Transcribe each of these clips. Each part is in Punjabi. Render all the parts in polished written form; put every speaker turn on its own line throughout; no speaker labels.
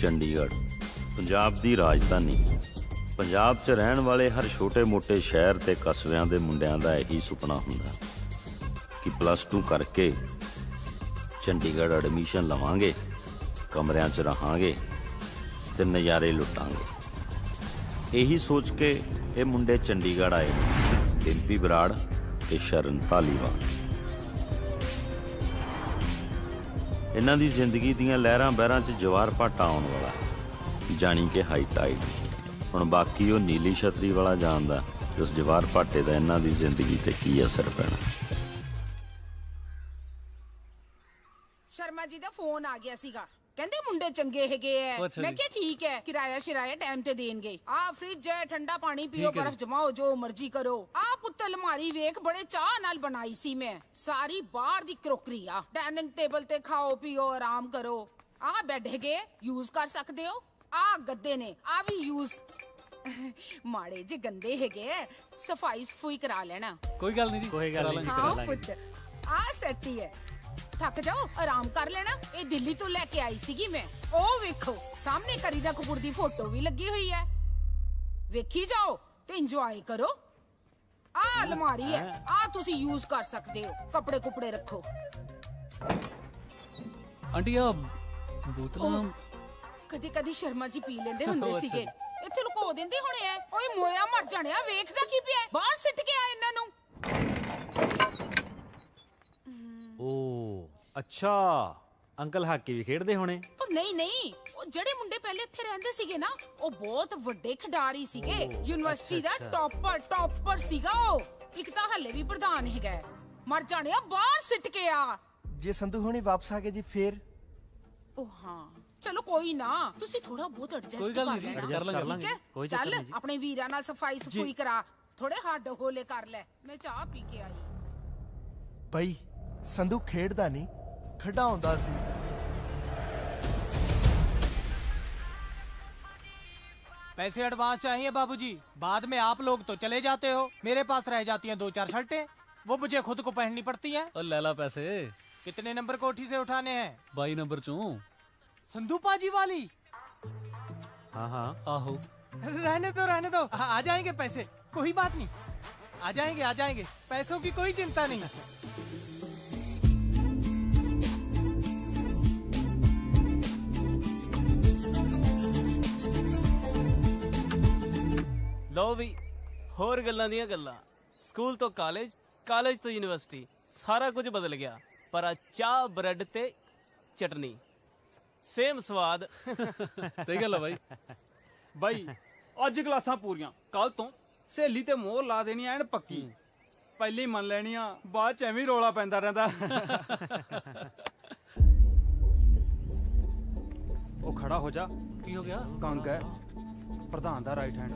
चंडीगढ़ पंजाब दी राजधानी। पंजाब च रहन वाले हर छोटे मोटे शहर ते कस्बिਆਂ ਦੇ ਮੁੰਡਿਆਂ ਦਾ ਇਹੀ ਸੁਪਨਾ ਹੁੰਦਾ कि +2 करके चंडीगढ़ एडमिशन लवांगे, कमरिਆਂ 'ਚ रहांगे ते नज़ारे लुटांगे। यही सोच के ये मुंडे चंडीगढ़ आए, डिम्पी बराड़ ते शरण धालीवाल। इन्हां दी जिंदगी दीयां लहरां बहरां च जवार भाटा आउण वाला, जानी कि हाई टाइड। हुण बाकी वो नीली छतरी वाला जानदा कि उस जवार भाटे दा इन्हां दी जिंदगी ते की असर पैना।
शर्मा जी दा फोन आ गया सीगा, कहंदे मुंडे चंगे हैगे है। मैं क्या ठीक है, किराया शिराया टाइम ते देणगे। आ फ्रिज है, ठंडा पानी पियो, बर्फ जमाओ, जो मर्जी करो। आ पुत्त अलमारी वेख बड़े चाह नाल बनाई सी मैं, सारी बाहर दी क्रोकरी आ। डाइनिंग टेबल ते खाओ पियो आराम करो। आ बेड हैगे, यूज कर सकदे हो। आ गद्दे ने, आ भी यूज माड़े जे गंदे हैगे, सफाई सफुई करा लेना।
कोई गल नहीं जी, कोई गल नहीं।
हाँ पुत्त, आ सेट ही है। थक जाओ आराम कर लेना। ये दिल्ली तो लेके आई सीगी मैं। ओ वेखो सामने करीना कपूर दी फोटो भी लगी हुई है, वेखी जाओ ते इंजॉय करो। आ अलमारी है, आ तुसी यूज कर सकते हो, कपड़े कुपड़े रखो।
आंटी आ बोतलां
कदी कदी शर्मा जी पी लेंदे हुंदे सीगे, इत्थे लुको दिंदे होणे ऐ। ओए मोया मर जाणिया, वेखदा की पिया, बाहर सिट के आ इन्हां नूं।
ओ अच्छा, अंकल हाकी भी खेडदे होने।
ओ नहीं नहीं, ओ जेड़े मुंडे पहले इत्थे रहंदे सीगे ना, ओ बहुत वड्डे खिडारी सीगे। यूनिवर्सिटी दा टॉपर सीगा ओ। इक तां हल्ले भी प्रधान हैगा। मर जाणिया, बाहर सिट के आ।
जे संधू होनी वापस आ गए जी फिर?
ओ हाँ चलो कोई ना, तुसी थोड़ा बहुत एडजस्ट कर लेना, ठीक है? चल अपने वीरा नाल सफाई सफुई करा, थोड़े हड्ड होले कर ले। मैं चाह पी के आई।
भाई संधू खेडदा नहीं, खिडाउंदा सी।
पैसे एडवांस चाहिए बाबूजी, बाद में आप लोग तो चले जाते हो, मेरे पास रह जाती हैं 2-4 शर्टें, वो मुझे खुद को पहननी पड़ती हैं।
और लैला पैसे
कितने नंबर कोठी से उठाने हैं?
22 नंबर चों।
संधू पाजी वाली?
हाँ हाँ
आहो।
रहने दो, आ जाएंगे पैसे, कोई बात नहीं, आ जाएंगे, पैसों की कोई चिंता नहीं।
लो भी होर गल्लां दियां गल्लां, स्कूल तो कालेज, कालेज तो यूनिवर्सिटी, सारा कुछ बदल गया, पर आ चाह ब्रेड ते चटनी सेम स्वाद।
सही गल है भाई।
भाई अज क्लासां पूरियां, कल तो सहेली ते मोहर ला देनी एन पक्की। पहले ही मन लेनी आ, बाद च एवें रौला पैंदा रहिंदा। ओ खड़ा हो जा।
की हो गया?
कंग है प्रधान दा राइट हैंड।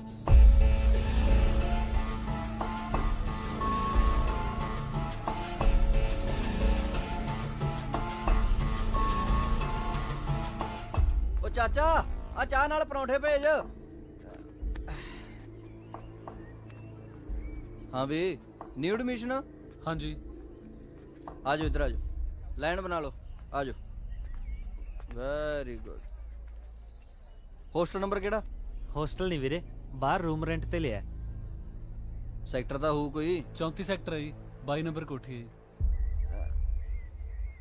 ओ चाचा आ चाह नाल परौंठे भेज। हाँ भी न्यू एडमिशन?
हाँ जी।
आ जाओ इधर, आ जाओ, लाइन बना लो, आ जाओ। Very good. होस्टल नंबर केड़ा?
होस्टल नहीं वीरे, बाहर रूम रेंट ते लिया।
सैक्टर दा होऊ कोई?
34 सैक्टर है जी, 22 नंबर कोठी है।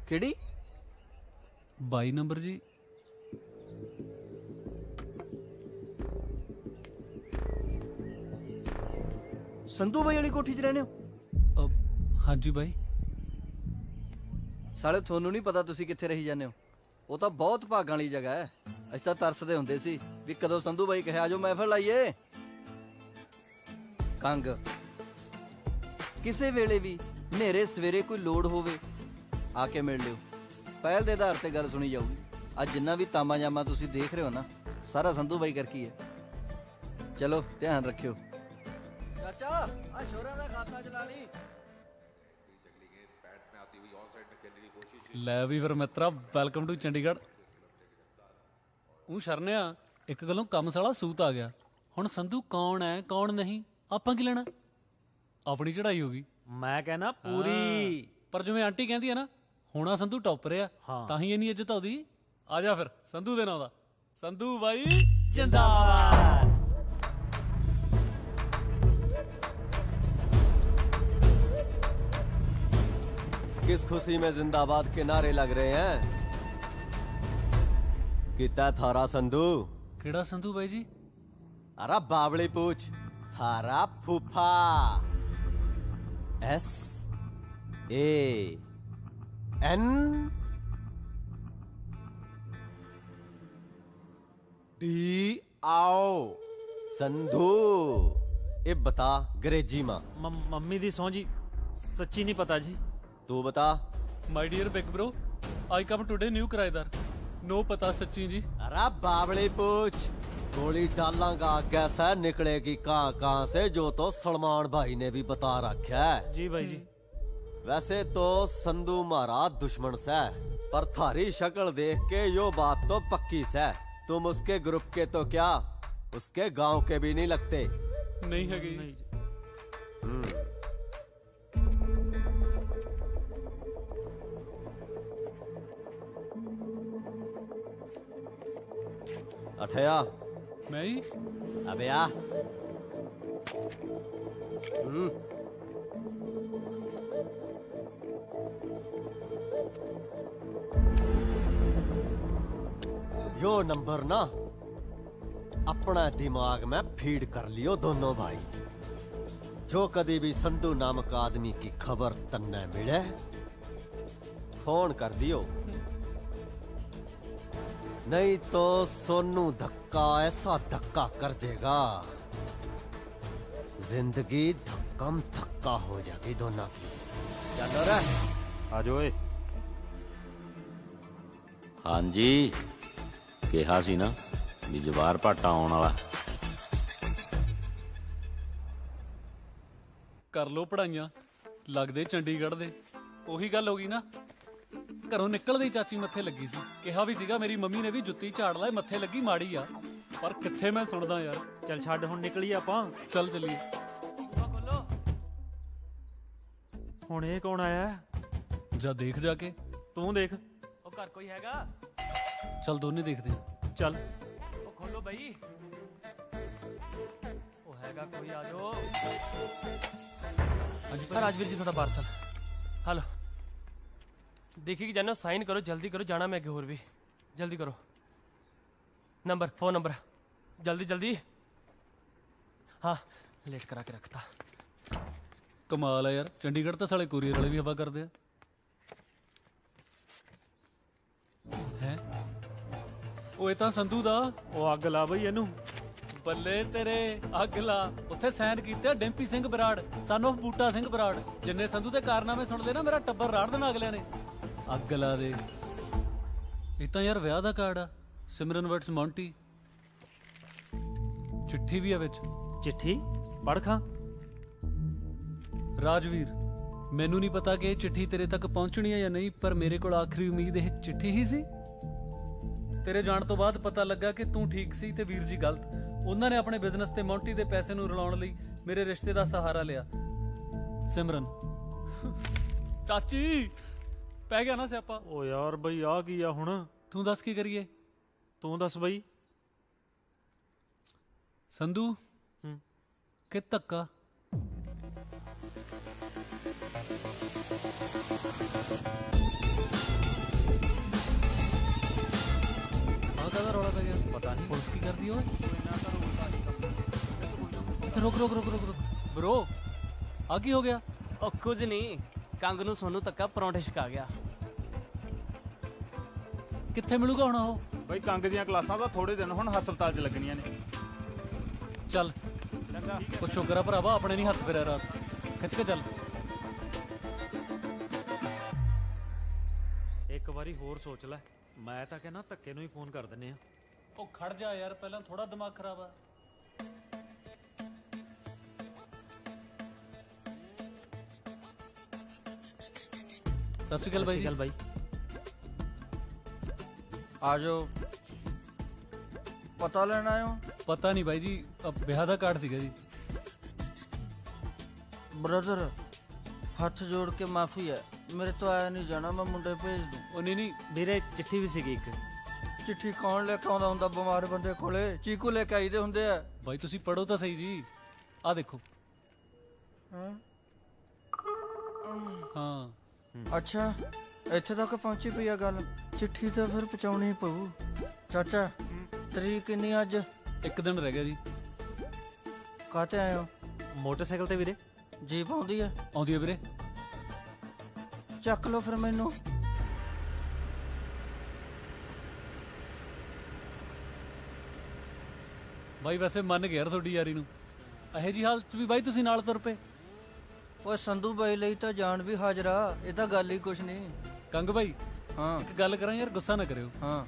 केड़ी?
22 नंबर जी।
संधू भाई वाली कोठी च रहने हो?
हाँ जी भाई।
साले थोनू नहीं पता तुसी कित्थे रही जाने हो? वो तो बहुत भागां वाली जगह है। असीं तां तरसदे हुंदे सी भी कदों संधू भाई कहे आजो महफिल लाइए। कंग किसे वेले भी नेरे सवेरे कोई लोड़ होवे आके मिल लियो, पहल दे आधार ते गल सुनी जाऊगी। आज जिन्ना भी तामा जामा तुसी देख रहे हो ना, सारा संधू भाई करके है। चलो ध्यान रखियो। चाचा आ शोरा दा खाता चला ली।
ਲੈ ਵੀ ਫਿਰ ਮਿੱਤਰਾ, ਵੈਲਕਮ ਟੂ ਚੰਡੀਗੜ੍ਹ। ਉਹ ਸ਼ਰਨਿਆ ਇੱਕ ਗੱਲੋਂ ਕੰਮ ਸਾਲਾ ਸੂਤ ਆ ਗਿਆ। ਹੁਣ ਸੰਧੂ ਕੌਣ ਹੈ ਕੌਣ ਨਹੀਂ ਆਪਾਂ ਕੀ ਲੈਣਾ, ਆਪਣੀ ਚੜਾਈ ਹੋ ਗਈ।
ਮੈਂ ਕਹਿਣਾ ਪੂਰੀ।
ਪਰ ਜਿਵੇਂ ਆਂਟੀ ਕਹਿੰਦੀ ਹੈ ਨਾ, ਹੋਣਾ ਸੰਧੂ ਟੌਪਰ ਆ, ਤਾਂ ਹੀ ਇੰਨੀ ਇੱਜ਼ਤ ਆਉਦੀ। ਆ ਜਾ ਫਿਰ ਸੰਧੂ ਦੇ ਨਾਂ ਦਾ। ਸੰਧੂ ਬਾਈ ਜਿੰਦਾਬਾਦ।
किस खुशी में जिंदाबाद के नारे लग रहे हैं? कितना थारा संधू?
ਕਿਹੜਾ ਸੰਧੂ ਬਾਈ ਜੀ?
अरे बावली पूछ, थारा फूफा। S A N D आओ संधू। ये बता अंग्रेजी मां।
ਮੰਮੀ ਦੀ ਸਹੁੰ ਜੀ ਸੱਚੀ ਨਹੀਂ ਪਤਾ ਜੀ।
तू बता।
My dear big bro, I come today new ਕਿਰਾਏਦਾਰ। नो पता सच्ची जी।
अरे बावली पूछ, गोली डालांगा आगे से निकलेगी कहाँ से, जो तो सलमान भाई ने भी बता रखा है।
जी भाई जी।
वैसे तो संधू मारा दुश्मन से, पर थारी शक्ल देख के यो बात तो पक्की से तुम उसके ग्रुप के तो क्या उसके गांव के भी नहीं लगते।
नहीं है गई।
अठया
मैं ही?
अबे आ। यो नंबर ना अपना दिमाग में फीड कर लियो दोनों भाई। जो कभी भी संधू नामक आदमी की खबर तन्ने मिले फोन कर दियो, नहीं तो सोनू धक्का ऐसा धक्का कर देगा, जिंदगी धक्कम धक्का हो जाएगी दोनों की। चलो रे
आ जाओ।
हाँ जी, कहा सी ना भी जवार भाटा आने वाला।
कर लो पढ़ाइयां, लगदे चंडीगढ़ दे। ਉਹੀ ਗੱਲ ਹੋ ਗਈ ਨਾ, ਘਰੋਂ ਨਿਕਲਦੇ ਹੀ ਚਾਚੀ ਮੱਥੇ ਲੱਗੀ ਸੀ। ਕਿਹਾ ਵੀ ਸੀਗਾ ਮੇਰੀ ਮੰਮੀ ਨੇ ਵੀ ਜੁੱਤੀ ਝਾੜ ਲੈ, ਮੱਥੇ ਲੱਗੀ ਮਾੜੀ ਆ, ਪਰ ਕਿੱਥੇ ਮੈਂ ਸੁਣਦਾ ਯਾਰ।
ਚੱਲ ਛੱਡ ਹੁਣ ਨਿਕਲੀਏ ਆਪਾਂ।
ਚੱਲ ਚੱਲੀਏ।
ਹੁਣ ਇਹ ਕੌਣ ਆਇਆ?
ਜਾ ਦੇਖ ਜਾ ਕੇ।
ਤੂੰ ਦੇਖ।
ਉਹ ਘਰ ਕੋਈ ਹੈਗਾ?
ਚੱਲ ਦੋਨੇ ਦੇਖਦੇ ਆ।
ਚੱਲ।
ਉਹ ਖੋਲੋ ਬਈ, ਉਹ ਹੈਗਾ ਕੋਈ? ਆ ਜਾਓ।
ਹਾਂਜੀ
ਰਾਜਵੀਰ ਜੀ ਤੁਹਾਡਾ ਪਾਰਸਲ। हेलो, देखिए कि जानो, साइन करो, जल्दी करो, जाना मैं होर भी। जल्दी करो, नंबर, फोन नंबर, जल्दी जल्दी। हाँ, लेट करा के रखता।
ਕਮਾਲ ਆ ਯਾਰ, ਚੰਡੀਗੜ੍ਹ ਤਾਂ ਸਾਲੇ ਕੋਰੀਅਰ ਵਾਲੇ ਵੀ ਹਵਾ ਕਰਦੇ ਆ। ਹੈ ਉਹ ਇਹ ਤਾਂ ਸੰਧੂ ਦਾ।
ਉਹ ਅੱਗ ਲਾ ਬਈ ਇਹਨੂੰ।
ਬੱਲੇ ਤੇਰੇ, ਅੱਗ ਲਾ। ਉੱਥੇ ਸਾਈਨ ਕੀਤੇ ਡੈਂਪੀ ਸਿੰਘ ਬਰਾੜ, ਸਨ ਆਫ ਬੂਟਾ ਸਿੰਘ ਬਰਾੜ। ਜਿੰਨੇ ਸੰਧੂ ਦੇ ਕਾਰਨਾਮੇ ਸੁਣ ਲਏ ਨਾ, ਮੇਰਾ ਟੱਬਰ ਰਾੜ ਦੇਣਾ ਅਗਲਿਆਂ ਨੇ। ਅੱਗ ਲਾ ਦੇ। ਇਹ ਤਾਂ ਯਾਰ ਵਿਆਹ ਦਾ ਕਾਰਡ ਆ, ਸਿਮਰਨ ਵਰਡਸ ਮੌਂਟੀ। ਚਿੱਠੀ ਵੀ ਆ ਵਿੱਚ।
ਚਿੱਠੀ ਪੜ੍ਹ ਖਾਂ।
ਰਾਜਵੀਰ, ਮੈਨੂੰ ਨਹੀਂ ਪਤਾ ਕਿ ਇਹ ਚਿੱਠੀ ਤੇਰੇ ਤੱਕ ਪਹੁੰਚਣੀ ਹੈ ਜਾਂ ਨਹੀਂ, ਪਰ ਮੇਰੇ ਕੋਲ ਆਖਰੀ ਉਮੀਦ ਇਹ ਚਿੱਠੀ ਹੀ ਸੀ। ਤੇਰੇ ਜਾਣ ਤੋਂ ਬਾਅਦ ਪਤਾ ਲੱਗਾ ਕਿ ਤੂੰ ਠੀਕ ਸੀ ਤੇ ਵੀਰ ਜੀ ਗਲਤ। ਉਹਨਾਂ ਨੇ ਆਪਣੇ ਬਿਜ਼ਨਸ ਤੇ ਮੌਂਟੀ ਦੇ ਪੈਸੇ ਨੂੰ ਰਲਾਉਣ ਲਈ ਮੇਰੇ ਰਿਸ਼ਤੇ ਦਾ ਸਹਾਰਾ ਲਿਆ। ਸਿਮਰਨ ਚਾਚੀ, ਪੈ ਗਿਆ ਨਾ ਸਿਆਪਾ।
ਓ ਯਾਰ ਬਈ ਆ ਕੀ ਆ ਹੁਣ?
ਤੂੰ ਦੱਸ ਕੀ ਕਰੀਏ?
ਤੂੰ ਦੱਸ ਬਈ।
ਸੰਧੂ ਕਿ ਧੱਕਾ? ਕਾਹਦਾ ਰੌਲਾ ਪੈ ਗਿਆ? ਪਤਾ ਨਹੀਂ ਪੁਲਿਸ ਕੀ ਕਰਦੀ ਓਏ। ਰੁਕ ਰੁਕ ਰੁਕ ਰੁਕ ਰੁਕ ਬ్రో, ਆ ਕੀ ਹੋ ਗਿਆ?
ਉਹ ਕੁਝ ਨਹੀਂ, ਕੰਗ ਨੂੰ ਸੋਨੂੰ ਧੱਕਾ ਪਰੌਂਠੇ ਛਕਾ ਗਿਆ।
ਕਿੱਥੇ ਮਿਲੂਗਾ ਹੁਣ ਉਹ?
ਬਈ ਕੰਗ ਦੀਆਂ ਕਲਾਸਾਂ ਤਾਂ ਥੋੜੇ ਦਿਨ ਹੁਣ ਹਸਪਤਾਲ 'ਚ ਲੱਗਣੀਆਂ ਨੇ।
ਚੱਲ
ਚੰਗਾ।
ਉਹ ਸ਼ੁਕਰ ਆ ਭਰਾਵਾ ਆਪਣੇ ਨਹੀਂ ਹੱਥ ਫੇਰਿਆ ਰਾਤ। ਖਿੱਚ ਕੇ ਚੱਲ।
ਇੱਕ ਵਾਰੀ ਹੋਰ ਸੋਚ ਲੈ। ਮੈਂ ਤਾਂ ਕਹਿੰਦਾ ਧੱਕੇ ਨੂੰ ਹੀ ਫੋਨ ਕਰ ਦਿੰਨੇ ਆ।
ਉਹ ਖੜ ਜਾ ਯਾਰ, ਪਹਿਲਾਂ ਥੋੜਾ ਦਿਮਾਗ ਖਰਾਬ ਆ। ਸਤਿ ਸ਼੍ਰੀ ਅਕਾਲ ਬਾਈ ਜੀ।
ਬਾਈ
ਆ ਜਾਓ। ਪਤਾ ਲੈਣ ਆਏ ਹੋ?
ਪਤਾ ਨਹੀਂ ਬਾਈ ਜੀ, ਵਿਆਹ ਦਾ ਕਾਰਡ ਸੀਗਾ ਜੀ।
ब्रदर, हथ जोड़ के माफी है, मेरे तो आया नहीं जाना, मैं मुंडे भेज दूं।
ਉਹ ਨਹੀਂ ਨਹੀਂ
ਵੀਰੇ ਚਿੱਠੀ ਵੀ ਸੀਗੀ ਇੱਕ।
चिट्ठी कौन लेके आਉਂਦਾ ਹੁੰਦਾ ਬਿਮਾਰ ਬੰਦੇ ਕੋਲੇ ਚੀਕੂ ਲੈ ਕੇ ਆਈਦੇ ਹੁੰਦੇ ਆ
ਬਾਈ ਤੁਸੀਂ ਪੜੋ ਤਾਂ ਸਹੀ ਜੀ ਆ ਦੇਖੋ ਹਾਂ
ਅੱਛਾ ਇੱਥੇ ਤੱਕ ਪਹੁੰਚੀ ਪਈ ਆ ਗੱਲ ਚਿੱਠੀ ਤਾਂ ਫਿਰ ਪਹੁੰਚਾਉਣੀ ਪਊ ਚਾਚਾ ਤਰੀਕ ਕਿੰਨੀ ਅੱਜ
ਇੱਕ ਦਿਨ ਰਹਿ ਗਿਆ ਜੀ
ਕਾਹਤੇ ਆਏ ਹੋ
ਮੋਟਰਸਾਈਕਲ ਤੇ ਵੀਰੇ
ਜੀਪ ਆਉਂਦੀ ਆ
ਆਉਂਦੀ ਹੈ ਵੀਰੇ
ਚੱਕ ਲਓ ਫਿਰ ਮੈਨੂੰ
ਬਾਈ ਵੈਸੇ ਮੰਨ ਗਿਆ ਯਾਰ ਤੁਹਾਡੀ ਯਾਰੀ ਨੂੰ ਇਹੋ ਜੀ ਹਾਲਤ 'ਚ ਵੀ ਬਾਈ ਤੁਸੀਂ ਨਾਲ ਤੁਰ ਪਏ
ਓਏ ਸੰਧੂ ਬਾਈ ਲਈ ਤਾਂ ਜਾਨ ਵੀ ਹਾਜ਼ਰਾ ਇਹ ਤਾਂ ਗੱਲ ਹੀ ਕੁਛ ਨਹੀਂ
ਕੰਗ ਬਾਈ
ਹਾਂ
ਇੱਕ ਗੱਲ ਕਰਾਂ ਯਾਰ ਗੁੱਸਾ ਨਾ ਕਰਿਓ
ਹਾਂ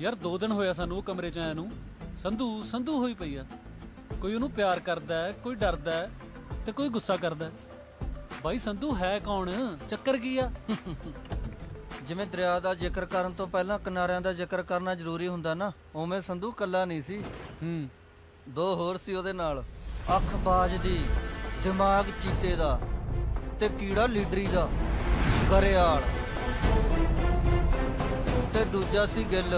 ਯਾਰ 2 ਦਿਨ ਹੋਇਆ ਸਾਨੂੰ ਉਹ ਕਮਰੇ 'ਚ ਆਇਆ ਨੂੰ ਸੰਧੂ ਹੋਈ ਪਈ ਆ ਕੋਈ ਉਹਨੂੰ ਪਿਆਰ ਕਰਦਾ ਹੈ ਕੋਈ ਡਰਦਾ ਹੈ ਤੇ ਕੋਈ ਗੁੱਸਾ ਕਰਦਾ ਬਾਈ ਸੰਧੂ ਹੈ ਕੌਣ ਚੱਕਰ ਕੀ ਆ
ਜਿਵੇਂ ਦਰਿਆ ਦਾ ਜ਼ਿਕਰ ਕਰਨ ਤੋਂ ਪਹਿਲਾਂ ਕਿਨਾਰਿਆਂ ਦਾ ਜ਼ਿਕਰ ਕਰਨਾ ਜ਼ਰੂਰੀ ਹੁੰਦਾ ਨਾ ਉਵੇਂ ਸੰਧੂ ਕੱਲਾ ਨਹੀਂ ਸੀ ਦੋ ਹੋਰ ਸੀ ਉਹਦੇ ਨਾਲ ਅੱਖ ਬਾਜ ਦੀ ਦਿਮਾਗ ਚੀਤੇ ਦਾ ਤੇ ਕੀੜਾ ਲੀਡਰੀ ਦਾ ਗਰੇਆਲ ਤੇ ਦੂਜਾ ਸੀ ਗਿੱਲ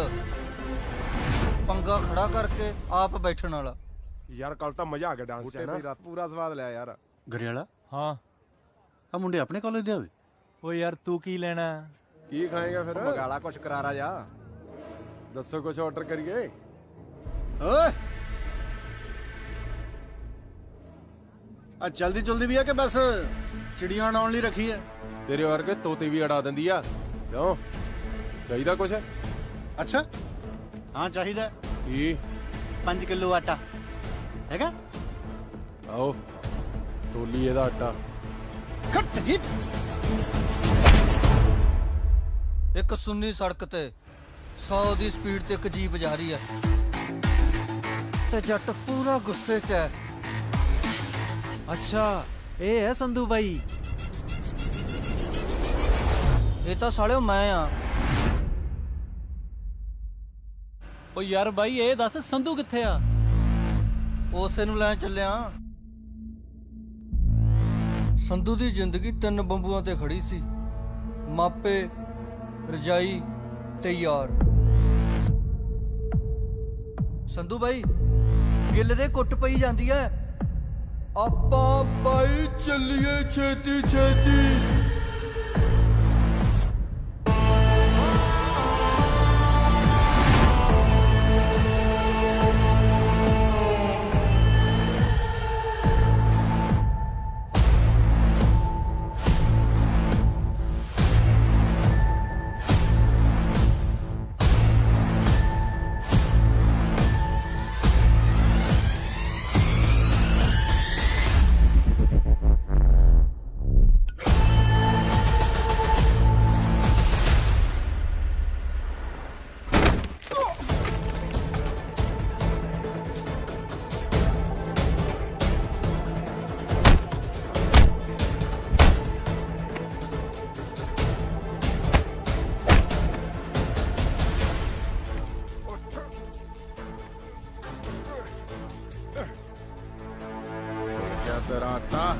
ਪੰਗਾ ਖੜਾ ਕਰਕੇ ਆਪ ਬੈਠਣ ਵਾਲਾ
ਯਾਰ ਕੱਲ ਤਾਂ ਮਜ਼ਾ ਆ ਗਿਆ ਡਾਂਸ ਚ ਨਾ ਪੂਰਾ ਸਵਾਦ ਲਿਆ ਯਾਰ
ਗਰੇਵਾਲਾ
ਹਾਂ
ਆ ਮੁੰਡੇ ਆਪਣੇ ਕਾਲਜ ਦੇ ਆਵੇ
ਓ ਯਾਰ ਤੂੰ ਕੀ ਲੈਣਾ
ਕੀ ਖਾਏਗਾ ਫਿਰ ਮਗਾਲਾ ਕੁਛ ਕਰਾਰਾ ਜਾ ਦੱਸੋ ਕੁਛ ਆਰਡਰ ਕਰੀਏ
ਓਏ ਆ ਜਲਦੀ ਵੀ ਆ ਕਿ ਬਸ ਚਿੜੀਆਂ ਉਡਾਉਣ ਲਈ ਰੱਖੀ ਹੈ
ਤੇਰੇ ਵਰਗੇ ਤੋਤੇ ਵੀ ਅੜਾ ਦਿੰਦੀ ਆ ਕਿਉਂ ਚਾਹੀਦਾ ਕੁਛ
ਅੱਛਾ ਹਾਂ ਚਾਹੀਦਾ
ਕੀ
5 ਕਿਲੋ ਆਟਾ ਹੈਗਾ
ਆਓ ਤੋਲੀ ਇਹਦਾ ਆਟਾ
ਖੱਟ ਜੀ
ਇੱਕ ਸੁੰਨੀ ਸੜਕ ਤੇ 100 ਦੀ ਸਪੀਡ ਤੇ ਇੱਕ ਜੀਪ ਜਾ ਰਹੀ ਹੈ ਤੇ ਜੱਟ ਪੂਰਾ ਗੁੱਸੇ 'ਚ ਹੈ
ਅੱਛਾ ਇਹ ਹੈ ਸੰਧੂ ਬਾਈ
ਇਹ ਤਾਂ ਸਾਲਿਓ ਮੈਂ ਆ
ਓ ਯਾਰ ਬਾਈ ਇਹ ਦੱਸ ਸੰਧੂ ਕਿੱਥੇ ਆ
ਉਸੇ ਨੂੰ ਲੈਣ ਚੱਲਿਆ ਸੰਧੂ ਦੀ ਜ਼ਿੰਦਗੀ 3 ਬੰਬੂਆਂ ਤੇ ਖੜੀ ਸੀ ਮਾਪੇ ਰਜਾਈ ਤੇ ਯਾਰ ਸੰਧੂ ਬਾਈ ਗਿੱਲ ਦੇ ਕੁੱਟ ਪਈ ਜਾਂਦੀ ਐ ਆਪਾਂ ਬਾਈ ਚੱਲੀਏ ਛੇਤੀ ਛੇਤੀ
ਤੇਰਾ ਆਟਾ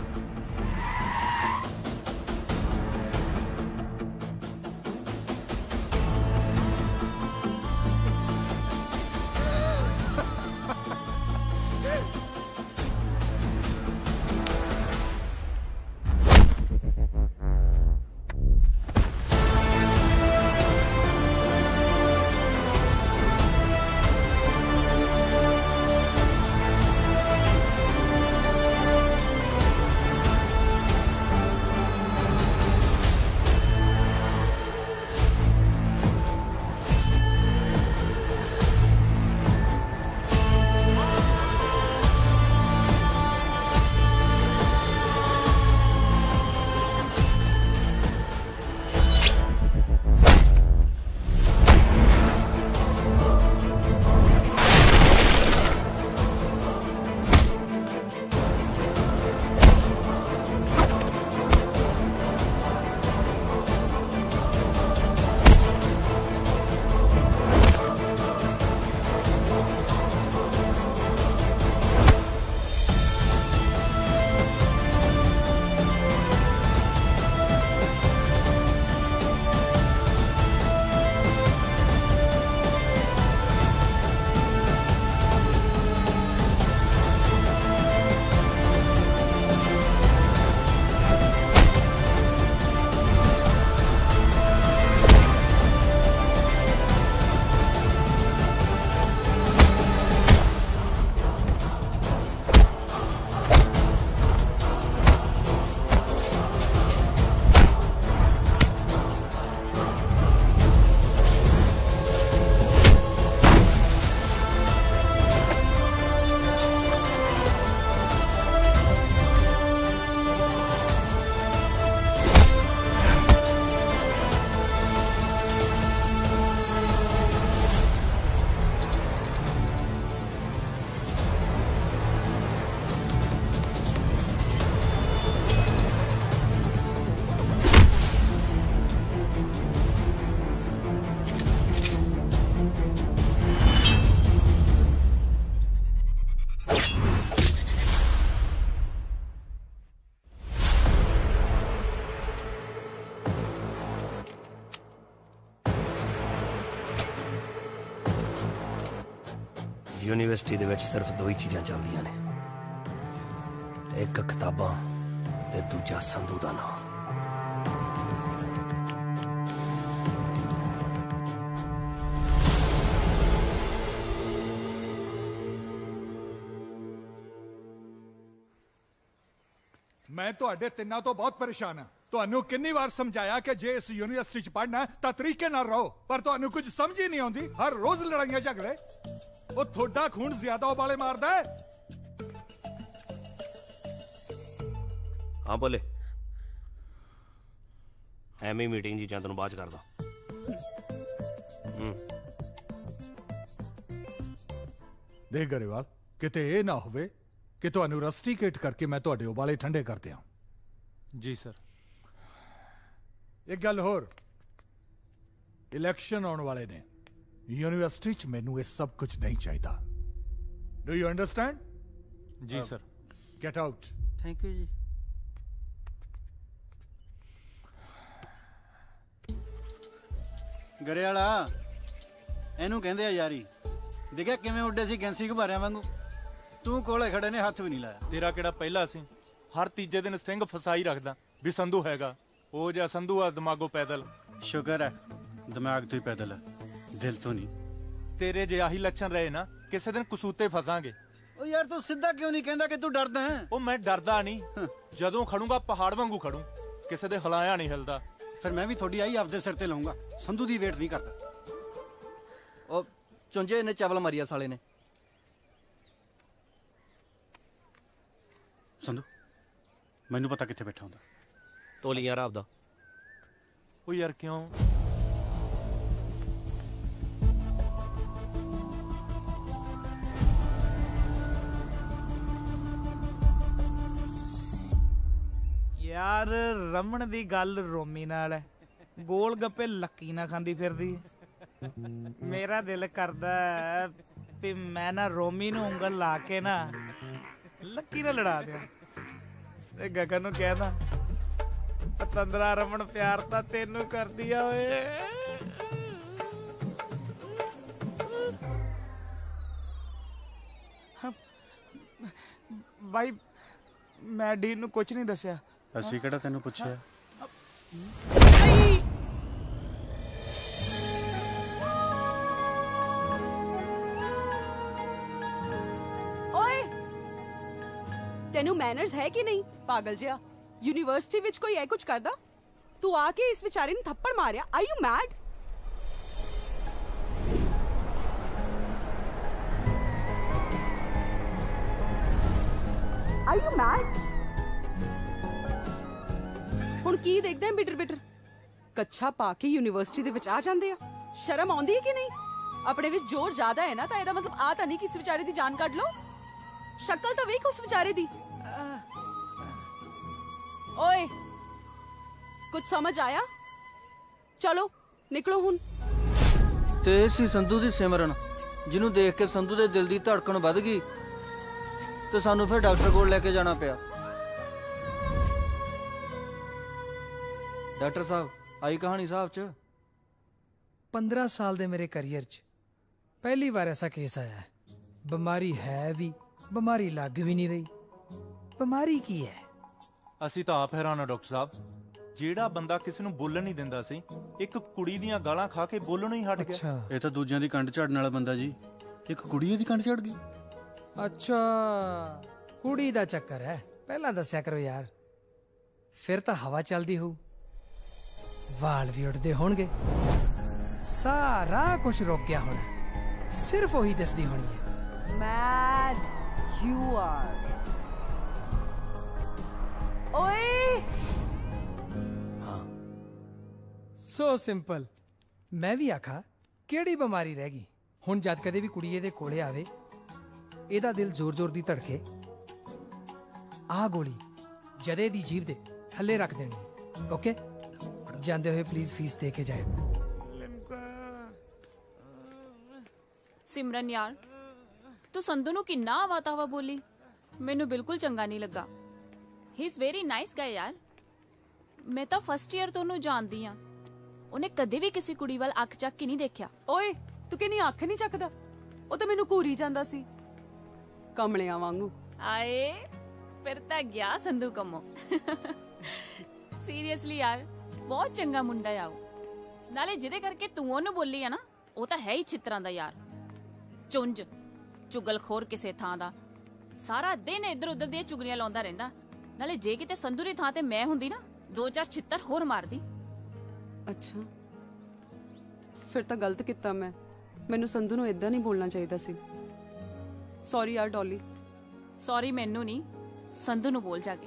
ਯੂਨੀਵਰਸਿਟੀ ਦੇ ਵਿੱਚ ਸਿਰਫ ਦੋ ਹੀ ਚੀਜ਼ਾਂ ਚੱਲਦੀਆਂ ਨੇ, ਇੱਕ ਕਿਤਾਬਾਂ ਤੇ ਦੂਜਾ ਸੰਧੂ ਦਾ ਨਾਂ।
मैं ਤੁਹਾਡੇ ਤਿੰਨਾਂ ਤੋਂ ਬਹੁਤ ਪਰੇਸ਼ਾਨ ਹਾਂ। ਤੁਹਾਨੂੰ ਕਿੰਨੀ ਵਾਰ ਸਮਝਾਇਆ ਕਿ ਜੇ ਇਸ ਯੂਨੀਵਰਸਿਟੀ 'ਚ ਪੜ੍ਹਨਾ ਤਾਂ ਤਰੀਕੇ ਨਾਲ ਰਹੋ, ਪਰ ਤੁਹਾਨੂੰ ਕੁਝ ਸਮਝ ਹੀ ਨਹੀਂ ਆਉਂਦੀ। ਹਰ ਰੋਜ਼ ਲੜਾਈਆਂ ਝਗੜੇ। ਉਹ ਤੁਹਾਡਾ ਖੂਨ ਜ਼ਿਆਦਾ ਉਬਾਲੇ ਮਾਰਦਾ ਹੈ।
ਹਾਂ ਬੋਲੇ। ਐਵੇਂ ਮੀਟਿੰਗ ਜੀ, ਜਾਂ ਤੈਨੂੰ ਬਾਅਦ ਚ ਕਰਦਾ।
ਦੇਖ ਗਰੇਵਾਲ, ਕਿਤੇ ਇਹ ਨਾ ਹੋਵੇ ਕਿ ਤੁਹਾਨੂੰ ਰਸਟੀਕੇਟ ਕਰਕੇ ਮੈਂ ਤੁਹਾਡੇ ਉਬਾਲੇ ਠੰਡੇ ਕਰ ਦਿਆਂ।
ਜੀ ਸਰ।
ਇੱਕ ਗੱਲ ਹੋਰ, ਇਲੈਕਸ਼ਨ ਆਉਣ ਵਾਲੇ ਨੇ। ਯੂਨੀਵਰਸਿਟੀ 'ਚ ਮੈਨੂੰ ਇਹ ਸਭ ਕੁਝ ਨਹੀਂ ਚਾਹੀਦਾ। Do you understand?
ਜੀ sir.
Get out.
Thank you ਜੀ।
ਗਰੇਵਾਲਾ, ਇਹਨੂੰ ਕਹਿੰਦੇ ਆ ਯਾਰੀ। ਦੇਖਿਆ ਕਿਵੇਂ ਉੱਡੇ ਸੀ ਗੈਂਸੀ ਘੁਬਾਰਿਆਂ ਵਾਂਗੂ। ਤੂੰ ਕੋਲੇ ਖੜੇ ਨੇ ਹੱਥ ਵੀ ਨਹੀਂ ਲਾਇਆ।
ਤੇਰਾ ਕਿਹੜਾ ਪਹਿਲਾ ਸੀ? ਹਰ ਤੀਜੇ ਦਿਨ ਸਿੰਘ ਫਸਾਈ ਰੱਖਦਾ ਵੀ ਸੰਧੂ ਹੈਗਾ। ਉਹ ਜਿਹਾ ਸੰਧੂ ਆ ਦਿਮਾਗੋਂ ਪੈਦਲ।
ਸ਼ੁਕਰ ਹੈ ਦਿਮਾਗ ਤੋਂ ਹੀ ਪੈਦਲ ਹੈ, ਦਿਲ ਤੋਂ ਨਹੀਂ।
ਤੇਰੇ ਜੇ ਆਹੀ ਲੱਛਣ ਰਹੇ ਨਾ, ਕਿਸੇ ਦਿਨ ਕਸੂਤੇ ਫਸਾਂਗੇ।
ਉਹ ਯਾਰ ਤੂੰ ਸਿੱਧਾ ਕਿਉਂ ਨਹੀਂ ਕਹਿੰਦਾ ਕਿ ਤੂੰ ਡਰਦਾ ਹੈ?
ਉਹ ਮੈਂ ਡਰਦਾ ਨਹੀਂ, ਜਦੋਂ ਖੜੂੰਗਾ ਪਹਾੜ ਵਾਂਗੂ ਖੜੂੰ, ਕਿਸੇ ਦੇ ਹਲਾਇਆ ਨਹੀਂ ਹਿਲਦਾ।
ਫਿਰ ਮੈਂ ਵੀ ਤੁਹਾਡੀ ਆਈ ਆਪਦੇ ਸਿਰ ਤੇ ਲਾਉਂਗਾ। ਸੰਧੂ ਦੀ ਵੇਟ ਨਹੀਂ ਕਰਦਾ।
ਉਹ ਚੁੰਝੇ ਨੇ ਚਾਵਲ ਮਾਰੀਆ ਸਾਲੇ ਨੇ।
ਸੰਧੂ, ਮੈਨੂੰ ਪਤਾ ਕਿੱਥੇ ਬੈਠਾ ਹੁੰਦਾ।
ਤੋਲੀ ਯਾਰ ਆਪਦਾ।
ਉਹ ਯਾਰ ਕਿਉਂ?
यार रमन दी गल रोमी नाल है, गोल गप्पे लक्की ना खांदी फिरदी। मेरा दिल करदा है भी मैं ना रोमी नूं उंगल ला के ना लक्की नाल लड़ा दियां ते गगन नूं कहदा पतंदरा रमन प्यार तां तैनूं करदी आ ओए। भाई मैं डीन नूं कुछ नहीं दस्या।
ਅਸੀਂ ਕਿਹੜਾ ਤੈਨੂੰ ਪੁੱਛਿਆ?
ਓਏ ਤੈਨੂੰ ਮੈਨਰਸ ਹੈ ਕਿ ਨਹੀਂ ਪਾਗਲ ਜਿਹਾ? ਯੂਨੀਵਰਸਿਟੀ ਵਿੱਚ ਕੋਈ ਇਹ ਕੁਝ ਕਰਦਾ? ਤੂੰ ਆ ਕੇ ਇਸ ਵਿਚਾਰੇ ਨੂੰ ਥੱਪੜ ਮਾਰਿਆ। Are you mad? Are you mad? ਹੁਣ ਕੀ ਦੇਖਦੇ ਆ ਬਿਟਰ ਬਿਟਰ? ਕੱਛਾ ਪਾ ਕੇ ਯੂਨੀਵਰਸਿਟੀ ਦੇ ਵਿੱਚ ਆ ਜਾਂਦੇ ਆ। ਸ਼ਰਮ ਆਉਂਦੀ ਹੈ ਕਿ ਨਹੀਂ? ਆਪਣੇ ਵਿੱਚ ਜ਼ੋਰ ਜ਼ਿਆਦਾ ਹੈ ਨਾ, ਤਾਂ ਇਹਦਾ ਮਤਲਬ ਆ ਤਾਂ ਨਹੀਂ ਕਿ ਇਸ ਵਿਚਾਰੇ ਦੀ ਜਾਨ ਕੱਢ ਲਓ। ਸ਼ਕਲ ਤਾਂ ਵੇਖ ਉਸ ਵਿਚਾਰੇ ਦੀ। ਓਏ ਕੁਝ ਸਮਝ ਆਇਆ? ਚਲੋ ਨਿਕਲੋ ਹੁਣ।
ਤੇ ਇਹ ਸੀ ਸੰਧੂ ਦੀ ਸਿਮਰਨ, ਜਿਹਨੂੰ ਦੇਖ ਕੇ ਸੰਧੂ ਦੇ ਦਿਲ ਦੀ ਧੜਕਣ ਵੱਧ ਗਈ ਤੇ ਸਾਨੂੰ ਫਿਰ ਡਾਕਟਰ ਕੋਲ ਲੈ ਕੇ ਜਾਣਾ ਪਿਆ। ਡਾਕਟਰ ਸਾਹਿਬ, ਆਈ ਕਹਾਣੀ ਸਾਹਿਬ ਚ
15 ਸਾਲ ਦੇ ਮੇਰੇ ਕੈਰੀਅਰ ਚ ਪਹਿਲੀ ਵਾਰ ਐਸਾ ਕੇਸ ਆਇਆ ਹੈ। ਬਿਮਾਰੀ ਹੈ ਵੀ, ਬਿਮਾਰੀ ਲੱਗ ਵੀ ਨਹੀਂ ਰਹੀ। ਬਿਮਾਰੀ ਕੀ ਹੈ?
ਅਸੀਂ ਤਾਂ ਆਪ ਹੈਰਾਨ ਆ ਡਾਕਟਰ ਸਾਹਿਬ। ਜਿਹੜਾ ਬੰਦਾ ਕਿਸੇ ਨੂੰ ਬੋਲਣ ਨਹੀਂ ਦਿੰਦਾ ਸੀ, ਇੱਕ ਕੁੜੀ ਦੀਆਂ ਗਾਲਾਂ ਖਾ ਕੇ ਬੋਲਣੋਂ ਹੀ ਹਟ ਗਿਆ।
ਇਹ ਤਾਂ ਦੂਜਿਆਂ ਦੀ ਕੰਡ ਝਾੜਨ ਵਾਲਾ ਬੰਦਾ ਜੀ। ਇੱਕ ਕੁੜੀ ਇਹਦੀ ਕੰਡ ਝਾੜ ਗਈ।
ਅੱਛਾ, ਕੁੜੀ ਦਾ ਚੱਕਰ ਹੈ। ਪਹਿਲਾਂ ਦੱਸਿਆ ਕਰੋ ਯਾਰ, ਫਿਰ ਤਾਂ ਹਵਾ ਚੱਲਦੀ ਹੋਊ, ਵਾਲ ਵੀ ਉੱਡਦੇ ਹੋਣਗੇ, ਸਾਰਾ ਕੁਝ ਰੁਕ ਗਿਆ ਹੋਣਾ, ਸਿਰਫ ਉਹੀ ਦੱਸਦੀ ਹੋਣੀ ਹੈ।
Mad you are. ਓਏ
ਸੋ ਸਿੰਪਲ। ਮੈਂ ਵੀ ਆਖਾ ਕਿਹੜੀ ਬਿਮਾਰੀ ਰਹਿ ਗਈ ਹੁਣ? ਜਦ ਕਦੇ ਵੀ ਕੁੜੀ ਇਹਦੇ ਕੋਲੇ ਆਵੇ, ਇਹਦਾ ਦਿਲ ਜ਼ੋਰ ਜ਼ੋਰ ਦੀ ਧੜਕੇ, ਆਹ ਗੋਲੀ ਜਦੇ ਦੀ ਜੀਭ ਦੇ ਥੱਲੇ ਰੱਖ ਦੇਣੀ। ਓਕੇ, ਜਾਂਦੇ ਹੋਏ ਪਲੀਜ਼ ਫੀਸ ਦੇ ਕੇ ਜਾਏ।
ਸਿਮਰਨ ਯਾਰ, ਤੂੰ ਸੰਧੂ ਨੂੰ ਕਿੰਨਾ ਆਵਾ-ਤਾਵਾ ਬੋਲੀ, ਮੈਨੂੰ ਬਿਲਕੁਲ ਚੰਗਾ ਨਹੀਂ ਲੱਗਾ। ਹੀ ਇਜ਼ ਵੈਰੀ ਨਾਈਸ ਗਾਇ ਯਾਰ। ਮੈਂ ਤਾਂ ਫਸਟ ਈਅਰ ਤੋਂ ਉਹਨੂੰ ਜਾਣਦੀ ਆ। ਉਹਨੇ ਕਦੇ ਵੀ ਕਿਸੇ ਕੁੜੀ ਵੱਲ ਅੱਖ ਚੱਕ ਕੇ ਨਹੀਂ ਦੇਖਿਆ।
ਓਏ ਤੂੰ ਕਿੰਨੀ ਅੱਖ ਨਹੀਂ ਚੱਕਦਾ? ਉਹ ਤਾਂ ਮੈਨੂੰ ਘੂਰੀ ਜਾਂਦਾ ਸੀ ਕਮਲਿਆਂ ਵਾਂਗੂ।
ਆਏ ਫਿਰ ਤਾਂ ਗਿਆ ਸੰਧੂ ਕੰਮੋ। ਸੀਰੀਅਸਲੀ ਯਾਰ ਬਹੁਤ ਚੰਗਾ ਮੁੰਡਾ ਆ ਉਹ। ਨਾਲੇ ਜਿਹਦੇ ਕਰਕੇ ਤੂੰ ਉਹਨੂੰ ਬੋਲੀ ਆ ਨਾ, ਉਹ ਤਾਂ ਹੈ ਹੀ ਚਿੱਤਰਾਂ ਦਾ ਯਾਰ। ਚੁੰਝ ਚੁਗਲਖੋਰ ਕਿਸੇ ਥਾਂ ਦਾ, ਸਾਰਾ ਦਿਨ ਇੱਧਰ ਉੱਧਰ ਦੀਆਂ ਚੁਗਲੀਆਂ ਲਾਉਂਦਾ ਰਹਿੰਦਾ। ਨਾਲੇ ਜੇ ਕਿਤੇ ਸੰਧੂ ਦੀ ਥਾਂ ਤੇ ਮੈਂ ਹੁੰਦੀ ਨਾ, 2-4 ਛਿੱਤਰ ਹੋਰ ਮਾਰਦੀ।
ਅੱਛਾ ਫਿਰ ਤਾਂ ਗਲਤ ਕੀਤਾ ਮੈਂ। ਮੈਨੂੰ ਸੰਧੂ ਨੂੰ ਇਦਾਂ ਨਹੀਂ ਬੋਲਣਾ ਚਾਹੀਦਾ ਸੀ। ਸੌਰੀ ਯਾਰ ਡੋਲੀ।
ਸੌਰੀ ਮੈਨੂੰ ਨਹੀਂ, ਸੰਧੂ ਨੂੰ ਬੋਲ ਜਾ ਕੇ।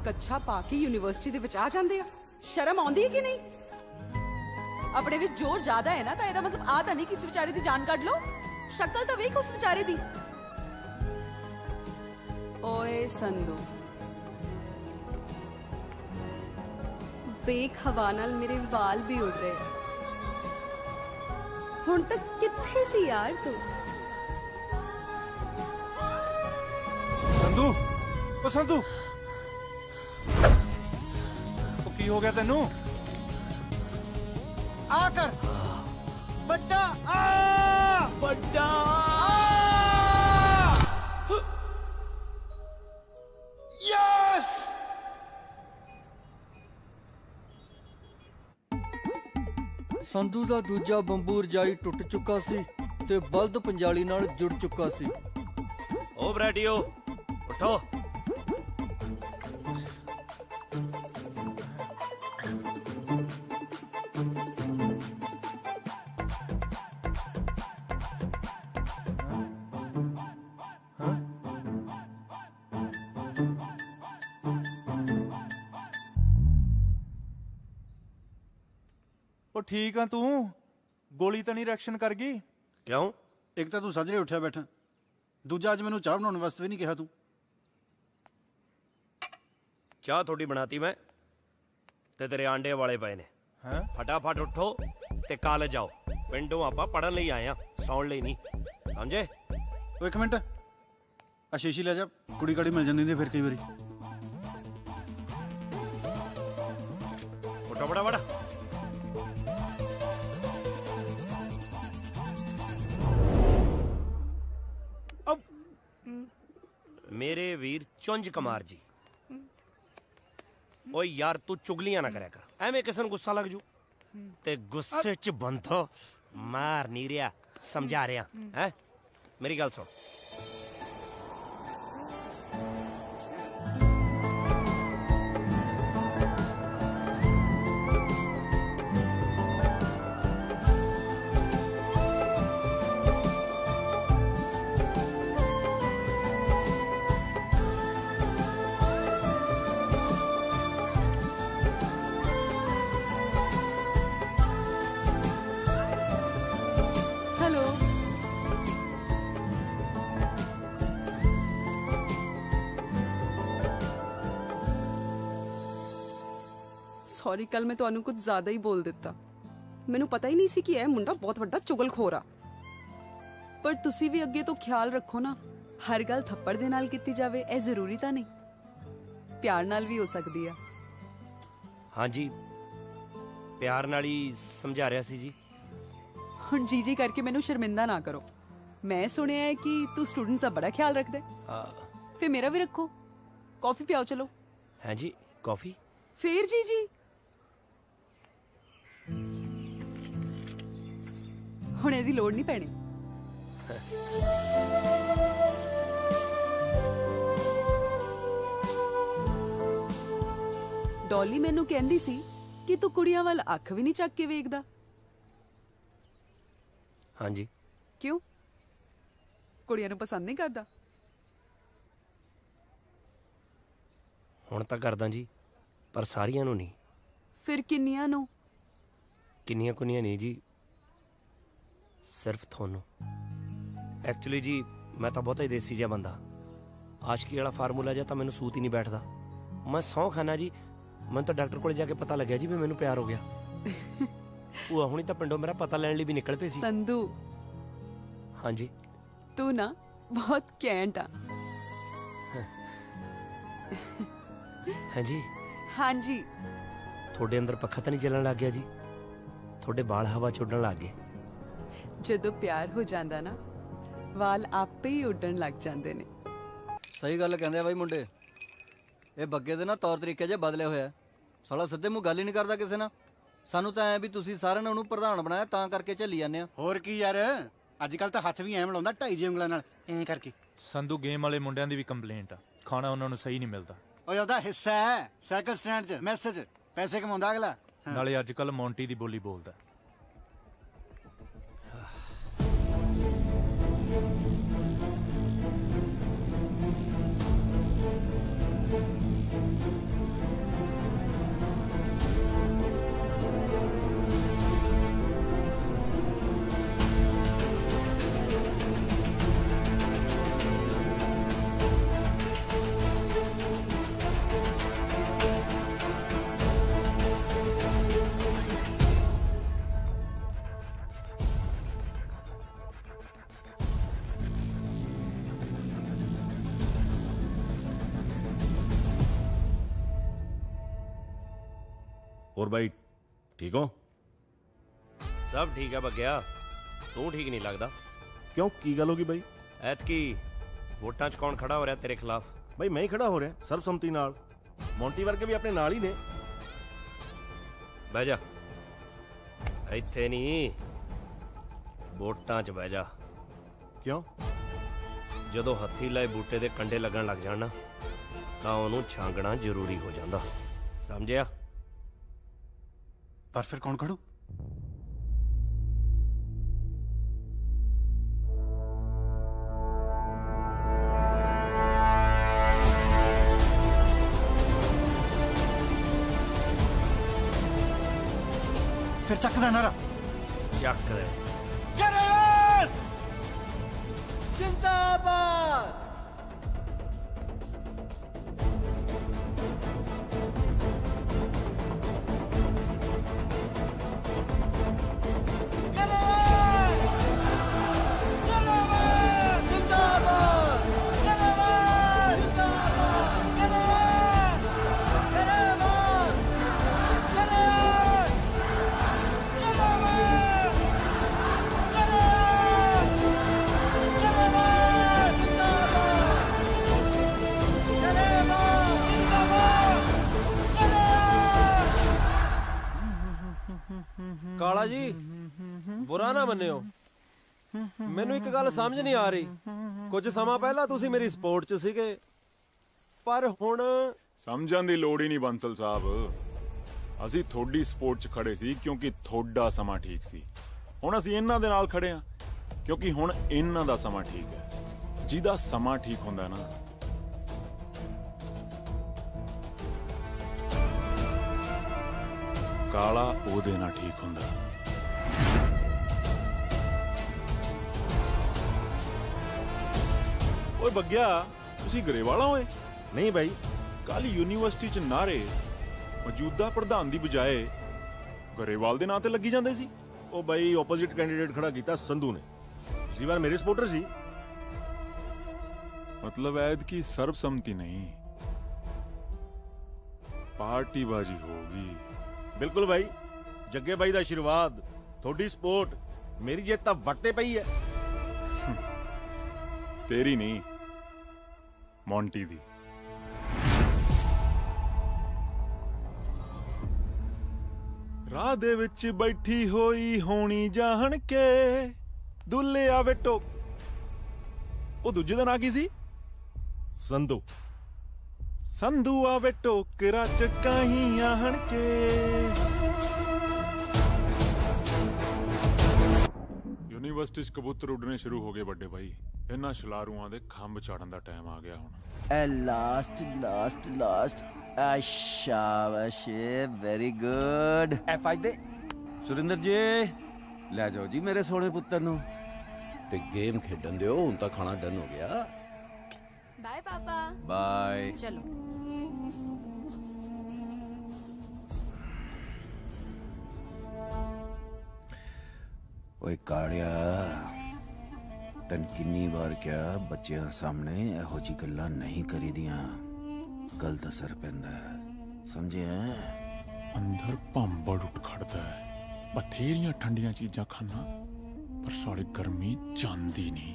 ਕੱਛਾ ਪਾ ਕੇ ਯੂਨੀਵਰਸਿਟੀ ਦੇ ਵਿੱਚ ਆ ਜਾਂਦੇ ਆ। ਸ਼ਰਮ ਆਉਂਦੀ ਹੈ ਕਿ ਨਹੀਂ? ਆਪਣੇ ਵਿੱਚ ਜ਼ੋਰ ਜ਼ਿਆਦਾ ਹੈ ਨਾ, ਤਾਂ ਇਹਦਾ ਮਤਲਬ ਆ ਤਾਂ ਨਹੀਂ ਕਿਸੇ ਵਿਚਾਰੇ ਦੀ ਜਾਨ ਕੱਢ ਲਓ। ਸ਼ਕਲ ਤਾਂ ਵੇਖ ਉਸ ਵਿਚਾਰੇ ਦੀ। ਓਏ ਸੰਧੂ ਵੇਖ, ਹਵਾ ਨਾਲ ਮੇਰੇ ਵਾਲ ਵੀ ਉੱਡ ਰਹੇ। ਹੁਣ ਤੱਕ ਕਿੱਥੇ ਸੀ ਯਾਰ ਤੂੰ?
ਸੰਧੂ, ਓ ਸੰਧੂ, ਉਹ ਕੀ ਹੋ ਗਿਆ ਤੈਨੂੰ?
ਆ ਕਰ ਵੱਡਾ ਆ ਵੱਡਾ ਯੈਸ।
ਸੰਧੂ ਦਾ ਦੂਜਾ ਬੰਬੂ ਰਜਾਈ ਟੁੱਟ ਚੁੱਕਾ ਸੀ ਤੇ ਬਲਦ ਪੰਜਾਲੀ ਨਾਲ ਜੁੜ ਚੁੱਕਾ ਸੀ।
ਓ ਬਰੈਡੀਓ ਉਠੋ।
ਉਹ ਠੀਕ ਆ ਤੂੰ? ਗੋਲੀ ਤਾਂ ਨਹੀਂ ਰਿਐਕਸ਼ਨ ਕਰ ਗਈ?
ਕਿਉਂ?
ਇੱਕ ਤਾਂ ਤੂੰ ਸੱਜਰੇ ਉੱਠਿਆ ਬੈਠਾ, ਦੂਜਾ ਅੱਜ ਮੈਨੂੰ ਚਾਹ ਬਣਾਉਣ ਵਾਸਤੇ ਵੀ ਨਹੀਂ ਕਿਹਾ ਤੂੰ।
ਚਾਹ ਤੁਹਾਡੀ ਬਣਾਤੀ ਮੈਂ ਤੇ ਤੇਰੇ ਆਂਡੇ ਵਾਲੇ ਪਏ ਨੇ।
ਹੈਂ?
ਫਟਾਫਟ ਉੱਠੋ ਤੇ ਕਾਲਜ ਜਾਓ। ਪਿੰਡੋਂ ਆਪਾਂ ਪੜਨ ਲਈ ਆਏ ਆ, ਸੌਣ ਲਈ ਨਹੀਂ, ਸਮਝੇ?
ਉਹ ਇੱਕ ਮਿੰਟ, ਆ ਸ਼ੀਸ਼ੀ ਲੈ ਜਾ, ਕੁੜੀ ਕਾੜੀ ਮਿਲ ਜਾਂਦੀ ਹੁੰਦੀ ਫਿਰ ਕਈ ਵਾਰੀ।
ਉੱਠੋ ਫਟਾਫਟ। ਮੇਰੇ ਵੀਰ ਚੁੰਝ ਕੁਮਾਰ ਜੀ, ਓਏ ਯਾਰ ਤੂੰ ਚੁਗਲੀਆਂ ਨਾ ਕਰਿਆ ਕਰ, ਐਵੇਂ ਕਿਸੇ ਨੂੰ ਗੁੱਸਾ ਲੱਗ ਜੂ। ਤੇ ਗੁੱਸੇ 'ਚ ਬੰਦੋ ਮਾਰ ਨਹੀਂ ਰਿਹਾ, ਸਮਝਾ ਰਿਹਾ ਹੈ। ਮੇਰੀ ਗੱਲ ਸੁਣ,
ਸੌਰੀ, ਕੱਲ ਮੈਂ ਤੁਹਾਨੂੰ ਕੁਝ ਜ਼ਿਆਦਾ ਹੀ ਬੋਲ ਦਿੱਤਾ। ਮੈਨੂੰ ਪਤਾ ਹੀ ਨਹੀਂ ਸੀ ਕਿ ਇਹ ਮੁੰਡਾ ਬਹੁਤ ਵੱਡਾ ਚੁਗਲਖੋਰ ਆ। ਪਰ ਤੁਸੀਂ ਵੀ ਅੱਗੇ ਤੋਂ ਖਿਆਲ ਰੱਖੋ ਨਾ, ਹਰ ਗੱਲ ਥੱਪੜ ਦੇ ਨਾਲ ਕੀਤੀ ਜਾਵੇ ਇਹ ਜ਼ਰੂਰੀ ਤਾਂ ਨਹੀਂ, ਪਿਆਰ ਨਾਲ ਵੀ ਹੋ ਸਕਦੀ ਆ।
ਹਾਂਜੀ ਪਿਆਰ ਨਾਲ ਹੀ ਸਮਝਾ ਰਿਹਾ ਸੀ ਜੀ।
ਹੁਣ ਜੀ ਕਰਕੇ ਮੈਨੂੰ ਸ਼ਰਮਿੰਦਾ ਨਾ ਕਰੋ। ਮੈਂ ਸੁਣਿਆ ਹੈ ਕਿ ਤੂੰ ਸਟੂਡੈਂਟ ਦਾ ਬੜਾ ਖਿਆਲ ਰੱਖਦਾ ਹੈ, ਫਿਰ ਮੇਰਾ ਵੀ ਰੱਖੋ। ਕਾਫੀ ਪਿਆਓ ਚਲੋ।
ਹੈ ਜੀ ਕਾਫੀ?
ਫੇਰ ਜੀ ਹੁਣ ਇਹਦੀ ਲੋੜ ਨਹੀਂ ਪੈਣੀ। ਡੋਲੀ ਮੈਨੂੰ ਕਹਿੰਦੀ ਸੀ ਕਿ ਤੂੰ ਕੁੜੀਆਂ ਵੱਲ ਅੱਖ ਵੀ ਨਹੀਂ ਚੱਕ ਕੇ ਵੇਖਦਾ।
ਹਾਂਜੀ।
ਕਿਉਂ? ਕੁੜੀਆਂ ਨੂੰ ਪਸੰਦ ਨਹੀਂ ਕਰਦਾ?
ਹੁਣ ਤਾਂ ਕਰਦਾ ਜੀ, ਪਰ ਸਾਰੀਆਂ ਨੂੰ ਨਹੀਂ।
ਫਿਰ ਕਿੰਨੀਆਂ ਨੂੰ?
ਕਿੰਨੀਆਂ ਕੁੰਨੀਆਂ ਨਹੀਂ ਜੀ, ਸਿਰਫ ਤੁਹਾਨੂੰ। ਐਕਚੁਅਲੀ ਜੀ ਮੈਂ ਤਾਂ ਬਹੁਤਾ ਹੀ ਦੇਸੀ ਜਿਹਾ ਬੰਦਾ, ਆਸ਼ਕੀ ਵਾਲਾ ਫਾਰਮੂਲਾ ਜਿਹਾ ਤਾਂ ਮੈਨੂੰ ਸੂਤ ਹੀ ਨਹੀਂ ਬੈਠਦਾ। ਮੈਂ ਸਹੁੰ ਖਾਨਾ ਜੀ, ਮੈਨੂੰ ਤਾਂ ਡਾਕਟਰ ਕੋਲ ਜਾ ਕੇ ਪਤਾ ਲੱਗਿਆ ਜੀ ਵੀ ਮੈਨੂੰ ਪਿਆਰ ਹੋ ਗਿਆ। ਭੂਆ ਹੁਣੀ ਤਾਂ ਪਿੰਡੋਂ ਮੇਰਾ ਪਤਾ ਲੈਣ ਲਈ ਵੀ ਨਿਕਲ ਪਏ ਸੀ।
ਸੰਧੂ,
ਹਾਂਜੀ
ਤੂੰ ਨਾ ਬਹੁਤ ਕੈਂਟ ਆ।
ਹਾਂਜੀ
ਹਾਂਜੀ।
ਤੁਹਾਡੇ ਅੰਦਰ ਪੱਖਾ ਤਾਂ ਨਹੀਂ ਚੱਲਣ ਲੱਗ ਗਿਆ ਜੀ? ਤੁਹਾਡੇ ਵਾਲ ਹਵਾ ਚ ਉੱਡਣ ਲੱਗ ਗਏ।
ਜਦੋਂ ਪਿਆਰ ਹੋ ਜਾਂਦਾ ਨਾ ਵਾਲ ਆਪੇ ਹੀ ਉੱਡਣ ਲੱਗ ਜਾਂਦੇ ਨੇ।
ਸਹੀ ਗੱਲ ਕਹਿੰਦੇ ਆ ਬਾਈ ਮੁੰਡੇ। ਇਹ ਬੱਗੇ ਦੇ ਨਾ ਤੌਰ ਤਰੀਕੇ ਜੇ ਬਦਲੇ ਹੋਇਆ। ਸਾਲਾ ਸਿੱਧੇ ਮੂੰਹ ਗੱਲ ਹੀ ਨਹੀਂ ਕਰਦਾ ਕਿਸੇ ਨਾਲ। ਸਾਨੂੰ ਤਾਂ ਐ ਵੀ ਤੁਸੀਂ ਸਾਰਿਆਂ ਨੇ ਉਹਨੂੰ ਪ੍ਰਧਾਨ ਬਣਾਇਆ ਤਾਂ ਕਰਕੇ ਝੱਲੀ ਜਾਂਦੇ ਆ।
ਹੋਰ ਕੀ ਯਾਰ, ਅੱਜ ਕੱਲ ਤਾਂ ਹੱਥ ਵੀ ਐਂ ਮਿਲਾਉਂਦਾ 2.5 ਉਂਗਲਾਂ ਨਾਲ ਐਂ ਕਰਕੇ।
ਸੰਧੂ ਗੇਮ ਵਾਲੇ ਮੁੰਡਿਆਂ ਦੀ ਵੀ ਕੰਪਲੇਂਟ ਆ, ਖਾਣਾ ਉਹਨਾਂ ਨੂੰ ਸਹੀ ਨਹੀਂ ਮਿਲਦਾ।
ਓਏ ਉਹਦਾ ਹਿੱਸਾ ਹੈ ਸਾਈਕਲ ਸਟੈਂਡ 'ਚ ਮੈਸੇਜ, ਪੈਸੇ ਕਮਾਉਂਦਾ ਅਗਲਾ।
ਨਾਲੇ ਅੱਜ ਕੱਲ ਮੌਂਟੀ ਦੀ ਬੋਲੀ ਬੋਲਦਾ।
और भाई ठीक हो?
सब ठीक है बग्या, तू ठीक नहीं लगता।
क्यों की गल होगी भाई?
ਐਤਕੀ ਵੋਟਾਂ 'ਚ ਕੌਣ ਖੜਾ ਹੋ ਰਿਹਾ ਤੇਰੇ ਖਿਲਾਫ?
भाई मैं ही खड़ा हो रहा सर्वसम्मति नाल। मोंटी वर्गे भी अपने नाल ही ने।
ਬਹਿ ਜਾ, ਇੱਥੇ ਨਹੀਂ, ਵੋਟਾਂ 'ਚ ਬਹਿ ਜਾ।
ਕਿਉਂ?
ਜਦੋਂ ਹੱਥੀ ਲਾਏ ਬੂਟੇ ਦੇ ਕੰਡੇ ਲੱਗਣ ਲੱਗ ਜਾਣ ਨਾ ਤਾਂ ਉਹਨੂੰ ਛਾਂਗਣਾ ਜ਼ਰੂਰੀ ਹੋ ਜਾਂਦਾ, ਸਮਝਿਆ?
ਪਰ ਫਿਰ ਕੌਣ ਖੜੂ? ਫਿਰ ਚੱਕ ਦਾ ਨਾਰਾ
ਚੱਕ ਦੇ।
जिंदाबाद।
ਕਾਲਾ ਜੀ ਬੁਰਾ ਨਾ ਮੰਨਿਓ, ਮੈਨੂੰ ਇੱਕ ਗੱਲ ਸਮਝ ਨਹੀਂ ਆ ਰਹੀ। ਕੁਝ ਸਮਾਂ ਪਹਿਲਾਂ ਤੁਸੀਂ ਮੇਰੀ ਸਪੋਰਟ 'ਚ ਸੀਗੇ, ਪਰ ਹੁਣ
ਸਮਝਣ ਦੀ ਲੋੜ ਹੀ ਨਹੀਂ ਬੰਸਲ ਸਾਹਿਬ। ਅਸੀਂ ਤੁਹਾਡੀ ਸਪੋਰਟ 'ਚ ਖੜੇ ਸੀ ਕਿਉਂਕਿ ਤੁਹਾਡਾ ਸਮਾਂ ਠੀਕ ਸੀ। ਹੁਣ ਅਸੀਂ ਇਹਨਾਂ ਦੇ ਨਾਲ ਖੜੇ ਹਾਂ ਕਿਉਂਕਿ ਹੁਣ ਇਹਨਾਂ ਦਾ ਸਮਾਂ ਠੀਕ ਹੈ। ਜਿਹਦਾ ਸਮਾਂ ਠੀਕ ਹੁੰਦਾ ਨਾ, ਕਾਲਾ ਉਹਦੇ ਨਾਲ ਠੀਕ ਹੁੰਦਾ। ਓਏ ਬੱਗਿਆ, ਤੁਸੀਂ ਗਰੇਵਾਲਾ ਹੋਏ?
नहीं भाई,
ਕੱਲ ਯੂਨੀਵਰਸਿਟੀ 'ਚ ਨਾਰੇ ਮੌਜੂਦਾ ਪ੍ਰਧਾਨ ਦੀ ਬਜਾਏ ਗਰੇਵਾਲ ਦੇ ਨਾਂ ਤੇ ਲੱਗੀ ਜਾਂਦੇ ਸੀ।
ਉਹ भाई ऑपोजिट कैंडिडेट खड़ा ਕੀਤਾ ਸੰਧੂ ਨੇ। ਪਿਛਲੀ ਵਾਰ ਮੇਰੇ ਸਪੋਰਟਰ ਸੀ।
मतलब ऐद की सर्वसम्मति नहीं, पार्टीबाजी होगी।
बिल्कुल भाई, जग्गे भाई दा आशीर्वाद, थोड़ी सपोर्ट, मेरी जित तां वट ते पई है।
तेरी नहीं, मोंटी दी। राह दे विच बैठी होई होनी जान के दुल्ले आवे टोक। ओ दूजे दा नां की सी?
संधू।
संधू आवे टोकरा च कहीं आहन के। यूनिवर्सिटी च कबूतर उड़ने शुरू हो गए बड़े भाई। इन्हां छलारूआं दे खंभ चाड़न दा टाइम आ गया हुण।
लास्ट लास्ट लास्ट शाबाश, वेरी गुड।
फायदे सुरिंदर जी ले जाओ जी मेरे सोने पुत्र नु ते गेम खेडन दियो। हुण तां खाना डन हो गया।
बाय पापा।
बाय।
चलो
ओए काड़िया, तन किन्नी बार क्या बच्चों सामने एहो जी गल्लां नहीं करी दियां, गलत असर पैंदा है, समझे?
अंदर भंबड़ उठ खड़दा है, ਬਥੇਰੀਆਂ ਠੰਡੀਆਂ ਚੀਜ਼ਾਂ ਖਾਣਾ ਪਰ ਸਾਲੀ ਗਰਮੀ ਜਾਂਦੀ ਨਹੀਂ।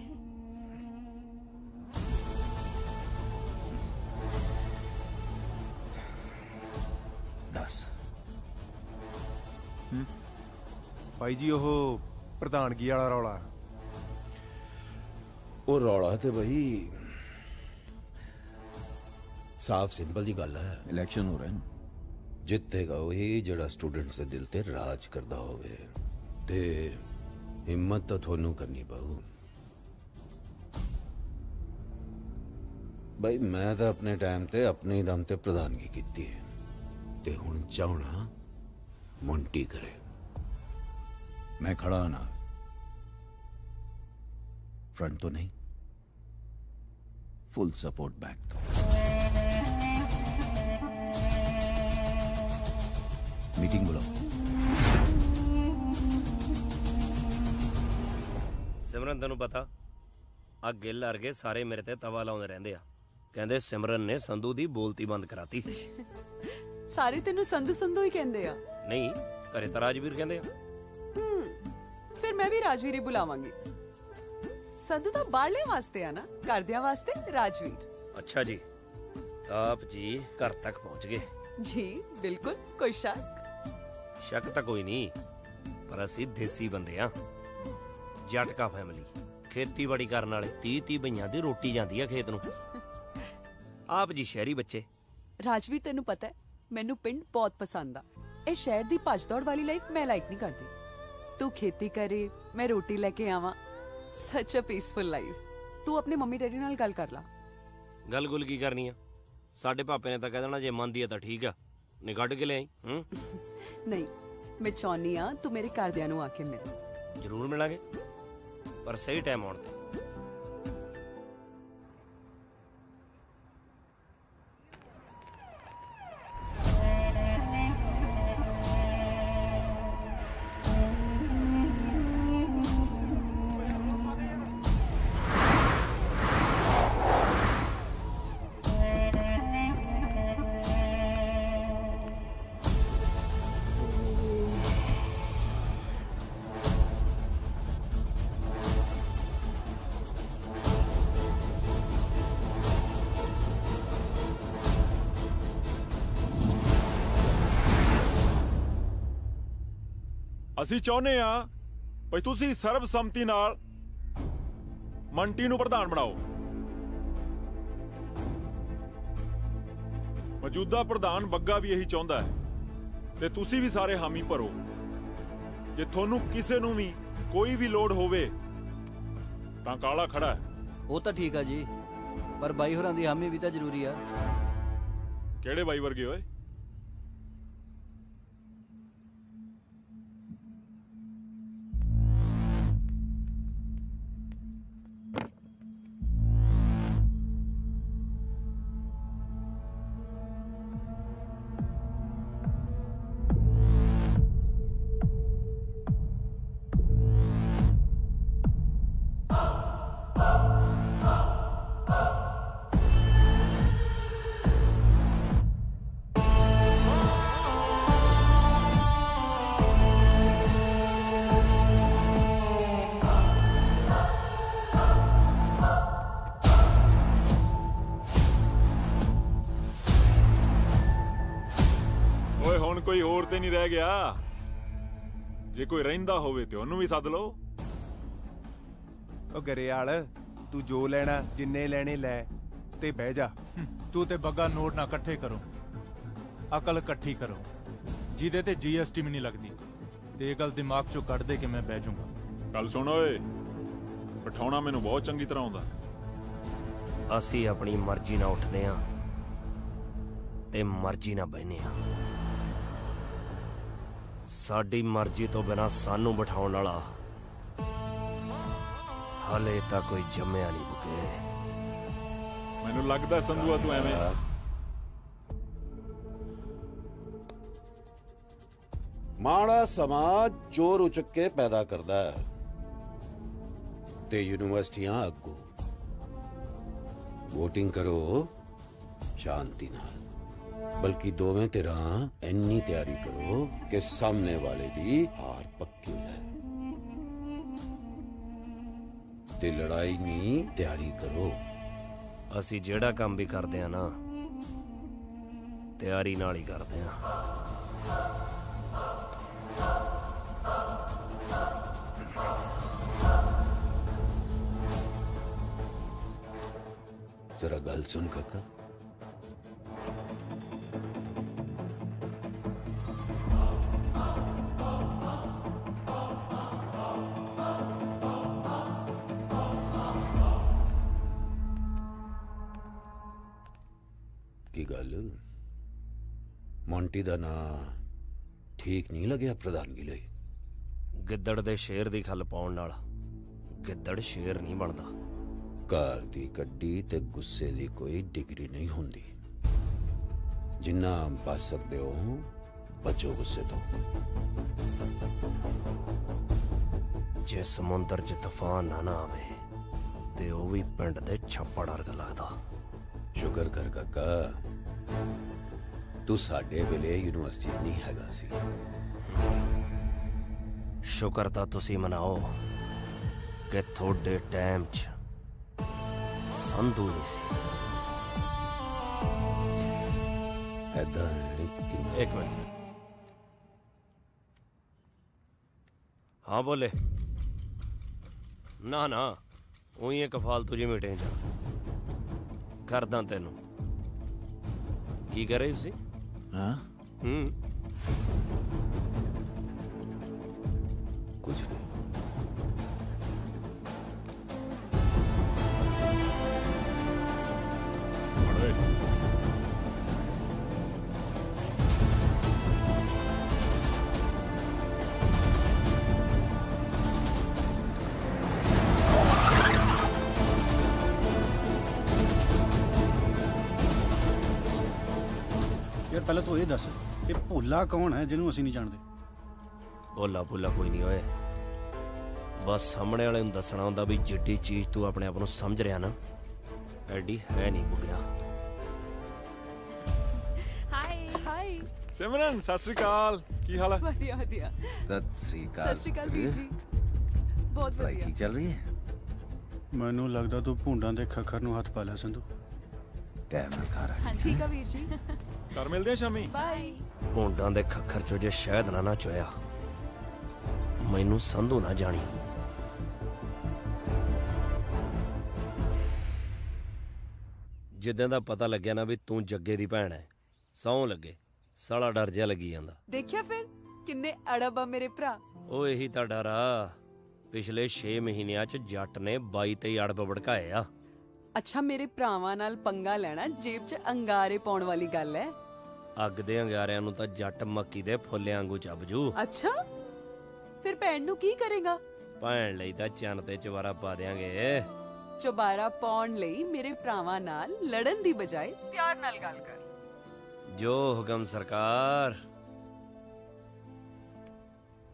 ਦੱਸ
ਭਾਈ ਜੀ ਉਹ ਪ੍ਰਧਾਨਗੀ ਵਾਲਾ ਰੌਲਾ।
ਉਹ ਰੌਲਾ ਤੇ ਬਈ ਸਾਫ਼ ਸਿੰਪਲ ਜੀ ਗੱਲ ਹੈ। ਇਲੈਕਸ਼ਨ ਹੋ ਰਹੇ ਨੇ, ਜਿੱਤੇਗਾ ਉਹੀ ਜਿਹੜਾ ਸਟੂਡੈਂਟਸ ਦੇ ਦਿਲ ਤੇ ਰਾਜ ਕਰਦਾ ਹੋਵੇ, ਤੇ ਹਿੰਮਤ ਤਾਂ ਤੁਹਾਨੂੰ ਕਰਨੀ ਪਊ। ਬਈ ਮੈਂ ਤਾਂ ਆਪਣੇ ਟਾਈਮ ਤੇ ਆਪਣੇ ਹੀ ਦਮ ਤੇ ਪ੍ਰਧਾਨਗੀ ਕੀਤੀ ਹੈ, ਤੇ ਹੁਣ ਚਾਹਣਾ ਮੌਂਟੀ ਕਰੇ। ਮੈਂ ਖੜਾ ਨਾ, फ्रंट तो नहीं, फुल सपोर्ट बैक तो। मीटिंग बुलाओ।
ਸਿਮਰਨ ਤੈਨੂੰ ਪਤਾ ਆ ਗਿੱਲ ਅਰਗੇ ਸਾਰੇ ਮੇਰੇ ਤੇ ਤਵਾ ਲਾਉਂਦੇ ਰਹਿੰਦੇ ਆ। ਕਹਿੰਦੇ ਸਿਮਰਨ ਨੇ ਸੰਧੂ ਦੀ ਬੋਲਤੀ ਬੰਦ ਕਰਾਤੀ।
ਸਾਰੇ ਤੈਨੂੰ ਸੰਧੂ ਸੰਧੂ ਹੀ ਕਹਿੰਦੇ ਆ?
ਨਹੀਂ, ਘਰੇ ਤਾਂ ਰਾਜਵੀਰ ਕਹਿੰਦੇ ਆ।
ਫਿਰ ਮੈਂ ਵੀ ਰਾਜਵੀਰ ਹੀ ਬੁਲਾਵਾਂਗੀ। ਸੰਧੂ ਤਾਂ ਬਾਹਰਲੇ ਵਾਸਤੇ ਆ ਨਾ, ਘਰਦਿਆਂ ਵਾਸਤੇ ਰਾਜਵੀਰ।
ਅੱਛਾ ਜੀ, ਆਪ ਜੀ ਘਰ ਤੱਕ ਪਹੁੰਚ ਗਏ
ਜੀ? ਬਿਲਕੁਲ, ਕੋਈ ਸ਼ੱਕ
ਤਾਂ ਕੋਈ ਨਹੀਂ, ਪਰ ਅਸੀਂ ਦੇਸੀ ਬੰਦੇ ਆ, ਜਟਕਾ ਫੈਮਿਲੀ, ਖੇਤੀਬਾੜੀ ਕਰਨ ਵਾਲੇ। 30 ਬਈਆਂ ਦੀ ਰੋਟੀ ਜਾਂਦੀ ਆ ਖੇਤ ਨੂੰ। ਆਪ ਜੀ ਸ਼ਹਿਰੀ ਬੱਚੇ।
ਰਾਜਵੀਰ ਤੈਨੂੰ ਪਤਾ ਹੈ ਮੈਨੂੰ ਪਿੰਡ ਬਹੁਤ ਪਸੰਦ ਆ। ਇਹ ਸ਼ਹਿਰ ਦੀ ਭੱਜ ਦੌੜ ਵਾਲੀ ਲਾਈਫ ਮੈਂ ਲਾਈਕ ਨਹੀਂ ਕਰਦੀ। ਤੂੰ ਖੇਤੀ ਕਰੇ, ਮੈਂ ਰੋਟੀ ਲੈ ਕੇ ਆਵਾਂ, ਸੱਚ ਅ ਪੀਸਫੁਲ ਲਾਈਫ। ਤੂੰ ਆਪਣੇ ਮੰਮੀ ਡੈਡੀ ਨਾਲ ਗੱਲ ਕਰ ਲਾ।
ਗੱਲ ਗੁੱਲ ਕੀ ਕਰਨੀ ਆ? ਸਾਡੇ ਪਾਪੇ ਨੇ ਤਾਂ ਕਹਿ ਦੇਣਾ ਜੇ ਮੰਨਦੀ ਆ ਤਾਂ ਠੀਕ ਆ, ਨਹੀਂ ਕੱਢ ਕੇ ਲਿਆਈ।
ਨਹੀਂ, ਮੈਂ ਚਾਹੁੰਦੀ ਆ ਤੂੰ ਮੇਰੇ ਘਰਦਿਆਂ ਨੂੰ ਆ ਕੇ ਮਿਲ।
ਜ਼ਰੂਰ ਮਿਲਾਂਗੇ, ਪਰ ਸਹੀ ਟਾਈਮ ਆਉਣ ਤੇ।
ਅਸੀਂ ਚਾਹੁੰਦੇ ਆ ਭਈ ਤੁਸੀਂ ਸਰਬਸੰਮਤੀ ਨਾਲ ਮੰਟੀ ਨੂੰ ਪ੍ਰਧਾਨ ਬਣਾਓ। ਮੌਜੂਦਾ ਪ੍ਰਧਾਨ ਬੱਗਾ ਵੀ ਇਹੀ ਚਾਹੁੰਦਾ ਹੈ, ਤੇ ਤੁਸੀਂ ਵੀ ਸਾਰੇ ਹਾਮੀ ਭਰੋ। ਜੇ ਤੁਹਾਨੂੰ ਕਿਸੇ ਨੂੰ ਵੀ ਕੋਈ ਵੀ ਲੋੜ ਹੋਵੇ ਤਾਂ ਕਾਲਾ ਖੜਾ ਹੈ।
ਉਹ ਤਾਂ ਠੀਕ ਆ ਜੀ, ਪਰ ਬਾਈ ਹੋਰਾਂ ਦੀ ਹਾਮੀ ਵੀ ਤਾਂ ਜ਼ਰੂਰੀ ਆ।
ਕਿਹੜੇ ਬਾਈ ਵਰਗੇ ਓਏ? ਕੋਈ ਹੋਰ ਤੇ ਨਹੀਂ ਰਹਿ ਗਿਆ। ਜੇ ਕੋਈ ਰਹਿੰਦਾ ਹੋਵੇ ਤੇ ਉਹਨੂੰ ਵੀ ਸੱਦ ਲਓ।
ਉਹ ਗਰੇਵਾਲ, ਤੂੰ ਜੋ ਲੈਣਾ ਜਿੰਨੇ ਲੈਣੇ ਲੈ ਤੇ ਬਹਿ ਜਾ। ਤੂੰ ਤੇ ਬੱਗਾ ਨੋਟ ਨਾ ਇਕੱਠੇ ਕਰੋ, ਅਕਲ ਇਕੱਠੀ ਕਰੋ, ਜਿਹਦੇ ਤੇ GST ਵੀ ਨਹੀਂ ਲੱਗਦੀ। ਤੇ ਇਹ ਗੱਲ ਦਿਮਾਗ ਚੋਂ ਕੱਢ ਦੇ ਕਿ ਮੈਂ ਬਹਿ ਜਾਊਂਗਾ।
ਗੱਲ ਸੁਣ ਓਏ, ਬਿਠਾਉਣਾ ਮੈਨੂੰ ਬਹੁਤ ਚੰਗੀ ਤਰ੍ਹਾਂ ਆਉਂਦਾ।
ਅਸੀਂ ਆਪਣੀ ਮਰਜ਼ੀ ਨਾਲ ਉੱਠਦੇ ਆਂ ਤੇ ਮਰਜ਼ੀ ਨਾਲ ਬਹਿਨੇ ਆਂ। ਸਾਡੀ ਮਰਜ਼ੀ ਤੋਂ ਬਿਨਾਂ ਸਾਨੂੰ ਬਿਠਾਉਣ ਵਾਲਾ ਹਾਲੇ ਤਾਂ ਕੋਈ ਜੰਮਿਆ ਨਹੀਂ ਬੁਕੇ।
ਮੈਨੂੰ ਲੱਗਦਾ ਸੰਧੂਆ ਤੂੰ ਐਵੇਂ
ਮਾੜਾ ਸਮਾਜ ਚੋਰ ਉਚਕ ਕੇ ਪੈਦਾ ਕਰਦਾ ਹੈ ਤੇ ਯੂਨੀਵਰਸਿਟੀਆਂ ਅੱਗੋਂ। ਵੋਟਿੰਗ ਕਰੋ ਸ਼ਾਂਤੀ ਨਾਲ। बल्कि दोवें धिरां इन्नी तैयारी करो कि सामने वाले दी हार पक्की हो जाए ते लड़ाई नहीं तैयारी करो।
ਅਸੀਂ ਜਿਹੜਾ ਕੰਮ ਵੀ ਕਰਦੇ ਆ ਨਾ ਤਿਆਰੀ ਨਾਲ ਹੀ ਕਰਦੇ ਆ।
जरा गल सुन काका, की गल मोंटी दा ना ठीक नहीं लग्या प्रधानगी ਲਈ?
ਗਿੱਦੜ ਦੇ ਸ਼ੇਰ ਦੀ ਖੱਲ ਪਾਉਣ ਨਾਲ ਗਿੱਦੜ ਸ਼ੇਰ ਨਹੀਂ ਬਣਦਾ।
ਘਰ ਦੀ ਕੱਢੀ ਤੇ ਗੁੱਸੇ ਦੀ ਕੋਈ ਡਿਗਰੀ ਨਹੀਂ ਹੁੰਦੀ। ਜਿੰਨਾ ਬਚ ਸਕਦੇ ਹੋ ਬਚੋ ਗੁੱਸੇ ਤੋਂ।
ਜੇ ਸਮੁੰਦਰ 'ਚ ਤੂਫਾਨ ਨਾ ਆਵੇ ਤੇ ਉਹ ਵੀ ਪਿੰਡ ਦੇ ਛੱਪੜ ਵਰਗਾ ਲੱਗਦਾ।
ਸ਼ੁਕਰ ਕਰ ਕਾਕਾ, ਤੂੰ ਸਾਡੇ ਵੇਲੇ ਯੂਨੀਵਰਸਿਟੀ ਨਹੀਂ ਹੈਗਾ ਸੀ।
ਸ਼ੁਕਰ ਤਾਂ ਤੁਸੀਂ ਮਨਾਓ ਕਿ ਤੁਹਾਡੇ ਟਾਈਮ 'ਚ ਸੰਧੂ ਨਹੀਂ ਸੀ।
ਐਦਾਂ
ਇੱਕ ਮਿੰਟ। हाँ बोले ना ना ਉਹੀ ਇੱਕ ਫਾਲਤੂ ਜਿਹੀ ਮੀਟਿੰਗ ਚ ਕਰਦਾ ਤੈਨੂੰ। ਕੀ ਕਰ ਰਹੇ ਸੀ?
ਹਾਂ ਕੁਝ ਨਹੀਂ।
ਯਾਰ ਪਹਿਲਾਂ ਤੂੰ ਇਹ ਦੱਸ ਇਹ ਭੋਲਾ ਕੌਣ ਹੈ ਜਿਹਨੂੰ ਅਸੀਂ ਨਹੀਂ ਜਾਣਦੇ?
ਭੋਲਾ ਭੋਲਾ ਕੋਈ ਨਹੀਂ ਹੋਏ, ਬਸ ਸਾਹਮਣੇ ਵਾਲੇ ਨੂੰ ਦੱਸਣਾ ਹੁੰਦਾ ਵੀ ਜਿੱਡੀ ਚੀਜ਼ ਤੂੰ ਆਪਣੇ ਆਪ ਨੂੰ ਸਮਝ ਰਿਹਾ ਨਾ ਐਡੀ ਹੈ ਨਹੀਂ ਬੁੱਢਿਆ।
ਹਾਈ
ਸਿਮਰਨ ਸਤਿ ਸ੍ਰੀ ਅਕਾਲ, ਕੀ ਹਾਲ ਹੈ?
ਵਧੀਆ ਵਧੀਆ।
ਸਤਿ ਸ੍ਰੀ ਅਕਾਲ।
ਸਤਿ ਸ੍ਰੀ ਅਕਾਲ ਵੀਰ ਜੀ, ਬਹੁਤ ਵਧੀਆ।
ਕੀ ਚੱਲ ਰਹੀ ਹੈ?
ਮੈਨੂੰ ਲੱਗਦਾ ਤੂੰ ਭੁੰਡਾਂ ਦੇ ਖੱਖਰ ਨੂੰ ਹੱਥ ਪਾ ਲਿਆ ਸੰਧੂ।
ਟਾਈਮ ਨਾਲ ਖਾ ਰਹਾ।
ਹਾਂ ਠੀਕ ਆ ਵੀਰ ਜੀ,
ਘਰ ਮਿਲਦੇ ਆ ਸ਼ਾਮੀ।
ਬਾਏ।
ਭੁੰਡਾਂ ਦੇ ਖੱਖਰ ਚੋਂ ਜੇ ਸ਼ਹਿਦ ਨਾ ਚੋਇਆ ਮੈਨੂੰ ਸੰਧੂ ਨਾ ਜਾਣੀ। ਜਿੱਦਾਂ ਦਾ ਪਤਾ ਲੱਗਿਆ ਨਾ ਵੀ ਤੂੰ ਜੱਗੇ ਦੀ ਭੈਣ ਹੈ, ਸਹੁੰ ਲੱਗੇ ਸਾਲਾ ਡਰ ਜਿਹਾ ਲੱਗੀ ਜਾਂਦਾ।
ਦੇਖਿਆ ਫਿਰ ਕਿੰਨੇ ਅੜਬ ਆ ਮੇਰੇ ਭਰਾ।
ਉਹ ਇਹੀ ਤਾਂ ਡਰ ਆ। ਪਿਛਲੇ 6 ਮਹੀਨਿਆਂ ਚ ਜੱਟ ਨੇ 22-23 ਅੜਬ ਭੜਕਾਏ ਆ।
ਅੱਛਾ ਮੇਰੇ ਭਰਾਵਾਂ ਨਾਲ ਪੰਗਾ ਲੈਣਾ ਜੇਬ 'ਚ ਅੰਗਾਰੇ ਪਾਉਣ ਵਾਲੀ ਗੱਲ ਹੈ।
ਅੱਗ ਦੇ ਅੰਗਾਰਿਆਂ ਨੂੰ ਤਾਂ ਜੱਟ ਮੱਕੀ ਦੇ ਫੁੱਲਿਆਂ ਵਾਂਗੂ ਚੱਬ ਜੂ।
ਅੱਛਾ ਫਿਰ ਭੈਣ ਨੂੰ ਕੀ ਕਰੇਗਾ?
ਭੈਣ ਲਈ ਤਾਂ ਚੰਨ ਤੇ ਚਵਾਰਾ ਪਾ ਦਿਆਂਗੇ।
ਚੁਬਾਰਾ ਪਾਉਣ ਲਈ ਮੇਰੇ ਭਰਾਵਾਂ ਨਾਲ ਲੜਨ ਦੀ ਬਜਾਏ ਪਿਆਰ ਨਾਲ ਗੱਲ ਕਰ।
ਜੋ ਹੁਕਮ ਸਰਕਾਰ।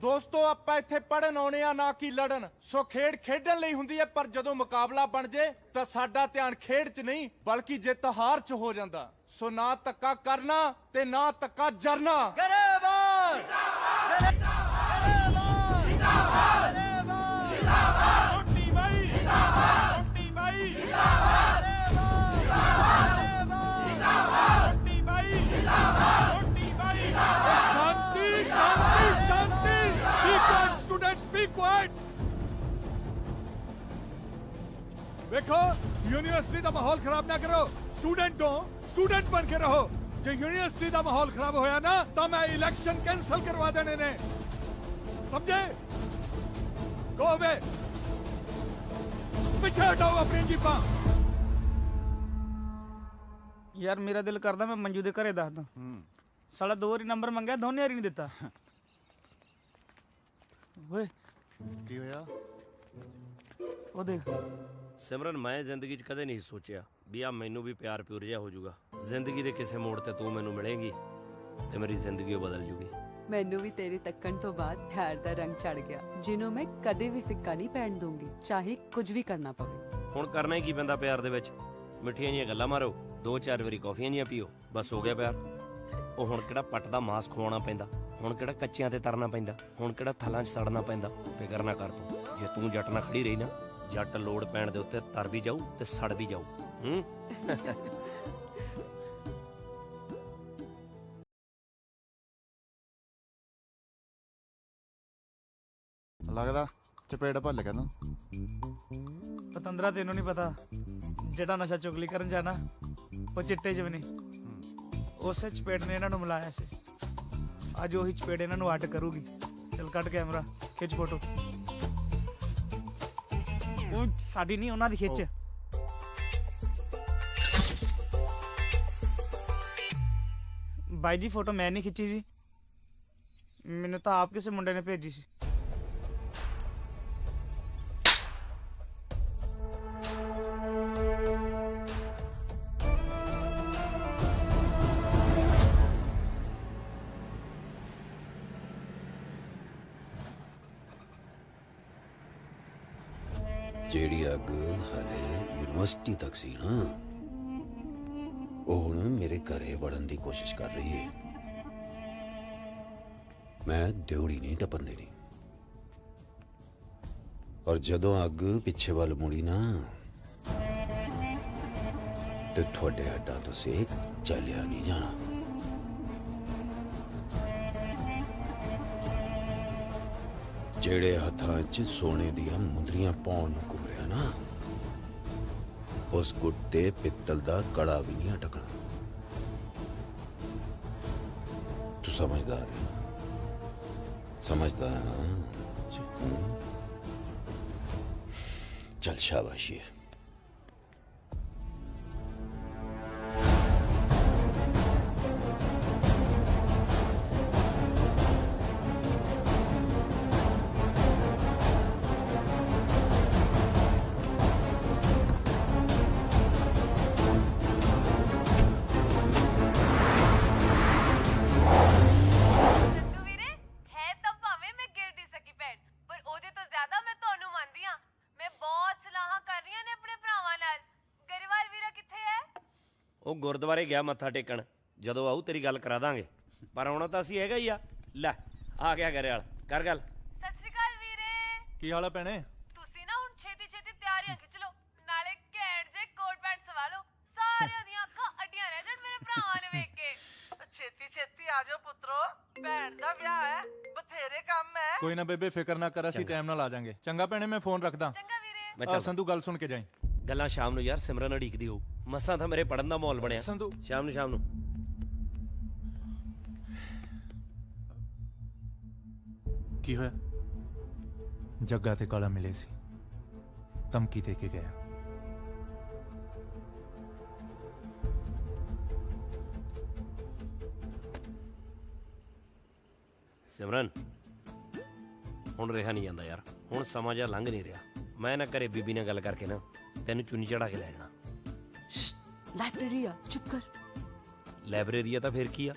ਦੋਸਤੋ ਆਪਾਂ ਇੱਥੇ ਪੜਨ ਆਉਣੇ ਆ ਨਾ ਕਿ ਲੜਨ। ਸੋ ਖੇਡ ਖੇਡਣ ਲਈ ਹੁੰਦੀ ਹੈ, ਪਰ ਜਦੋਂ ਮੁਕਾਬਲਾ ਬਣ ਜੇ ਤਾਂ ਸਾਡਾ ਧਿਆਨ ਖੇਡ 'ਚ ਨਹੀਂ ਬਲਕਿ ਜਿੱਤ ਹਾਰ 'ਚ ਹੋ ਜਾਂਦਾ। ਸੋ ਨਾ ਧੱਕਾ ਕਰਨਾ ਤੇ ਨਾ ਧੱਕਾ ਜਰਨਾ।
ਵੇਖੋ ਯੂਨੀਵਰਸਿਟੀ ਦਾ ਮਾਹੌਲ ਖਰਾਬ ਨਾ ਕਰੋ। ਸਟੂਡੈਂਟ ਬਣ ਕੇ ਰਹੋ। ਜੇ ਯੂਨੀਵਰਸਿਟੀ ਦਾ ਮਾਹੌਲ ਖਰਾਬ ਹੋਇਆ ਨਾ ਤਾਂ ਮੈਂ ਇਲੈਕਸ਼ਨ ਕੈਂਸਲ ਕਰਵਾ ਦੇਣੇ ਨੇ, ਸਮਝੇ? ਗੋ ਅਵੇ, ਪਿੱਛੇ ਹਟਾਓ ਆਪਣੀ ਜੀਪਾਂ।
ਯਾਰ ਮੇਰਾ ਦਿਲ ਕਰਦਾ ਮੈਂ ਮੰਜੂ ਦੇ ਘਰੇ ਦੱਸਦਾ। ਸਾਲਾ 2 ਵਾਰੀ ਨੰਬਰ ਮੰਗਿਆ, ਦੋਨੇ ਵਾਰੀ ਨਹੀਂ ਦਿੱਤਾ। ਓਏ
ਕੀ ਹੋਇਆ?
ਉਹ ਦੇਖ
ਸਿਮਰਨ, ਮੈਂ ਜ਼ਿੰਦਗੀ 'ਚ ਕਦੇ ਨਹੀਂ ਸੋਚਿਆ ਵੀ ਆ ਮੈਨੂੰ ਵੀ ਪਿਆਰ ਪਿਉਰ ਜਿਹਾ ਹੋ ਜਾਊਗਾ। ਜ਼ਿੰਦਗੀ ਦੇ ਕਿਸੇ ਮੋੜ ਤੇ ਤੂੰ ਮੈਨੂੰ ਮਿਲੇਂਗੀ ਤੇ ਮੇਰੀ ਜ਼ਿੰਦਗੀ ਉਹ ਬਦਲ ਜੂਗੀ।
ਮੈਨੂੰ ਵੀ ਤੇਰੇ ਤੱਕਣ ਤੋਂ ਬਾਅਦ ਪਿਆਰ ਦਾ ਰੰਗ ਚੜ ਗਿਆ, ਜਿਹਨੂੰ ਮੈਂ ਕਦੇ ਵੀ ਫਿੱਕਾ ਨਹੀਂ ਪੈਣ ਦੂੰਗੀ, ਚਾਹੇ ਕੁਝ ਵੀ ਕਰਨਾ ਪਵੇ।
ਹੁਣ ਕਰਨਾ ਹੀ ਕੀ ਪੈਂਦਾ ਪਿਆਰ ਦੇ ਵਿੱਚ? ਮਿੱਠੀਆਂ ਜੀਆਂ ਗੱਲਾਂ ਮਾਰੋ, 2-4 ਵਾਰੀ ਕੌਫੀਆਂ ਜੀਆਂ ਪੀਓ, ਬਸ ਹੋ ਗਿਆ ਪਿਆਰ। ਉਹ ਹੁਣ ਕਿਹੜਾ ਪੱਟ ਦਾ ਮਾਸ ਖਵਾਉਣਾ ਪੈਂਦਾ, ਹੁਣ ਕਿਹੜਾ ਕੱਚਿਆਂ ਤੇ ਤਰਨਾ ਪੈਂਦਾ, ਹੁਣ ਕਿਹੜਾ ਥਲਾਂ 'ਚ ਸੜਨਾ ਪੈਂਦਾ। ਫਿਕਰ ਨਾ ਕਰ ਤੂੰ, ਜੇ ਤੂੰ ਜੱਟ ਨਾਲ ਖੜੀ ਰਹੀ ਨਾ, ਜੱਟ ਲੋੜ ਪੈਣ ਦੇ ਉੱਤੇ ਤਰ ਵੀ ਜਾਊ ਤੇ ਸੜ ਵੀ ਜਾਊ।
ਲੱਗਦਾ ਚਪੇੜ ਭੱਲ ਗਿਆ ਤੂੰ।
ਪਤੰਦਰਾ ਤੈਨੂੰ ਨਹੀਂ ਪਤਾ, ਜਿਹੜਾ ਨਸ਼ਾ ਚੁਗਲੀ ਕਰਨ ਜਾਣਾ ਉਹ ਚਿੱਟੇ 'ਚ ਵੀ ਨਹੀਂ। ਉਸੇ ਚਪੇੜ ਨੇ ਇਹਨਾਂ ਨੂੰ ਮਿਲਾਇਆ ਸੀ, ਅੱਜ ਉਹੀ ਚਪੇੜ ਇਹਨਾਂ ਨੂੰ ਅੱਡ ਕਰੂਗੀ। ਚੱਲ ਕੱਟ ਕੈਮਰਾ, ਖਿੱਚ ਫੋਟੋ। ਉਹ ਸਾਡੀ ਨਹੀਂ, ਉਹਨਾਂ ਦੀ ਖਿੱਚ। ਬਾਈ ਜੀ ਫੋਟੋ ਮੈਂ ਨਹੀਂ ਖਿੱਚੀ ਜੀ, ਮੈਨੂੰ ਤਾਂ ਆਪ ਕਿਸੇ ਮੁੰਡੇ ਨੇ ਭੇਜੀ ਸੀ।
ਜਿਹੜੀ ਅੱਗ ਹਲੇ ਯੂਨੀਵਰਸਿਟੀ ਤੱਕ ਸੀ ਨਾ, ਉਹ ਹੁਣ ਮੇਰੇ ਘਰੇ ਵੜਨ ਦੀ ਕੋਸ਼ਿਸ਼ ਕਰ ਰਹੀ ਹੈ। ਮੈਂ ਦਿਉੜੀ ਨਹੀਂ ਟੱਪਣ ਦੇਣੀ, ਔਰ ਜਦੋਂ ਅੱਗ ਪਿੱਛੇ ਵੱਲ ਮੁੜੀ ਨਾ, ਤੇ ਤੁਹਾਡੇ ਹੱਡਾਂ ਤੋਂ ਸੇਕ ਚੱਲਿਆ ਨਹੀਂ ਜਾਣਾ। ਜਿਹੜੇ ਹੱਥਾਂ 'ਚ ਸੋਨੇ ਦੀਆਂ ਮੁੰਦਰੀਆਂ ਪਾਉਣ ਨੂੰ ਘੁੰਮਿਆ ਨਾ, ਉਸ ਗੁੱਟ ਤੇ ਪਿੱਤਲ ਦਾ ਕੜਾ ਵੀ ਨਹੀਂ ਅਟਕਣਾ। ਤੂੰ ਸਮਝਦਾਰ ਹੈ, ਸਮਝਦਾਰ ਹੈ ਨਾ? चल शाबाशी है।
ਉਹ ਗੁਰਦੁਆਰੇ ਗਿਆ ਮੱਥਾ ਟੇਕਣ, ਜਦੋਂ ਆਊ ਤੇਰੀ ਗੱਲ ਕਰਾ ਦਾਂਗੇ, ਪਰ ਆਉਣਾ ਤਾਂ ਅਸੀਂ ਹੈਗਾ ਹੀ ਆ। ਲੈ ਆ ਗਿਆ ਘਰੇ ਵਾਲ, ਕਰ ਗੱਲ।
ਸਤਿ ਸ਼੍ਰੀ ਅਕਾਲ ਵੀਰੇ।
ਕੀ ਹਾਲ ਆ ਭੈਣੇ?
ਤੁਸੀਂ ਨਾ ਹੁਣ ਛੇਤੀ ਛੇਤੀ ਤਿਆਰੀਆਂ ਖਿੱਚ ਲਓ, ਨਾਲੇ ਘੈਂਟ ਜੇ ਕੋਟ ਪੈਂਟ ਸਵਾ ਲਓ, ਸਾਰਿਆਂ ਦੀਆਂ ਅੱਖਾਂ ਅੱਡੀਆਂ ਰਹਿ ਜਾਣ ਮੇਰੇ ਭਰਾਵਾਂ ਨੂੰ ਵੇਖ ਕੇ।
ਛੇਤੀ ਛੇਤੀ ਆ ਜਾਓ ਪੁੱਤਰੋ, ਭੈਣ ਦਾ ਵਿਆਹ ਹੈ, ਬਥੇਰੇ ਕੰਮ ਹੈ।
ਕੋਈ ਨਾ ਬੇਬੇ, ਫਿਕਰ ਨਾ ਕਰ, ਅਸੀਂ ਟਾਈਮ ਨਾਲ ਆ ਜਾਾਂਗੇ। ਚੰਗਾ ਭੈਣੇ, ਮੈਂ ਫੋਨ ਰੱਖਦਾ।
ਚੰਗਾ ਵੀਰੇ।
ਮੈਂ ਚੱਲ
ਸੰਧੂ, ਗੱਲ ਸੁਣ ਕੇ ਜਾਈਂ।
ਗੱਲਾਂ ਸ਼ਾਮ ਨੂੰ ਯਾਰ, ਸਿਮਰਨ ਉਡੀਕਦੀ ਹੋਊ। ਮਸਾਂ ਤਾਂ ਮੇਰੇ ਪੜਨ ਦਾ ਮਾਹੌਲ ਬਣਿਆ।
ਸੰਧੂ
ਸ਼ਾਮ ਨੂੰ
ਕੀ ਹੋਇਆ? ਜੱਗਾ ਤੇ ਕਾਲਾ ਮਿਲੇ ਸੀ, ਧਮਕੀ ਦੇ ਕੇ ਗਿਆ।
ਸਿਮਰਨ, ਹੁਣ ਰਿਹਾ ਨਹੀਂ ਜਾਂਦਾ ਯਾਰ, ਹੁਣ ਸਮਾਂ ਜਿਹਾ ਲੰਘ ਨਹੀਂ ਰਿਹਾ। ਮੈਂ ਨਾ ਘਰੇ ਬੀਬੀ ਨਾਲ ਗੱਲ ਕਰਕੇ ਨਾ ਤੈਨੂੰ ਚੁੰਨੀ ਚੜਾ ਕੇ ਲੈ ਜਾਣਾ।
ਲਾਇਬ੍ਰੇਰੀ ਆ, ਚੁੱਪ ਕਰ।
ਲਾਇਬ੍ਰੇਰੀ ਆ ਤਾਂ ਫੇਰ ਕੀ ਆ,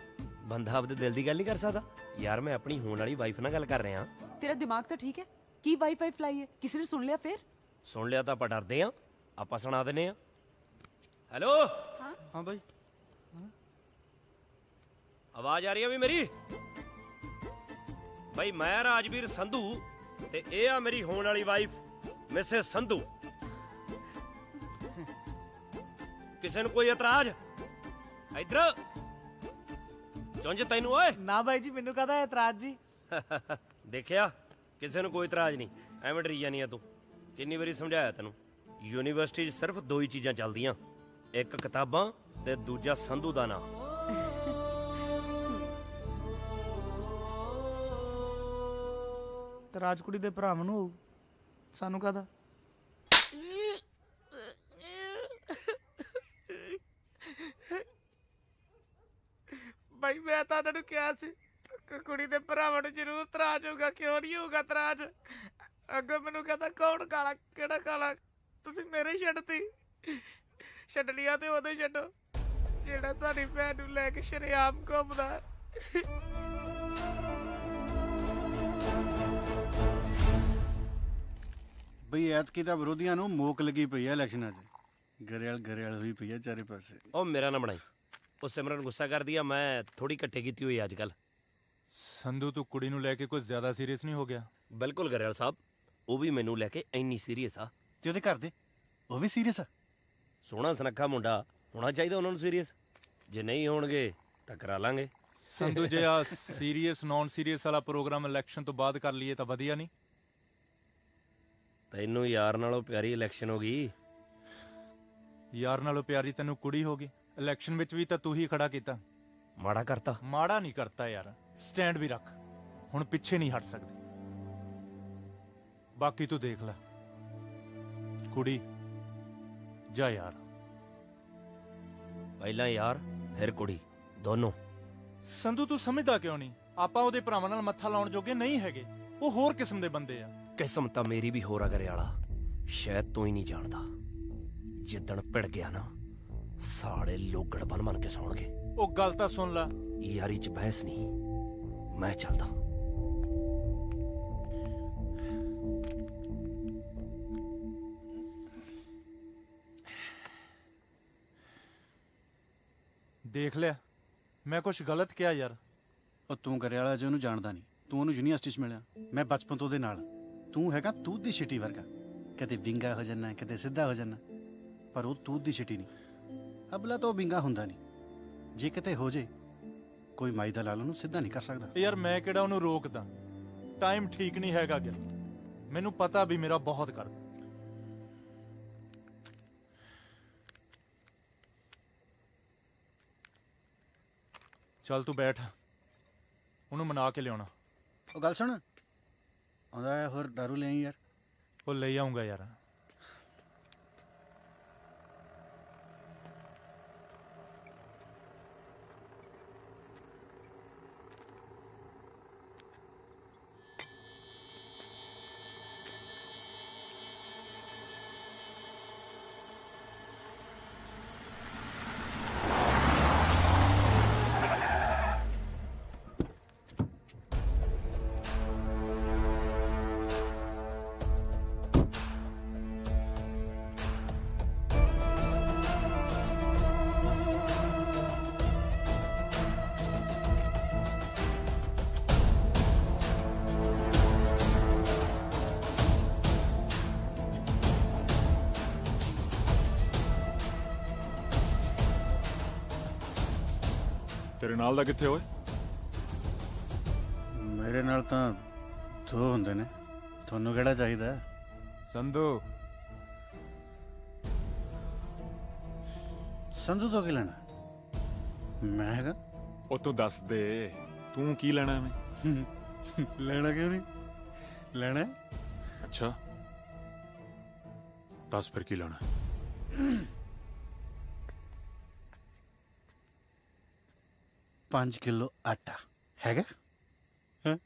ਬੰਦਾ ਆਪਦੇ ਦਿਲ ਦੀ ਗੱਲ ਨਹੀਂ ਕਰ ਸਕਦਾ ਯਾਰ। ਮੈਂ ਆਪਣੀ ਹੋਣ ਵਾਲੀ ਵਾਈਫ ਨਾਲ ਗੱਲ ਕਰ ਰਿਹਾ।
ਤੇਰਾ ਦਿਮਾਗ ਤਾਂ ਠੀਕ ਹੈ? ਕੀ ਵਾਈਫਾਈ ਫਲਾਈ ਹੈ? ਕਿਸੇ ਨੇ ਸੁਣ ਲਿਆ ਫੇਰ?
ਸੁਣ ਲਿਆ ਤਾਂ ਆਪਾਂ ਡਰਦੇ ਆ, ਆਪਾਂ ਸੁਣਾ ਦਿੰਨੇ ਆ। ਹੈਲੋ।
ਹਾਂ ਬਾਈ,
ਆਵਾਜ਼ ਆ ਰਹੀ ਆ ਵੀ ਮੇਰੀ? ਬਾਈ ਮੈਂ ਰਾਜਵੀਰ ਸੰਧੂ ਤੇ ਇਹ ਆ ਮੇਰੀ ਹੋਣ ਵਾਲੀ ਵਾਈਫ ਮਿਸੇਸ ਸੰਧੂ। ਕਿਸੇ ਨੂੰ ਕੋਈ ਇਤਰਾਜ਼? ਇੱਧਰ ਚੁੰਝ ਤੈਨੂੰ ਓਏ।
ਨਾ ਬਾਈ ਜੀ, ਮੈਨੂੰ ਕਾਹਦਾ ਇਤਰਾਜ਼ ਜੀ।
ਦੇਖਿਆ, ਕਿਸੇ ਨੂੰ ਕੋਈ ਇਤਰਾਜ਼ ਨਹੀਂ, ਐਵੇਂ ਡਰੀ ਜਾਨੀ ਆ ਤੂੰ। ਕਿੰਨੀ ਵਾਰੀ ਸਮਝਾਇਆ ਤੈਨੂੰ, ਯੂਨੀਵਰਸਿਟੀ 'ਚ ਸਿਰਫ ਦੋ ਹੀ ਚੀਜ਼ਾਂ ਚੱਲਦੀਆਂ, ਇੱਕ ਕਿਤਾਬਾਂ ਤੇ ਦੂਜਾ ਸੰਧੂ ਦਾ ਨਾਂ।
ਤੇ ਰਾਜਕੁੜੀ ਦੇ ਭਰਾਵਾਂ ਨੂੰ ਹੋਊ, ਸਾਨੂੰ ਕਾਹਦਾ? ਬਾਈ ਮੈਂ ਤਾਂ ਉਹਨਾਂ ਨੂੰ ਕਿਹਾ ਸੀ ਕੁੜੀ ਦੇ ਭਰਾਵਾਂ ਨੂੰ ਜ਼ਰੂਰ ਤਰਾਜ ਹੋਊਗਾ, ਕਿਉਂ ਨਹੀਂ ਹੋਊਗਾ ਤਰਾਜ? ਅੱਗੋਂ ਮੈਨੂੰ ਕਹਿੰਦਾ ਕੌਣ ਕਾਲਾ, ਕਿਹੜਾ ਕਾਲਾ? ਤੁਸੀਂ ਮੇਰੇ ਛੱਡਤੀ। ਛੱਡਣੀਆਂ ਤੇ ਉਦੋਂ ਹੀ ਛੱਡੋ ਜਿਹੜਾ ਤੁਹਾਡੀ ਭੈਣ ਨੂੰ ਲੈ ਕੇ ਸ਼ਰੇਆਮ ਘੁੰਮਦਾ।
ਬਈ ਐਤਕੀ ਤਾਂ ਵਿਰੋਧੀਆਂ ਨੂੰ ਮੋਕ ਲੱਗੀ ਪਈ ਹੈ ਇਲੈਕਸ਼ਨਾਂ 'ਚ। ਗਰੇਵਾਲ ਹੋਈ ਪਈ ਹੈ ਚਾਰੇ ਪਾਸੇ।
ਉਹ ਮੇਰਾ ਨਾ ਬਣਾਈ, ਉਹ ਸਿਮਰਨ ਗੁੱਸਾ ਕਰਦੀ ਆ, ਮੈਂ ਥੋੜੀ ਇਕੱਠੇ ਕੀਤੀ ਹੋਈ ਅੱਜ ਕੱਲ।
ਸੰਧੂ ਤੂੰ ਕੁੜੀ ਨੂੰ ਲੈ ਕੇ ਕੁਝ ਜ਼ਿਆਦਾ ਸੀਰੀਅਸ ਨਹੀਂ ਹੋ ਗਿਆ?
ਬਿਲਕੁਲ ਗਰੇਵਾਲ ਸਾਹਿਬ, ਉਹ ਵੀ ਮੈਨੂੰ ਲੈ ਕੇ ਇੰਨੀ ਸੀਰੀਅਸ ਆ।
ਤੇ ਉਹਦੇ ਘਰ ਦੇ ਉਹ ਵੀ ਸੀਰੀਅਸ ਆ?
ਸੋਹਣਾ ਸੁਨੱਖਾ ਮੁੰਡਾ ਹੋਣਾ ਚਾਹੀਦਾ ਉਹਨਾਂ ਨੂੰ ਸੀਰੀਅਸ। ਜੇ ਨਹੀਂ ਹੋਣਗੇ ਤਾਂ ਕਰਾ ਲਾਂਗੇ।
ਸੰਧੂ ਜੇ ਆ ਸੀਰੀਅਸ ਨੌਨ ਸੀਰੀਅਸ ਵਾਲਾ ਪ੍ਰੋਗਰਾਮ ਇਲੈਕਸ਼ਨ ਤੋਂ ਬਾਅਦ ਕਰ ਲਈਏ ਤਾਂ ਵਧੀਆ ਨਹੀਂ?
ਤੈਨੂੰ ਯਾਰ ਨਾਲੋਂ ਪਿਆਰੀ ਇਲੈਕਸ਼ਨ ਹੋ ਗਈ।
ਯਾਰ ਨਾਲੋਂ ਪਿਆਰੀ ਤੈਨੂੰ ਕੁੜੀ ਹੋ ਗਈ। ਇਲੈਕਸ਼ਨ ਵਿੱਚ ਵੀ ਤਾਂ ਤੂੰ ਹੀ ਖੜਾ ਕੀਤਾ।
ਮਾੜਾ ਕਰਤਾ?
ਮਾੜਾ ਨਹੀਂ ਕਰਤਾ ਯਾਰ, ਸਟੈਂਡ ਵੀ ਰੱਖ। ਹੁਣ ਪਿੱਛੇ ਨਹੀਂ ਹਟ ਸਕਦੇ। ਬਾਕੀ ਤੂੰ ਦੇਖ ਲੈ। ਕੁੜੀ ਜਾ ਯਾਰ।
ਪਹਿਲਾਂ ਯਾਰ ਫਿਰ ਕੁੜੀ, ਦੋਨੋਂ।
ਸੰਧੂ ਤੂੰ ਸਮਝਦਾ ਕਿਉਂ ਨਹੀਂ? ਆਪਾਂ ਉਹਦੇ ਭਰਾਵਾਂ ਨਾਲ ਮੱਥਾ ਲਾਉਣ ਜੋਗੇ ਨਹੀਂ ਹੈਗੇ। ਉਹ ਹੋਰ ਕਿਸਮ ਦੇ ਬੰਦੇ ਆ।
ਕਿਸਮ ਤਾਂ ਮੇਰੀ ਵੀ ਹੋਰ ਆ ਗਰੇਵਾਲਾ, ਸ਼ਾਇਦ ਤੂੰ ਹੀ ਨਹੀਂ ਜਾਣਦਾ। ਜਿੱਦਣ ਭਿੜ ਗਿਆ ਨਾ, ਸਾਲੇ ਲੋਗੜ ਬਣ ਕੇ ਸੌਣਗੇ।
ਉਹ ਗੱਲ ਤਾਂ ਸੁਣ ਲੈ।
ਯਾਰੀ ਚ ਬਹਿਸ ਨਹੀਂ, ਮੈਂ ਚੱਲਦਾ।
ਦੇਖ ਲਿਆ, ਮੈਂ ਕੁਝ ਗਲਤ ਕਿਹਾ ਯਾਰ?
ਉਹ ਤੂੰ ਗਰੇਵਾਲਾ ਜੇ ਉਹਨੂੰ ਜਾਣਦਾ ਨਹੀਂ। ਤੂੰ ਉਹਨੂੰ ਯੂਨੀਵਰਸਿਟੀ 'ਚ ਮਿਲਿਆ, ਮੈਂ ਬਚਪਨ ਤੋਂ ਉਹਦੇ ਨਾਲ। ਤੂੰ ਹੈਗਾ ਤੂਤ ਦੀ ਛਿੱਟੀ ਵਰਗਾ, ਕਦੇ ਵਿੰਗਾ ਹੋ ਜਾਣਾ, ਕਦੇ ਸਿੱਧਾ ਹੋ ਜਾਣਾ। ਪਰ ਉਹ ਤੂਤ ਦੀ ਛਿੱਟੀ ਨਹੀਂ। ਅਬਲਾ ਤਾਂ ਉਹ ਵਿੰਗਾ ਹੁੰਦਾ ਨਹੀਂ। ਜੇ ਕਿਤੇ ਹੋ ਜੇ ਕੋਈ ਮਾਈ ਦਾ ਲਾਲ ਉਹਨੂੰ ਸਿੱਧਾ ਨਹੀਂ ਕਰ ਸਕਦਾ।
ਯਾਰ ਮੈਂ ਕਿਹੜਾ ਉਹਨੂੰ ਰੋਕਦਾ? ਟਾਈਮ ਠੀਕ ਨਹੀਂ ਹੈਗਾ ਗਿਆ। ਮੈਨੂੰ ਪਤਾ ਵੀ ਮੇਰਾ ਬਹੁਤ ਕਰਦਾ। ਚੱਲ ਤੂੰ ਬੈਠ, ਉਹਨੂੰ ਮਨਾ ਕੇ ਲਿਆਉਣਾ।
ਉਹ ਗੱਲ ਸੁਣ, ਆਉਂਦਾ ਹੋਰ ਦਾਰੂ ਲੈ ਆਈ ਯਾਰ।
ਉਹ ਲੈ ਆਉਂਗਾ ਯਾਰ।
ਤੇਰੇ ਨਾਲ ਦਾ ਕਿੱਥੇ ਓਏ?
ਮੇਰੇ ਨਾਲ ਤਾਂ ਦੋ ਹੁੰਦੇ ਨੇ। ਤੁਹਾਨੂੰ ਕਿਹੜਾ ਚਾਹੀਦਾ?
ਸੰਧੂ।
ਸੰਧੂ ਤੋਂ ਕੀ ਲੈਣਾ? ਮੈਂ ਹੈਗਾ।
ਉਹ ਤੂੰ ਦੱਸ ਦੇ, ਤੂੰ ਕੀ ਲੈਣਾ ਐਵੇਂ?
ਲੈਣਾ ਕਿਉਂ ਨਹੀਂ? ਲੈਣਾ।
ਅੱਛਾ ਦੱਸ ਫਿਰ ਕੀ ਲੈਣਾ?
5 ਕਿਲੋ ਆਟਾ ਹੈਗਾ? ਹਾਂ।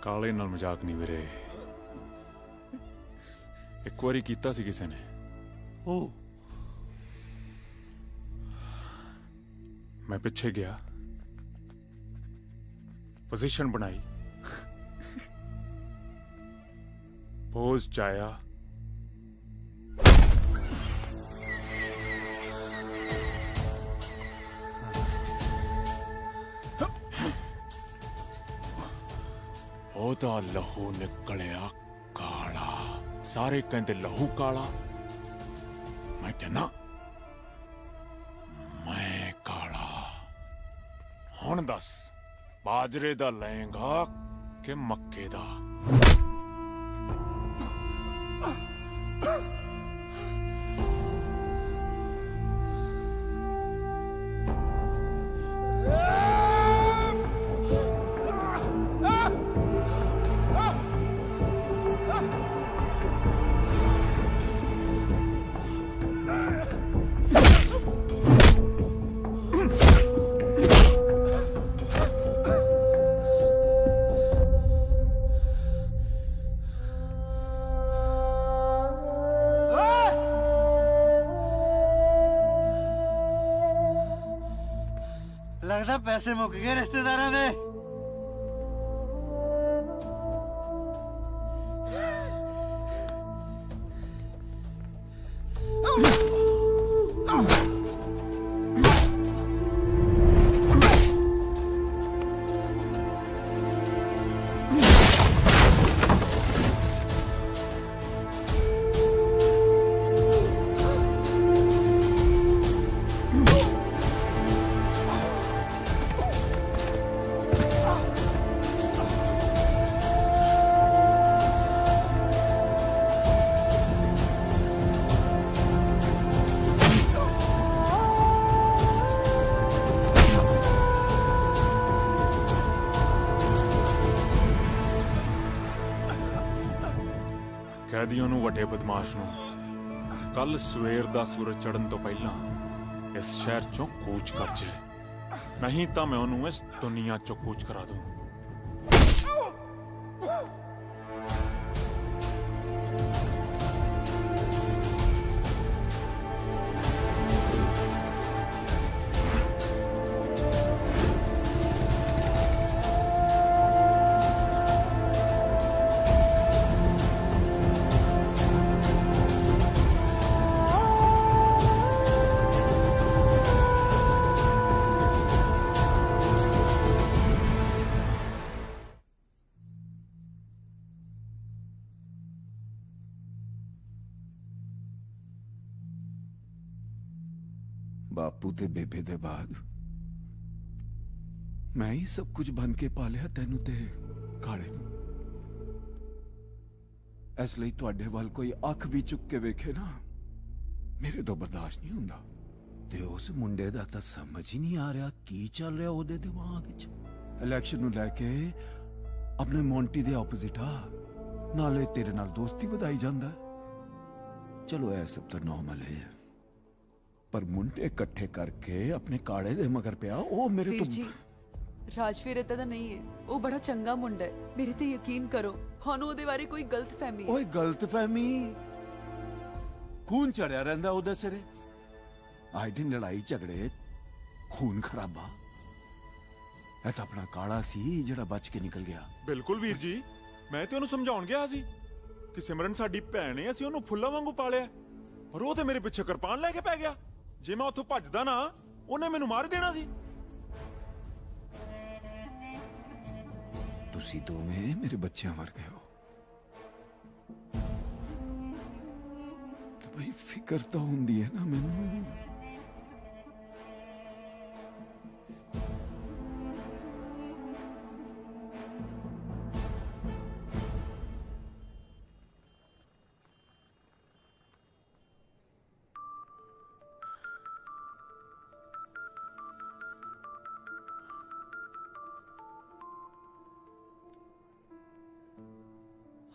ਕਾਲੇ ਨਾਲ ਮਜ਼ਾਕ ਨਹੀਂ ਵੀਰੇ। ਇੱਕ ਵਾਰੀ ਕੀਤਾ ਸੀ ਕਿਸੇ ਨੇ।
ਉਹ
ਮੈਂ ਪਿੱਛੇ ਗਿਆ, ਪੋਜੀਸ਼ਨ ਬਣਾਈ, ਪੋਜ਼ ਚ ਆਇਆ, ਉਹਦਾ ਲਹੂ ਨਿਕਲਿਆ ਕਾਲਾ। ਸਾਰੇ ਕਹਿੰਦੇ ਲਹੂ ਕਾਲਾ, ਮੈਂ ਕਹਿੰਦਾ ਮੈਂ ਕਾਲਾ। ਹੁਣ ਦੱਸ, ਬਾਜਰੇ ਦਾ ਲਏਗਾ ਕਿ ਮੱਕੇ ਦਾ?
ਲੱਗਦਾ ਪੈਸੇ ਮੁੱਕ ਗਏ ਰਿਸ਼ਤੇਦਾਰਾਂ ਦੇ।
ਕਹਿ ਦੀ ਉਹਨੂੰ ਵੱਡੇ ਬਦਮਾਸ਼ ਨੂੰ ਕੱਲ ਸਵੇਰ ਦਾ ਸੂਰਜ ਚੜ੍ਹਨ ਤੋਂ ਪਹਿਲਾਂ ਇਸ ਸ਼ਹਿਰ ਚੋਂ ਕੂਚ ਕਰ ਜਾਏ, ਨਹੀਂ ਤਾਂ ਮੈਂ ਉਹਨੂੰ ਇਸ ਦੁਨੀਆ ਚੋਂ ਕੂਚ ਕਰਾ ਦੂੰ।
ਬਾਪੂ ਤੇ ਬੇਬੇ ਦੇ ਬਾਅਦ ਮੈਂ ਹੀ ਸਭ ਕੁਝ ਬਣ ਕੇ ਪਾਲਿਆ ਤੈਨੂੰ ਤੇ ਕਾਲੇ ਨੂੰ। ਇਸ ਲਈ ਤੁਹਾਡੇ ਵੱਲ ਕੋਈ ਅੱਖ ਵੀ ਚੁੱਕ ਕੇ ਵੇਖੇ ਨਾ, ਮੇਰੇ ਤੋਂ ਬਰਦਾਸ਼ਤ ਨਹੀਂ ਹੁੰਦਾ। ਤੇ ਉਸ ਮੁੰਡੇ ਦਾ ਤਾਂ ਸਮਝ ਹੀ ਨਹੀਂ ਆ ਰਿਹਾ ਕੀ ਚੱਲ ਰਿਹਾ ਉਹਦੇ ਦਿਮਾਗ 'ਚ। ਇਲੈਕਸ਼ਨ ਨੂੰ ਲੈ ਕੇ ਆਪਣੇ ਮੌਂਟੀ ਦੇ ਆਪੋਜ਼ਿਟ ਆ, ਨਾਲੇ ਤੇਰੇ ਨਾਲ ਦੋਸਤੀ ਵਧਾਈ ਜਾਂਦਾ। ਚਲੋ ਇਹ ਸਭ ਤਾਂ ਨਾਰਮਲ ਹੈ, ਪਰ ਮੁੰਡੇ ਇਕੱਠੇ ਕਰਕੇ ਆਪਣੇ ਕਾਲੇ ਦੇ ਮਗਰ ਪਿਆ ਉਹ ਮੇਰੇ ਤੋਂ।
ਜੀ ਰਾਜਵੀਰ ਇਦਾਂ ਦਾ ਨਹੀਂ ਹੈ, ਉਹ ਬੜਾ ਚੰਗਾ ਮੁੰਡਾ ਹੈ, ਮੇਰੇ ਤੇ ਯਕੀਨ ਕਰੋ। ਹੁਣ ਉਹਦੇ ਬਾਰੇ ਕੋਈ ਗਲਤਫਹਿਮੀ
ਓਏ ਗਲਤਫਹਿਮੀ ਖੂਨ ਚੜਿਆ ਰਹਿੰਦਾ ਉਹਦੇ ਸਿਰੇ। ਅੱਜ ਦੀ ਲੜਾਈ ਝਗੜੇ ਖੂਨ ਖਰਾਬਾ। ਇਹ ਤਾਂ ਆਪਣਾ ਕਾਲਾ ਸੀ ਜਿਹੜਾ ਬਚ ਕੇ ਨਿਕਲ ਗਿਆ।
ਬਿਲਕੁਲ ਵੀਰ ਜੀ, ਮੈਂ ਤੇ ਉਹਨੂੰ ਸਮਝਾਉਣ ਗਿਆ ਸੀ ਕਿ ਸਿਮਰਨ ਸਾਡੀ ਭੈਣ ਹੈ, ਅਸੀਂ ਉਹਨੂੰ ਫੁੱਲਾਂ ਵਾਂਗੂ ਪਾਲਿਆ, ਪਰ ਉਹ ਤੇ ਮੇਰੇ ਪਿੱਛੇ ਕਿਰਪਾਨ ਲੈ ਕੇ ਪੈ ਗਿਆ। ਜੇ ਮੈਂ ਉੱਥੋਂ ਭੱਜਦਾ ਨਾ, ਉਹਨੇ ਮੈਨੂੰ ਮਾਰ ਦੇਣਾ ਸੀ।
ਤੁਸੀਂ ਦੋਵੇਂ ਮੇਰੇ ਬੱਚਿਆਂ ਵਰਗੇ ਹੋ, ਤੇ ਬਈ ਫਿਕਰ ਤਾਂ ਹੁੰਦੀ ਹੈ ਨਾ ਮੈਨੂੰ।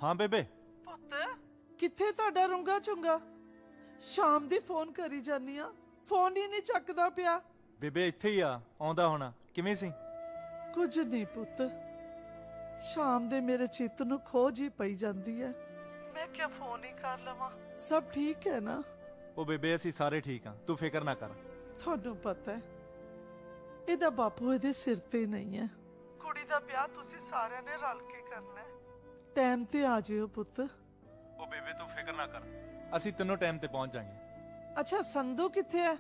ਹਾਂ ਬੇਬੇ।
ਪੁੱਤ ਕਿੱਥੇ ਤੁਹਾਡਾ ਰੁੰਗਾ ਚੁੰਗਾ? ਸ਼ਾਮ ਦੀ ਫੋਨ ਕਰੀ ਜਾਨੀ ਆ, ਫੋਨ ਹੀ ਨਹੀਂ ਚੱਕਦਾ ਪਿਆ।
ਬੇਬੇ ਇੱਥੇ ਹੀ ਆ, ਆਉਂਦਾ ਹੋਣਾ। ਕਿਵੇਂ ਸੀ?
ਕੁਝ ਨਹੀਂ ਪੁੱਤ, ਸ਼ਾਮ ਦੇ ਮੇਰੇ ਚਿੱਤ ਨੂੰ ਖੋਜ ਹੀ ਪਈ ਜਾਂਦੀ ਹੈ। ਮੈਂ ਕਿਹਾ ਫੋਨ ਹੀ ਕਰ ਲਵਾਂ। ਸਭ ਠੀਕ ਹੈ ਨਾ?
ਉਹ ਬੇਬੇ ਅਸੀਂ ਸਾਰੇ ਠੀਕ ਆ, ਤੂੰ ਫਿਕਰ ਨਾ ਕਰ।
ਤੁਹਾਨੂੰ ਪਤਾ ਹੈ ਇਹਦਾ ਬਾਪੂ ਇਹਦੇ ਸਿਰ ਤੇ ਨਹੀਂ ਹੈ। ਕੁੜੀ ਦਾ ਵਿਆਹ ਤੁਸੀਂ ਸਾਰਿਆਂ ਨੇ ਰਲ ਕੇ ਕਰਨਾ ਹੈ। ਟਾਈਮ ਤੇ ਆ ਜਿਓ ਪੁੱਤ।
ਉਹ ਬੇਬੇ ਤੂੰ ਫਿਕਰ ਨਾ ਕਰ, ਅਸੀਂ ਤਿੰਨੋਂ ਟਾਈਮ ਤੇ ਪਹੁੰਚ ਜਾਾਂਗੇ।
ਅੱਛਾ ਸੰਧੂ ਕਿੱਥੇ ਹੈ?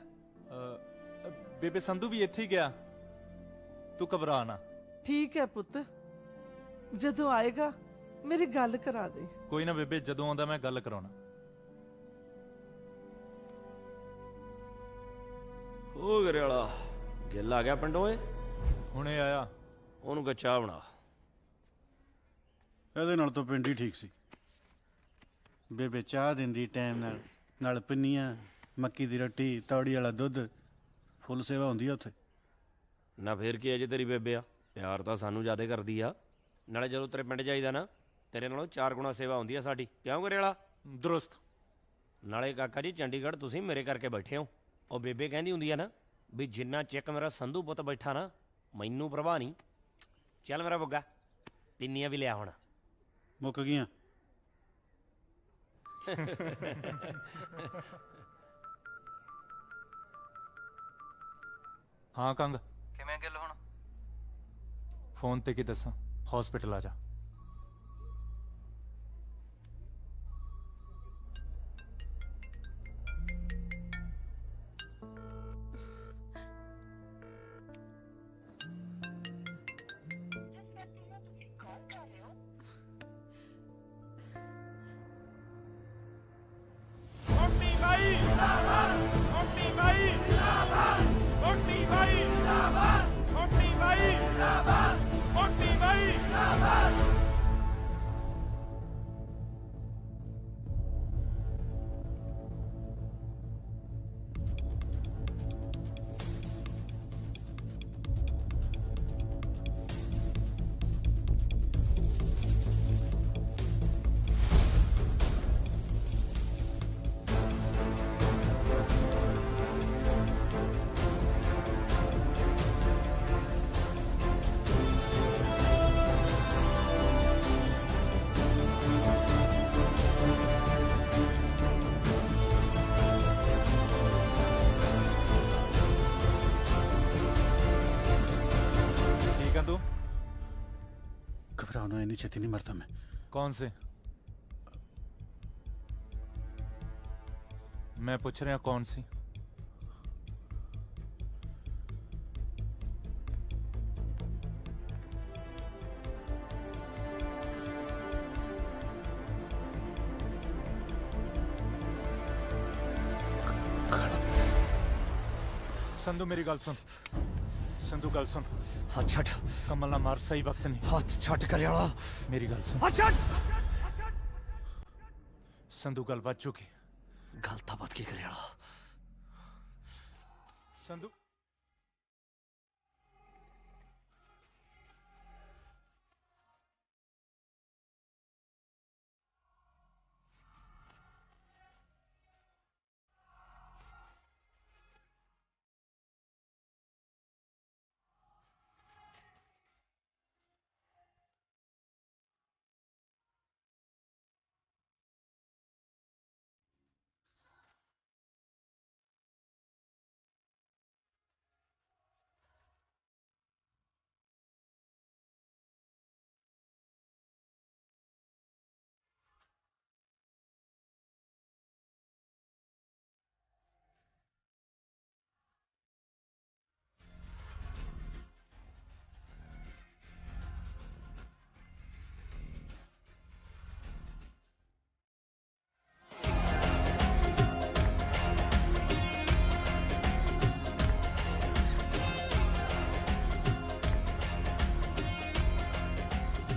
ਬੇਬੇ ਸੰਧੂ ਵੀ ਇੱਥੇ ਹੀ ਗਿਆ, ਤੂੰ ਘਬਰਾ ਨਾ।
ਠੀਕ ਹੈ ਪੁੱਤ, ਜਦੋਂ ਆਏਗਾ ਮੇਰੀ ਗੱਲ ਕਰਾ ਦੇ।
ਕੋਈ ਨਾ ਬੇਬੇ, ਜਦੋਂ ਆਉਂਦਾ ਮੈਂ ਗੱਲ ਕਰਾਉਣਾ।
ਉਹ ਗਰੇ ਵਾਲਾ ਗਿੱਲ ਆ ਗਿਆ ਪਿੰਡੋਂ? ਏ
ਹੁਣੇ ਆਇਆ।
ਉਹਨੂੰ ਗੱਚਾ ਬਣਾ।
ਇਹਦੇ ਨਾਲ ਤਾਂ ਪਿੰਡ ਹੀ ਠੀਕ ਸੀ। ਬੇਬੇ ਚਾਹ ਦਿੰਦੀ ਟਾਈਮ ਨਾਲ ਪਿੰਨੀਆਂ, ਮੱਕੀ ਦੀ ਰੋਟੀ, ਤੌੜੀ ਵਾਲਾ ਦੁੱਧ, ਫੁੱਲ ਸੇਵਾ ਹੁੰਦੀ ਆ ਉੱਥੇ।
ਨਾ ਫੇਰ ਕੀ ਅਜੇ ਤੇਰੀ ਬੇਬੇ ਆ, ਪਿਆਰ ਤਾਂ ਸਾਨੂੰ ਜ਼ਿਆਦਾ ਕਰਦੀ ਆ। ਨਾਲੇ ਜਦੋਂ ਤੇਰੇ ਪਿੰਡ ਜਾਈਦਾ ਨਾ, ਤੇਰੇ ਨਾਲੋਂ 4 ਗੁਣਾ ਸੇਵਾ ਹੁੰਦੀ ਆ ਸਾਡੀ। ਕਿਉਂ ਗਰੇ ਵਾਲਾ?
ਦਰੁਸਤ।
ਨਾਲੇ ਕਾਕਾ ਜੀ, ਚੰਡੀਗੜ੍ਹ ਤੁਸੀਂ ਮੇਰੇ ਕਰਕੇ ਬੈਠੇ ਹੋ। ਉਹ ਬੇਬੇ ਕਹਿੰਦੀ ਹੁੰਦੀ ਆ ਨਾ ਵੀ ਜਿੰਨਾ ਚਿਕ ਮੇਰਾ ਸੰਧੂ ਪੁੱਤ ਬੈਠਾ ਨਾ, ਮੈਨੂੰ ਪ੍ਰਵਾਹ ਨਹੀਂ। ਚੱਲ ਮੇਰਾ ਬੁੱਗਾ, ਪਿੰਨੀਆਂ ਵੀ ਲਿਆ ਹੁਣ।
ਮੁੱਕ ਗਈਆਂ।
ਹਾਂ ਕੰਗ,
ਕਿਵੇਂ ਗੱਲ ਹੁਣ?
ਫੋਨ ਤੇ ਕੀ ਦੱਸਾਂ, ਹਸਪੀਟਲ ਆ ਜਾ।
Bye.
घबराओ ना, इतनी छेती नहीं मरता मैं।
कौन से? मैं पूछ रहा कौन सी? संधू मेरी गल सुन, संधू गल सुन।
हाथ छट।
कमल ना मार, सही वक्त नहीं।
हाथ छट करियाला।
मेरी गल सुन।
हाथ छट।
संधू गल बच चुकी।
गल तो बच की करियाला।
संधू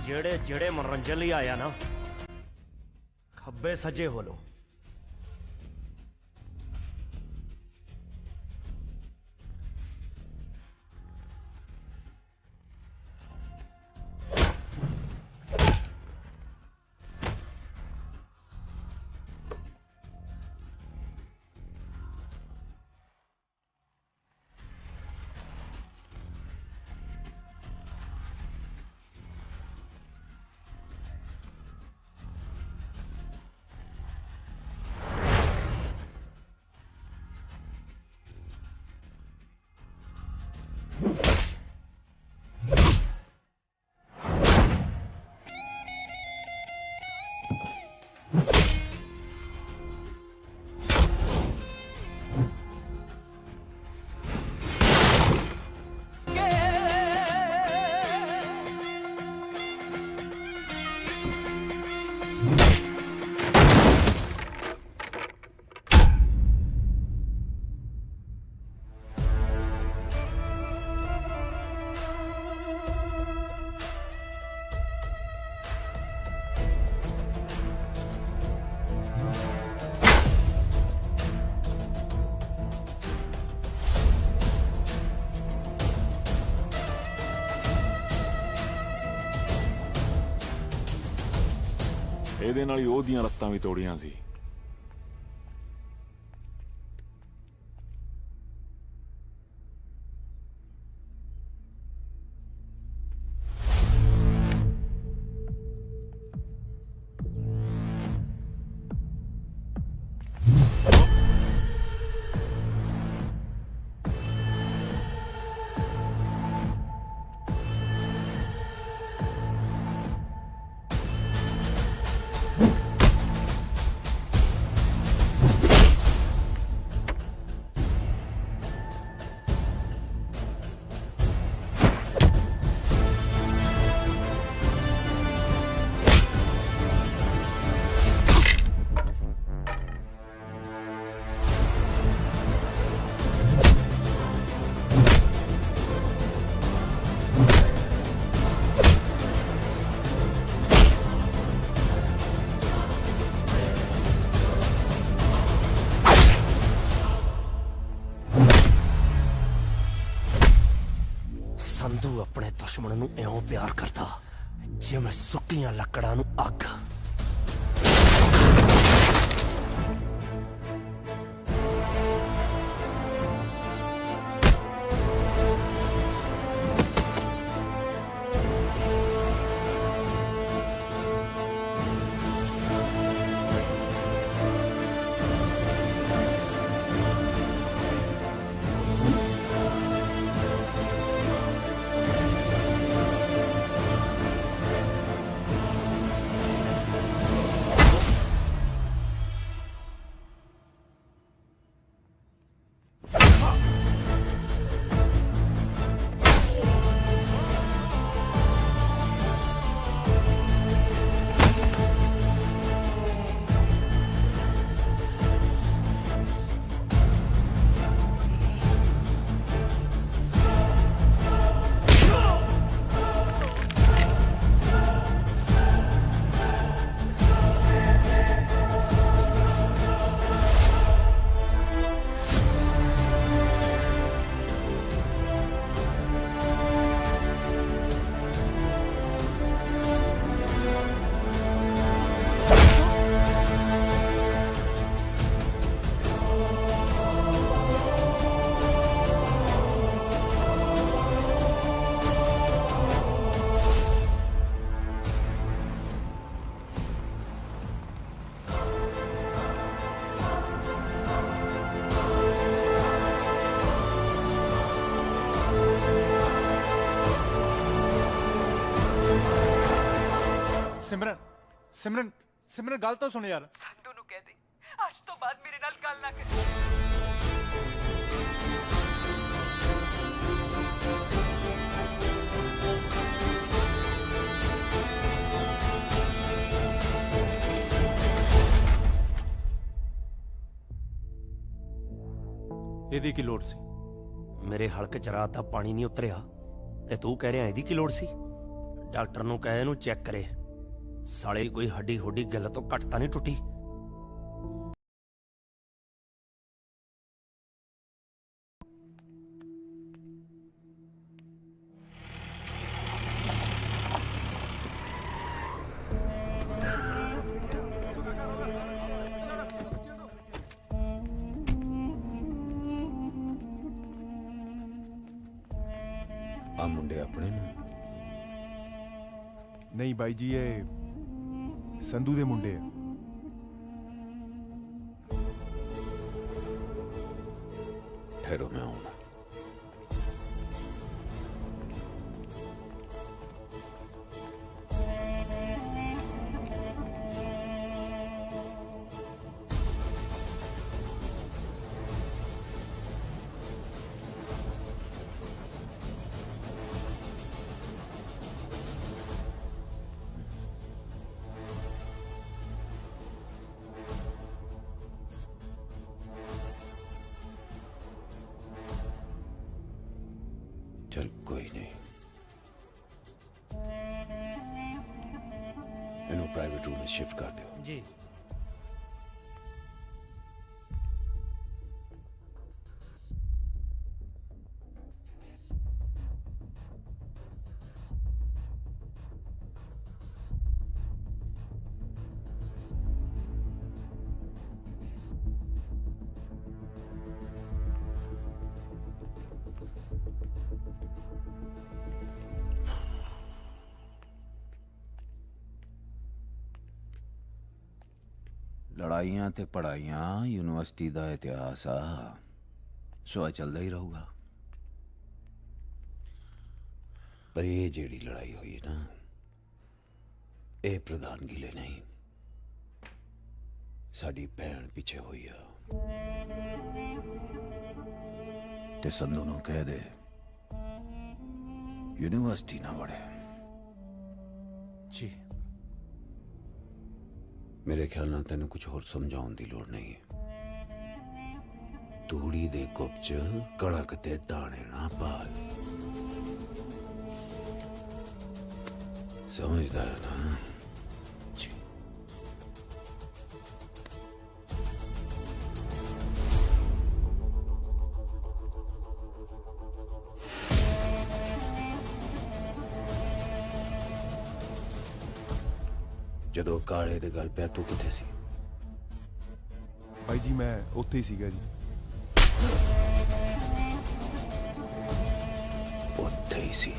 जेड़े जेड़े मनोरंजन लिए आया ना, खब्बे सजे हो लो।
ਇਹਦੇ ਨਾਲ ਹੀ ਉਹਦੀਆਂ ਲੱਤਾਂ ਵੀ ਤੋੜੀਆਂ ਸੀ।
संधू अपने दुश्मन नूं इउं प्यार करता जिवें सुक्कियां लकड़ां नूं अग।
ਸਿਮਰਨ ਸਿਮਰਨ ਸਿਮਰਨ ਗੱਲ ਤਾਂ ਸੁਣ ਯਾਰ।
ਸੰਧੂ ਨੂੰ ਕਹਿ ਦੇ ਅੱਜ ਤੋਂ ਬਾਅਦ ਮੇਰੇ ਨਾਲ ਗੱਲ ਨਾ ਕਰੇ।
ਇਹਦੀ ਕੀ ਲੋੜ ਸੀ?
ਮੇਰੇ ਹਲਕ ਚ ਰਾਤ ਦਾ ਪਾਣੀ ਨਹੀਂ ਉਤਰਿਆ ਤੇ ਤੂੰ ਕਹਿ ਰਿਹਾ ਇਹਦੀ ਕੀ ਲੋੜ ਸੀ? ਡਾਕਟਰ ਨੂੰ ਕਹੇ ਇਹਨੂੰ ਚੈੱਕ ਕਰੇ, ਸਾਲੇ ਕੋਈ ਹੱਡੀ ਹੁੱਡੀ ਗੱਲ ਤੋਂ ਘੱਟ ਤਾਂ ਨਹੀਂ ਟੁੱਟੀ।
ਆ ਮੁੰਡੇ ਆਪਣੇ ਨੇ?
ਨਹੀਂ ਬਾਈ ਜੀ, ਇਹ ਸੰਧੂ ਦੇ ਮੁੰਡੇ ਆ।
ਠਹਿਰੋ, ਮੈਂ ਆਉਂਦਾ। चल कोई नहीं, इन्हों प्राइवेट रूम में शिफ्ट कर दो।
जी।
ਲੜਾਈਆਂ ਤੇ ਪੜਾਈਆਂ ਯੂਨੀਵਰਸਿਟੀ ਦਾ ਇਤਿਹਾਸ ਆ, ਸੋ ਚੱਲਦਾ ਹੀ ਰਹੂਗਾ।
पर ये जेड़ी लड़ाई हुई ना, ये प्रधानगी ले नहीं, साड़ी भैन पीछे हुई है।
ते संधू नूं कह दे यूनिवर्सिटी ना वड़े।
जी।
मेरे ख्याल नाल तेन कुछ होर समझाउण दी लोड़ नहीं है। तूड़ी दे कुप च कड़क ते दाने ना पाल, समझदा है ना? जी। ਜਦੋਂ ਕਾਲੇ ਦੇ ਗੱਲ ਪਿਆ ਤੂੰ ਕਿੱਥੇ ਸੀ?
ਬਾਈ ਜੀ ਮੈਂ ਉੱਥੇ ਹੀ ਸੀਗਾ ਜੀ।
ਉੱਥੇ ਹੀ ਸੀ?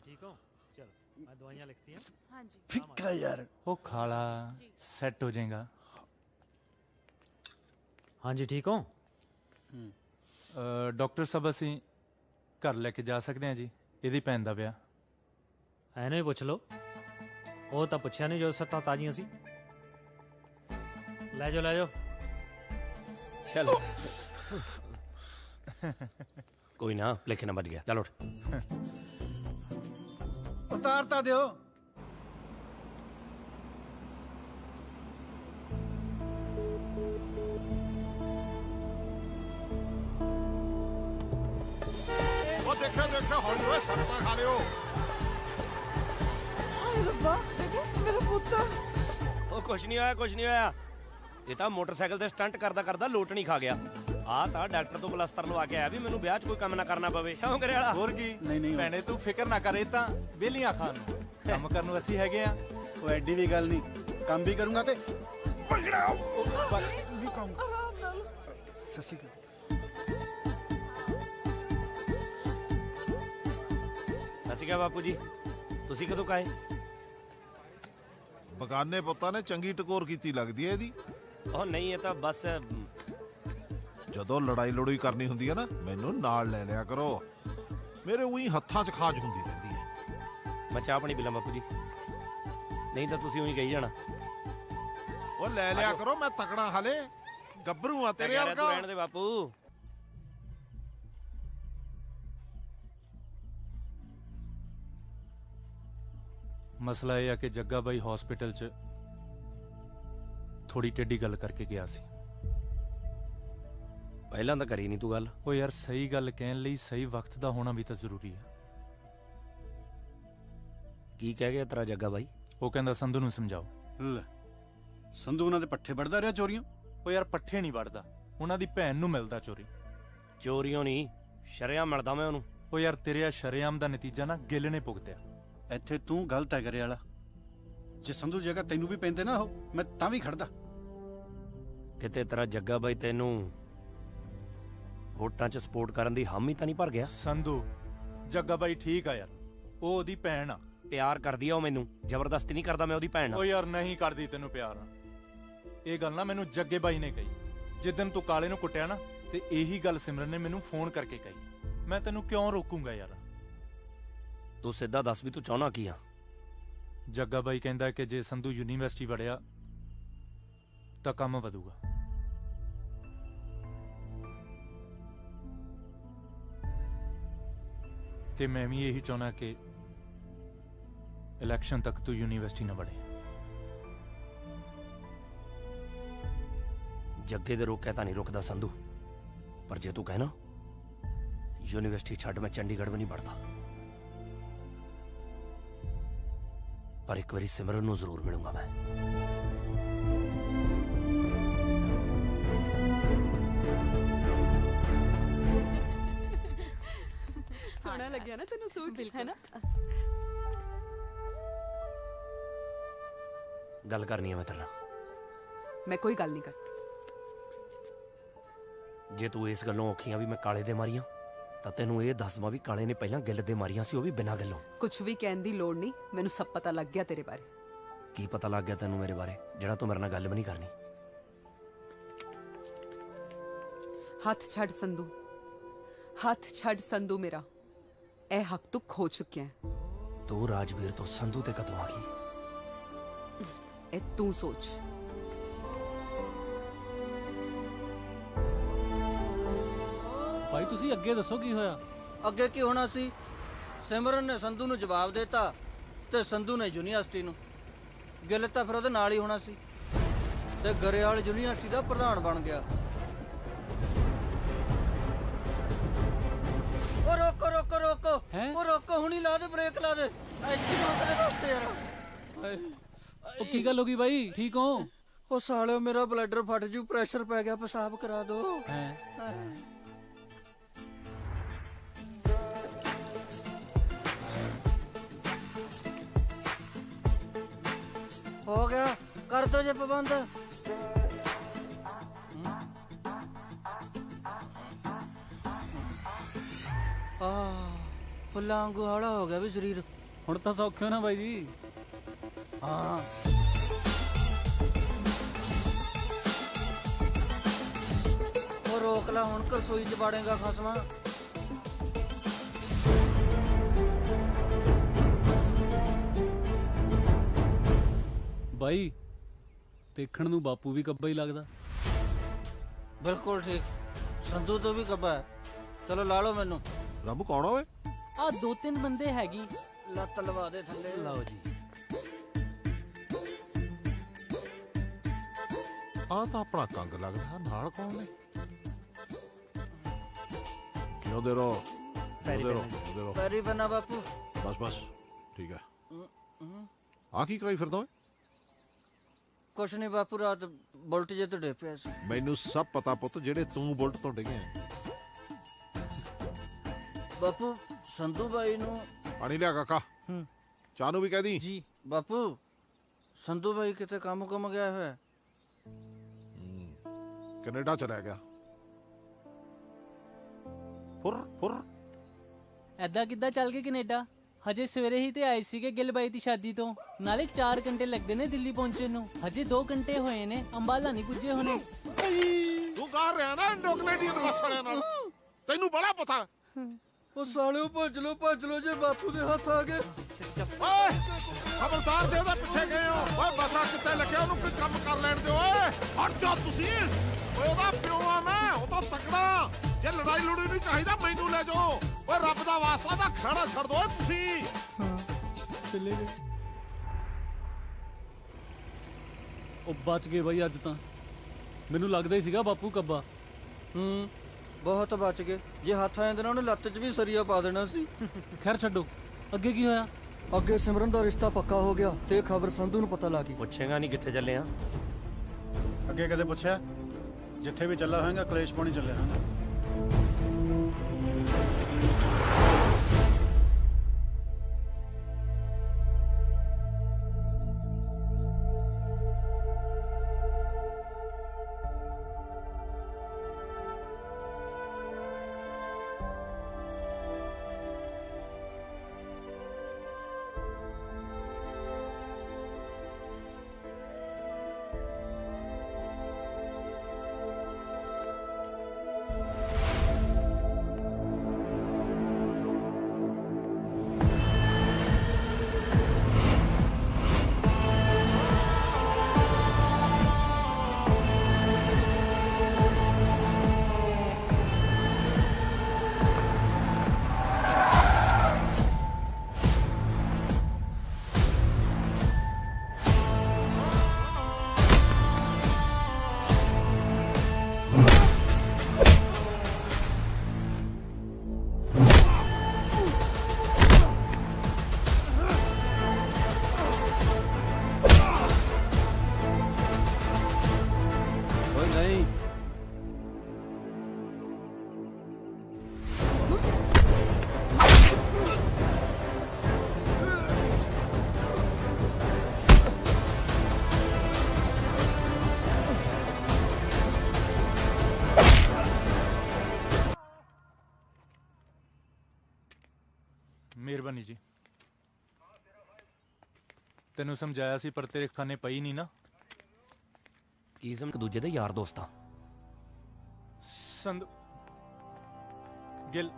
ठीक हो? चलो मैं दवाइयाँ लिखती हैं।
हाँ जी।
ਫਿੱਕਾ ਯਾਰ, ਉਹ ਖਾਲਾ ਸੈੱਟ ਹੋ ਜਾਏਗਾ।
हाँ जी ठीक हो?
ਡਾਕਟਰ ਸਾਹਿਬ ਅਸੀਂ ਘਰ ਲੈ ਕੇ ਜਾ ਸਕਦੇ ਹਾਂ ਜੀ? ਇਹਦੀ ਭੈਣ ਦਾ ਵਿਆਹ।
ਐਨੇ ਹੀ ਪੁੱਛ ਲਓ, ਉਹ ਤਾਂ ਪੁੱਛਿਆ ਨਹੀਂ ਜੋ ਸੱਤਾਂ ਤਾਜ਼ੀਆਂ ਸੀ। ਲੈ ਜਾਓ
चलो कोई ना, लेकिन बच गया। चलो
उतारता दियो।
ਦੇਖਿਆ ਦੇਖਿਆ ਹੌਲੀ ਹੋਏ ਸੱਟ ਨਾ ਖਾ ਲਿਓ।
ਹਾਏ ਰੱਬਾ, ਦੇਖੋ ਮੇਰਾ ਪੁੱਤ।
ਉਹ ਕੁਛ ਨਹੀਂ ਹੋਇਆ, ਕੁਛ ਨਹੀਂ ਹੋਇਆ। ਇਹ ਤਾਂ ਮੋਟਰਸਾਈਕਲ ਤੇ ਸਟੰਟ ਕਰਦਾ ਕਰਦਾ ਲੋਟਣੀ ਖਾ ਗਿਆ। ਆ ਤਾਂ ਡਾਕਟਰ ਤੋਂ ਪਲਸਤਰ ਲਵਾ ਕੇ ਆਇਆ ਵੀ ਮੈਨੂੰ ਵਿਆਹ 'ਚ ਕੋਈ ਕੰਮ ਨਾ ਕਰਨਾ ਪਵੇ। ਕਿਉਂ ਕਰੇ ਵਾਲਾ?
ਹੋਰ ਕੀ? ਨਹੀਂ ਭੈਣੇ ਤੂੰ ਫਿਕਰ ਨਾ ਕਰ, ਇਹ ਤਾਂ ਵਿਹਲੀਆਂ ਖਾਣ ਨੂੰ ਕੰਮ ਕਰਨ ਨੂੰ ਅਸੀਂ ਹੈਗੇ ਆ।
ਉਹ ਐਡੀ ਵੀ ਗੱਲ ਨਹੀਂ, ਕੰਮ ਵੀ ਕਰੂੰਗਾ ਤੇ ਭੰਗੜਾ
ਆਰਾਮ ਨਾਲ।
ਸਤਿ ਸ਼੍ਰੀ ਅਕਾਲ।
ਸਤਿ ਸ਼੍ਰੀ ਅਕਾਲ ਬਾਪੂ ਜੀ, ਤੁਸੀਂ ਕਦੋਂ ਕਾਏ?
ਬਗਾਨੇ ਪੁੱਤਾਂ ਨੇ ਚੰਗੀ ਟਕੋਰ ਕੀਤੀ ਲੱਗਦੀ ਹੈ ਇਹਦੀ।
ਉਹ ਨਹੀਂ, ਇਹ ਤਾਂ ਬਸ
ਜਦੋਂ ਲੜਾਈ ਲੜੂਈ ਕਰਨੀ ਹੁੰਦੀ ਹੈ ਨਾ, ਮੈਨੂੰ ਨਾਲ ਲੈ ਲਿਆ ਕਰੋ। ਮੇਰੇ ਉਹੀ ਹੱਥਾਂ 'ਚ ਖਾਜ ਹੁੰਦੀ ਰਹਿੰਦੀ ਹੈ।
ਮੈਂ ਚਾਹ ਪਾਣੀ ਪੀ ਲਾਂ ਬਾਪੂ ਜੀ, ਨਹੀਂ ਤਾਂ ਤੁਸੀਂ ਉਹੀ ਕਹੀ ਜਾਣਾ।
ਉਹ ਲੈ ਲਿਆ ਕਰੋ, ਮੈਂ ਤਕੜਾ ਹਾਲੇ ਗੱਭਰੂ ਆ ਤੇਰੇ ਵਰਗਾ।
ਰਹਿਣ ਦੇ ਬਾਪੂ।
ਮਸਲਾ ਇਹ ਆ ਕਿ ਜੱਗਾ ਬਾਈ ਹਸਪੀਟਲ 'ਚ ਥੋੜੀ ਟੇਢੀ ਗੱਲ ਕਰਕੇ ਗਿਆ ਸੀ।
ਪਹਿਲਾਂ ਤਾਂ ਕਰੀ ਨਹੀਂ ਤੂੰ ਗੱਲ।
ਉਹ ਯਾਰ ਸਹੀ ਗੱਲ ਕਹਿਣ ਲਈ ਸਹੀ ਵਕਤ ਦਾ ਹੋਣਾ ਵੀ ਤਾਂ ਜ਼ਰੂਰੀ ਹੈ।
ਕੀ ਕਹਿ ਗਿਆ ਤੇਰਾ ਜੱਗਾ ਬਾਈ?
ਉਹ ਕਹਿੰਦਾ ਸੰਧੂ ਨੂੰ ਸਮਝਾਓ।
ਲੈ, ਸੰਧੂ ਉਹਨਾਂ ਦੇ ਪੱਠੇ ਵੜਦਾ ਰਿਹਾ ਚੋਰੀਆਂ?
ਉਹ ਯਾਰ ਪੱਠੇ ਨਹੀਂ ਵੜਦਾ, ਉਹਨਾਂ ਦੀ ਭੈਣ ਨੂੰ ਮਿਲਦਾ ਚੋਰੀ।
ਚੋਰੀਆਂ ਨਹੀਂ, ਸ਼ਰੇਆਮ ਮਿਲਦਾ ਮੈਂ ਉਹਨੂੰ।
ਉਹ ਯਾਰ ਤੇਰੇ ਆ ਸ਼ਰੇਆਮ ਦਾ ਨਤੀਜਾ ਨਾ ਗਿੱਲ ਨੇ ਭੁਗਤਿਆ।
ਇੱਥੇ ਤੂੰ ਗਲਤ ਹੈ ਕਰੇ ਵਾਲਾ। ਜੇ ਸੰਧੂ ਜਗ੍ਹਾ ਤੈਨੂੰ ਵੀ ਪੈਂਦੇ ਨਾ, ਉਹ ਮੈਂ ਤਾਂ ਵੀ ਖੜਦਾ।
ਕਿਤੇ ਤੇਰਾ ਜੱਗਾ ਬਾਈ ਤੈਨੂੰ ਵੋਟਾਂ 'ਚ ਸਪੋਰਟ ਕਰਨ ਦੀ ਹਾਮੀ ਤਾਂ ਨਹੀਂ ਭਰ ਗਿਆ?
ਸੰਧੂ ਜੱਗਾ ਬਾਈ ਠੀਕ ਆ ਯਾਰ, ਉਹ ਉਹਦੀ ਭੈਣ ਆ।
ਪਿਆਰ ਕਰਦੀ ਆ ਉਹ ਮੈਨੂੰ, ਜ਼ਬਰਦਸਤੀ ਨਹੀਂ ਕਰਦਾ ਮੈਂ ਉਹਦੀ ਭੈਣ ਨਾਲ।
ਉਹ ਯਾਰ ਨਹੀਂ ਕਰਦੀ ਤੈਨੂੰ ਪਿਆਰ। ਇਹ ਗੱਲ ਨਾ ਮੈਨੂੰ ਜੱਗੇ ਬਾਈ ਨੇ ਕਹੀ ਜਿੱਦਨ ਤੂੰ ਕਾਲੇ ਨੂੰ ਕੁੱਟਿਆ ਨਾ, ਤੇ ਇਹੀ ਗੱਲ ਸਿਮਰਨ ਨੇ ਮੈਨੂੰ ਫੋਨ ਕਰਕੇ ਕਹੀ। ਮੈਂ ਤੈਨੂੰ ਕਿਉਂ ਰੋਕੂੰਗਾ ਯਾਰ?
ਤੂੰ ਸਿੱਧਾ ਦੱਸ ਵੀ ਤੂੰ ਚਾਹੁੰਦਾ ਕੀ ਆ?
ਜੱਗਾ ਬਾਈ ਕਹਿੰਦਾ ਕਿ ਜੇ ਸੰਧੂ ਯੂਨੀਵਰਸਿਟੀ ਵੜਿਆ ਤਾਂ ਕੰਮ ਵਧੂਗਾ। ਤੇ ਮੈਂ ਵੀ ਇਹੀ ਚਾਹੁੰਦਾ ਕਿ ਇਲੈਕਸ਼ਨ ਤੱਕ ਤੂੰ ਯੂਨੀਵਰਸਿਟੀ ਨਾ ਵੜੇ।
ਜੱਗੇ ਦੇ ਰੋਕਿਆ ਤਾਂ ਨਹੀਂ ਰੁਕਦਾ ਸੰਧੂ, ਪਰ ਜੇ ਤੂੰ ਕਹਿਣਾ ਯੂਨੀਵਰਸਿਟੀ ਛੱਡ ਮੈਂ ਚੰਡੀਗੜ੍ਹ ਵੀ ਨਹੀਂ ਵੜਦਾ। ਪਰ ਇੱਕ ਵਾਰੀ ਸਿਮਰਨ ਨੂੰ ਜ਼ਰੂਰ ਮਿਲੂੰਗਾ ਮੈਂ।
ਸੋਹਣਾ ਲੱਗਿਆ ਨਾ ਤੈਨੂੰ ਸੂਟ, ਹੈ ਨਾ?
ਗੱਲ ਕਰਨੀ ਹੈ ਮੈਂ ਤੇਰੇ ਨਾਲ।
ਮੈਂ ਕੋਈ ਗੱਲ ਨਹੀਂ ਕਰ।
ਜੇ ਤੂੰ ਇਸ ਗੱਲੋਂ ਔਖੀਆਂ ਵੀ ਮੈਂ ਕਾਲੇ ਦੇ ਮਾਰੀਆਂ, ਤਾਂ ਤੈਨੂੰ ਇਹ ਦੱਸ ਦਵਾਂ ਵੀ ਕਾਲੇ ਨੇ ਪਹਿਲਾਂ ਗਿੱਲ ਦੇ ਮਾਰੀਆਂ ਸੀ, ਉਹ ਵੀ ਬਿਨਾਂ ਗੱਲੋਂ।
ਕੁਝ ਵੀ ਕਹਿਣ ਦੀ ਲੋੜ ਨਹੀਂ, ਮੈਨੂੰ ਸਭ ਪਤਾ ਲੱਗ ਗਿਆ ਤੇਰੇ ਬਾਰੇ।
ਕੀ ਪਤਾ ਲੱਗ ਗਿਆ ਤੈਨੂੰ ਮੇਰੇ ਬਾਰੇ, ਜਿਹੜਾ ਤੂੰ ਮੇਰੇ ਨਾਲ ਗੱਲ ਵੀ ਨਹੀਂ ਕਰਨੀ?
ਹੱਥ ਛੱਡ ਸੰਧੂ, ਹੱਥ ਛੱਡ ਸੰਧੂ ਮੇਰਾ। ਇਹ ਹੱਕ ਤੂੰ ਖੋ ਚੁੱਕਿਆ ਹੈ।
ਤੂੰ ਰਾਜਵੀਰ ਤੋਂ ਸੰਧੂ ਤੇ ਕਦੋਂ ਆ ਗਈ?
ਇਹ ਤੂੰ ਸੋਚ।
ਭਾਈ ਤੁਸੀਂ ਅੱਗੇ ਦੱਸੋ ਕੀ ਹੋਇਆ?
ਅੱਗੇ ਕੀ ਹੋਣਾ ਸੀ? ਸਿਮਰਨ ਨੇ ਸੰਧੂ ਨੂੰ ਜਵਾਬ ਦਿੱਤਾ ਤੇ ਸੰਧੂ ਨੇ ਯੂਨੀਵਰਸਿਟੀ ਨੂੰ। ਗਿੱਲ ਤਾਂ ਫਿਰ ਉਹਦੇ ਨਾਲ ਹੀ ਹੋਣਾ ਸੀ ਤੇ ਗਰੇਵਾਲ ਯੂਨੀਵਰਸਿਟੀ ਦਾ ਪ੍ਰਧਾਨ ਬਣ ਗਿਆ। ਉਹ ਰੋਕੋ ਰੋਕੋ ਰੋਕੋ, ਉਹ ਰੋਕੋ, ਹੁਣੀ ਲਾ ਦੇ ਬ੍ਰੇਕ, ਲਾ ਦੇ। ਇੱਥੇ ਰੋਕਦੇ ਦੱਸ ਯਾਰ।
ਉਹ ਕੀ ਗੱਲ ਹੋ ਗਈ ਬਾਈ, ਠੀਕ ਹੋ?
ਉਹ ਸਾਲਿਓ ਮੇਰਾ ਬਲੱਡਰ ਫਟ ਜੂ, ਪ੍ਰੈਸ਼ਰ ਪੈ ਗਿਆ, ਪਿਸ਼ਾਬ ਕਰਾ ਦੋ। ਹੋ ਗਿਆ, ਕਰ ਦੋ ਜੇ ਪਾਬੰਦ। ਫੁੱਲਾਂ ਵਾਂਗੂ ਹੌਲਾ ਹੋ ਗਿਆ ਵੀ ਸਰੀਰ।
ਹੁਣ ਤਾਂ ਸੌਖੇ ਹੋ ਨਾ ਬਾਈ ਜੀ?
ਹਾਂ। ਉਹ ਰੋਕ ਲਾ, ਹੁਣ ਰਸੋਈ ਚ ਬਾੜੇਗਾ ਖਸਮਾ।
ਬਾਈ ਦੇਖਣ ਨੂੰ ਬਾਪੂ ਵੀ ਕੱਬਾ ਹੀ ਲੱਗਦਾ।
ਬਿਲਕੁਲ ਠੀਕ, ਸੰਧੂ ਤੋਂ ਵੀ ਕੱਬਾ ਹੈ। ਚਲੋ ਲਾ ਲਓ ਮੈਨੂੰ।
ਰੱਬ ਕੌਣ ਓਏ?
ਆ 2-3 ਬੰਦੇ ਹੈਗੀ।
ਲੱਤ ਲਵਾ ਦੇ ਥੱਲੇ।
ਲਓ ਜੀ।
ਆ ਤਾਂ ਆਪਣਾ ਕੰਗ ਲੱਗਦਾ, ਨਾਲ ਕੌਣ ਨੇ? ਜਿਉਂਦੇ ਰਹੋ।
ਪੈਰੀ ਬੰਨਾ ਬਾਪੂ।
ਬਸ ਠੀਕ ਹੈ। ਆ ਕੀ ਕਰਾਈ ਫਿਰਦਾ ਓਏ?
ਕੁਛ ਨਹੀਂ ਬਾਪੂ, ਰਾਤ ਬੁਲਟ ਜੇ ਤੋਂ ਡੇ ਪਿਆ ਸੀ।
ਮੈਨੂੰ ਸਭ ਪਤਾ ਪੁੱਤ, ਜਿਹੜੇ ਤੂੰ ਬੁਲਟ ਤੋਂ ਡਿੱਗਿਆ।
ਬਾਪੂ ਸੰਧੂ ਬਾਈ ਨੂੰ
ਪਾਣੀ ਲਿਆ ਕਾਕਾ। ਚਾਹ ਨੂੰ ਵੀ ਕਹਿ ਦੀ।
ਜੀ ਬਾਪੂ, ਸੰਧੂ ਬਾਈ ਕਿਤੇ ਕੰਮ ਗਿਆ ਹੋਇਆ।
ਕੈਨੇਡਾ ਚਲਾ ਗਿਆ। ਫੁਰ
ਐਦਾਂ ਕਿੱਦਾਂ ਚੱਲ ਗਏ ਕੈਨੇਡਾ? ਹਜੇ ਸਵੇਰੇ ਹੀ ਤੇ ਆਏ ਸੀਗੇ ਗਿੱਲ ਬਾਈ ਦੀ ਸ਼ਾਦੀ ਤੋਂ। ਨਾਲੇ 4 ਘੰਟੇ ਲੱਗਦੇ ਨੇ ਦਿੱਲੀ ਪਹੁੰਚਣ ਨੂੰ, ਹਜੇ 2 ਘੰਟੇ ਹੋਏ ਨੇ, ਅੰਬਾਲਾ ਨਹੀਂ ਪੁੱਜੇ ਹੋਣੇ।
ਤੂੰ ਕਰ ਰਿਹਾ ਨਾ ਇੰਡੋ ਕੈਨੇਡੀਅਨ ਬੱਸ ਵਾਲਿਆਂ ਨਾਲ, ਤੈਨੂੰ ਬੜਾ ਪਤਾ।
ਉਹ ਸਾਲਿਓ ਭੱਜ ਲੋ ਜੇ ਬਾਪੂ ਦੇ ਹੱਥ ਆ ਗਏ।
ਓਏ ਖਬਰਦਾਰ ਦੇ ਉਹਦੇ ਪਿੱਛੇ ਗਏ ਹੋ। ਓਏ ਬੱਸਾਂ ਕਿੱਥੇ ਲੱਗਿਆ, ਉਹਨੂੰ ਕੋਈ ਕੰਮ ਕਰ ਲੈਣ ਦਿਓ। ਓਏ ਹਟ ਜਾ ਤੁਸੀਂ। ਓਏ ਉਹਦਾ ਪਿਓ ਆ ਮੈਂ, ਉਹ ਤਾਂ ਤਕੜਾ। ਜੇ ਲੜਾਈ ਲੜੂਈ ਨਹੀਂ ਚਾਹੀਦਾ ਮੈਨੂੰ ਲੈ ਜਾਓ। ਓਏ ਰੱਬ ਦਾ ਵਾਸਤਾ ਤਾਂ ਖੜਾ ਛੱਡ ਦੋ ਤੁਸੀਂ।
ਚੱਲੇ ਗਏ ਉਹ ਬਚ ਗਏ ਬਾਈ ਅੱਜ ਤਾਂ। ਮੈਨੂੰ ਲੱਗਦਾ ਹੀ ਸੀਗਾ ਬਾਪੂ ਕੱਬਾ।
ਬਹੁਤ ਬਚ ਗਏ। ਜੇ ਹੱਥ ਆ ਜਾਂਦੇ ਨਾ ਉਹਨੇ ਲੱਤ 'ਚ ਵੀ ਸਰੀਆ ਪਾ ਦੇਣਾ ਸੀ।
ਖੈਰ ਛੱਡੋ, ਅੱਗੇ ਕੀ ਹੋਇਆ?
ਅੱਗੇ ਸਿਮਰਨ ਦਾ ਰਿਸ਼ਤਾ ਪੱਕਾ ਹੋ ਗਿਆ ਤੇ ਖਬਰ ਸੰਧੂ ਨੂੰ ਪਤਾ ਲੱਗ ਗਈ।
ਪੁੱਛੇਗਾ ਨਹੀਂ ਕਿੱਥੇ ਚੱਲੇ ਆ?
ਅੱਗੇ ਕਦੇ ਪੁੱਛਿਆ? ਜਿੱਥੇ ਵੀ ਚੱਲਾ ਹੋਏਗਾ ਕਲੇਸ਼ ਪਾਉਣੀ ਚੱਲਿਆ ਹੋਏਗਾ।
ਮਿਹਰਬਾਨੀ ਜੀ। ਤੈਨੂੰ ਸਮਝਾਇਆ ਸੀ ਪਰ ਤੇਰੇ ਖਾਨੇ ਪਈ ਨਹੀਂ ਨਾ।
ਕੀ ਇੱਕ ਦੂਜੇ ਦੇ ਯਾਰ ਦੋਸਤਾਂ।
ਸੰਧੂ ਗਿੱਲ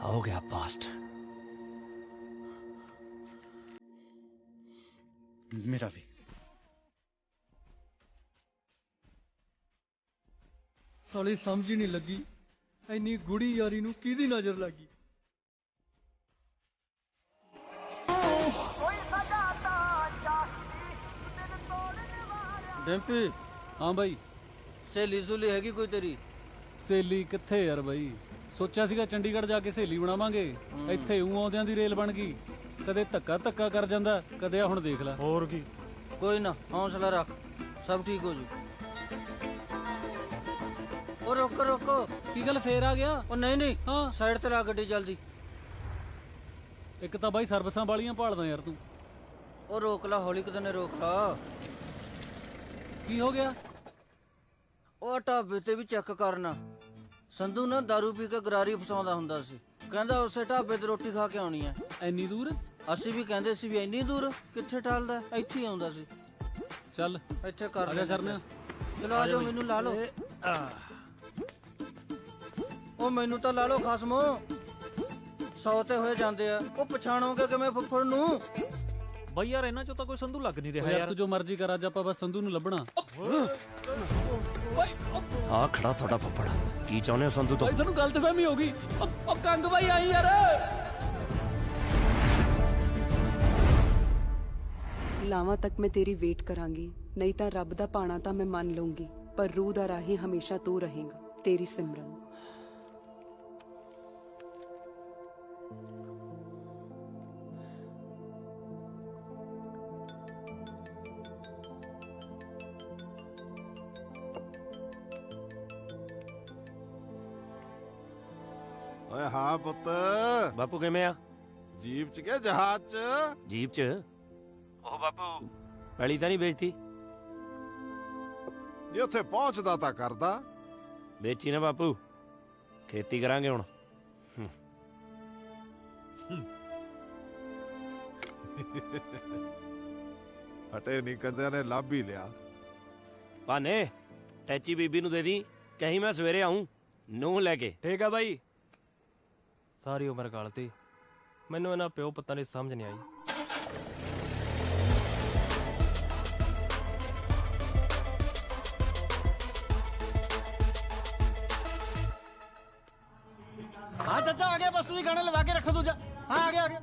हो गया पास्ट।
मेरा भी।
साली समझ ही नहीं लगी इन्नी गुड़ी यारी नू किहदी नजर लगी।
ਡੈਂਪੀ।
ਹਾਂ ਬਾਈ।
ਸਹੇਲੀ ਸੁਲੀ ਹੈਗੀ ਕੋਈ ਤੇਰੀ?
ਸਹੇਲੀ ਕਿੱਥੇ ਯਾਰ ਬਾਈ, ਸੋਚਿਆ ਸੀਗਾ ਚੰਡੀਗੜ੍ਹ ਜਾ ਕੇ ਸਹੇਲੀ ਬਣਾਵਾਂਗੇ, ਇੱਥੇ ਊਂ ਆਉਂਦਿਆਂ ਦੀ ਰੇਲ ਬਣ ਗਈ। ਕਦੇ ਧੱਕਾ ਕਰ ਜਾਂਦਾ, ਕਦੇ ਆ ਹੁਣ ਦੇਖ ਲੈ।
ਹੋਰ ਕੀ,
ਕੋਈ ਨਾ ਹੌਸਲਾ ਰੱਖ, ਸਭ ਠੀਕ ਹੋ ਜੂ। ਉਹ ਰੋਕੋ।
ਕੀ ਗੱਲ ਫੇਰ ਆ ਗਿਆ?
ਉਹ ਨਹੀਂ ਹਾਂ ਸਾਈਡ ਤੇ ਲਾ ਗੱਡੀ ਜਲਦੀ।
ਇੱਕ ਤਾਂ ਬਾਈ ਸਰਵਿਸਾਂ ਵਾਲੀਆਂ ਭਾਲਦਾ ਯਾਰ ਤੂੰ।
ਉਹ ਰੋਕ ਲਾ, ਹੌਲੀ ਕਿਤੇ ਨੇ ਰੋਕ ਲਾ।
ਕੀ ਹੋ ਗਿਆ?
ਉਹ ਢਾਬੇ ਤੇ ਵੀ ਚੈੱਕ ਕਰਨਾ। ਸੰਧੂ ਨਾ ਦਾਰੂ ਪੀ ਕੇ ਗਰਾਰੀ ਫਸਾਉਂਦਾ ਹੁੰਦਾ ਸੀ, ਕਹਿੰਦਾ ਉਸੇ ਢਾਬੇ ਤੇ ਰੋਟੀ ਖਾ ਕੇ ਆਉਣੀ ਐ।
ਇੰਨੀ ਦੂਰ?
ਅਸੀਂ ਵੀ ਕਹਿੰਦੇ ਸੀ ਵੀ ਇੰਨੀ ਦੂਰ ਕਿੱਥੇ ਟਾਲਦਾ, ਇੱਥੇ ਹੀ ਆਉਂਦਾ ਸੀ।
ਚੱਲ
ਇੱਥੇ ਕਰ
ਆ ਜਾ ਸਰਨੇ।
ਚਲੋ ਆ ਜਾਓ, ਮੈਨੂੰ ਲਾ ਲਓ। ਉਹ ਮੈਨੂੰ ਤਾਂ ਲਾ ਲਓ ਖਸਮੋ, 100 ਤੇ ਹੋਏ ਜਾਂਦੇ ਆ। ਉਹ ਪਛਾਣੋਗੇ ਕਿਵੇਂ ਫੁੱਫੜ ਨੂੰ?
ਬਈ ਯਾਰ ਇਹਨਾਂ ਚੋਂ ਤਾਂ ਕੋਈ ਸੰਧੂ ਲੱਗ ਨਹੀਂ ਰਿਹਾ
ਯਾਰ। ਤੂੰ ਜੋ ਮਰਜ਼ੀ ਕਰ, ਅੱਜ ਆਪਾਂ ਬਸ ਸੰਧੂ ਨੂੰ ਲੱਭਣਾ।
ਆ ਖੜਾ ਤੁਹਾਡਾ ਫੱਫੜ, ਕੀ ਚਾਹੁੰਦੇ ਹੋ ਸੰਧੂ ਤੋਂ?
ਤੁਹਾਨੂੰ ਗਲਤਫਹਿਮੀ ਹੋ ਗਈ। ਉਹ ਕੰਗ ਬਾਈ ਆਈ ਯਾਰ।
ਲਾਵਾਂ ਤੱਕ ਮੈਂ ਤੇਰੀ ਵੇਟ ਕਰਾਂਗੀ, ਨਹੀਂ ਤਾਂ ਰੱਬ ਦਾ ਪਾਣਾ ਤਾਂ ਮੈਂ ਮੰਨ ਲਊਂਗੀ, ਪਰ ਰੂਹ ਦਾ ਰਾਹੀ ਹਮੇਸ਼ਾ ਤੂੰ ਰਹੇਗਾ। ਤੇਰੀ ਸਿਮਰਨ।
ਓਏ ਹਾਂ ਪੁੱਤ।
ਬਾਪੂ ਕਿਵੇਂ ਆ?
ਜੀਪ ਚ ਕਿ ਜਹਾਜ਼ ਚ?
ਜੀਪ ਚ। ਉਹ ਬਾਪੂ ਪਹਿਲੀ ਤਾਂ ਨਹੀਂ ਵੇਚਤੀ?
ਜੇ ਉੱਥੇ ਪਹੁੰਚਦਾ ਤਾਂ ਕਰਦਾ।
ਵੇਚੀ ਨਾ ਬਾਪੂ, ਖੇਤੀ ਕਰਾਂਗੇ ਹੁਣ।
ਹਟੇ ਨਹੀਂ ਕੰਦਿਆਂ ਨੇ ਲੱਭ ਹੀ ਲਿਆ।
ਭਾਨੇ ਟੈਚੀ ਬੀਬੀ ਨੂੰ ਦੇ ਦੀ, ਕਹੀਂ ਮੈਂ ਸਵੇਰੇ ਆਉਂ ਨੂੰਹ ਲੈ ਕੇ।
ਠੀਕ ਆ ਬਾਈ। ਸਾਰੀ ਉਮਰ ਗਲਤੀ, ਮੈਨੂੰ ਇਹਨਾਂ ਪਿਓ ਪੁੱਤਾਂ ਦੀ ਸਮਝ ਨਹੀਂ ਆਈ।
हाँ चाचा आ गया, बस तुझे गाने लगा के रखो दूजा। हाँ आ गया आ गया।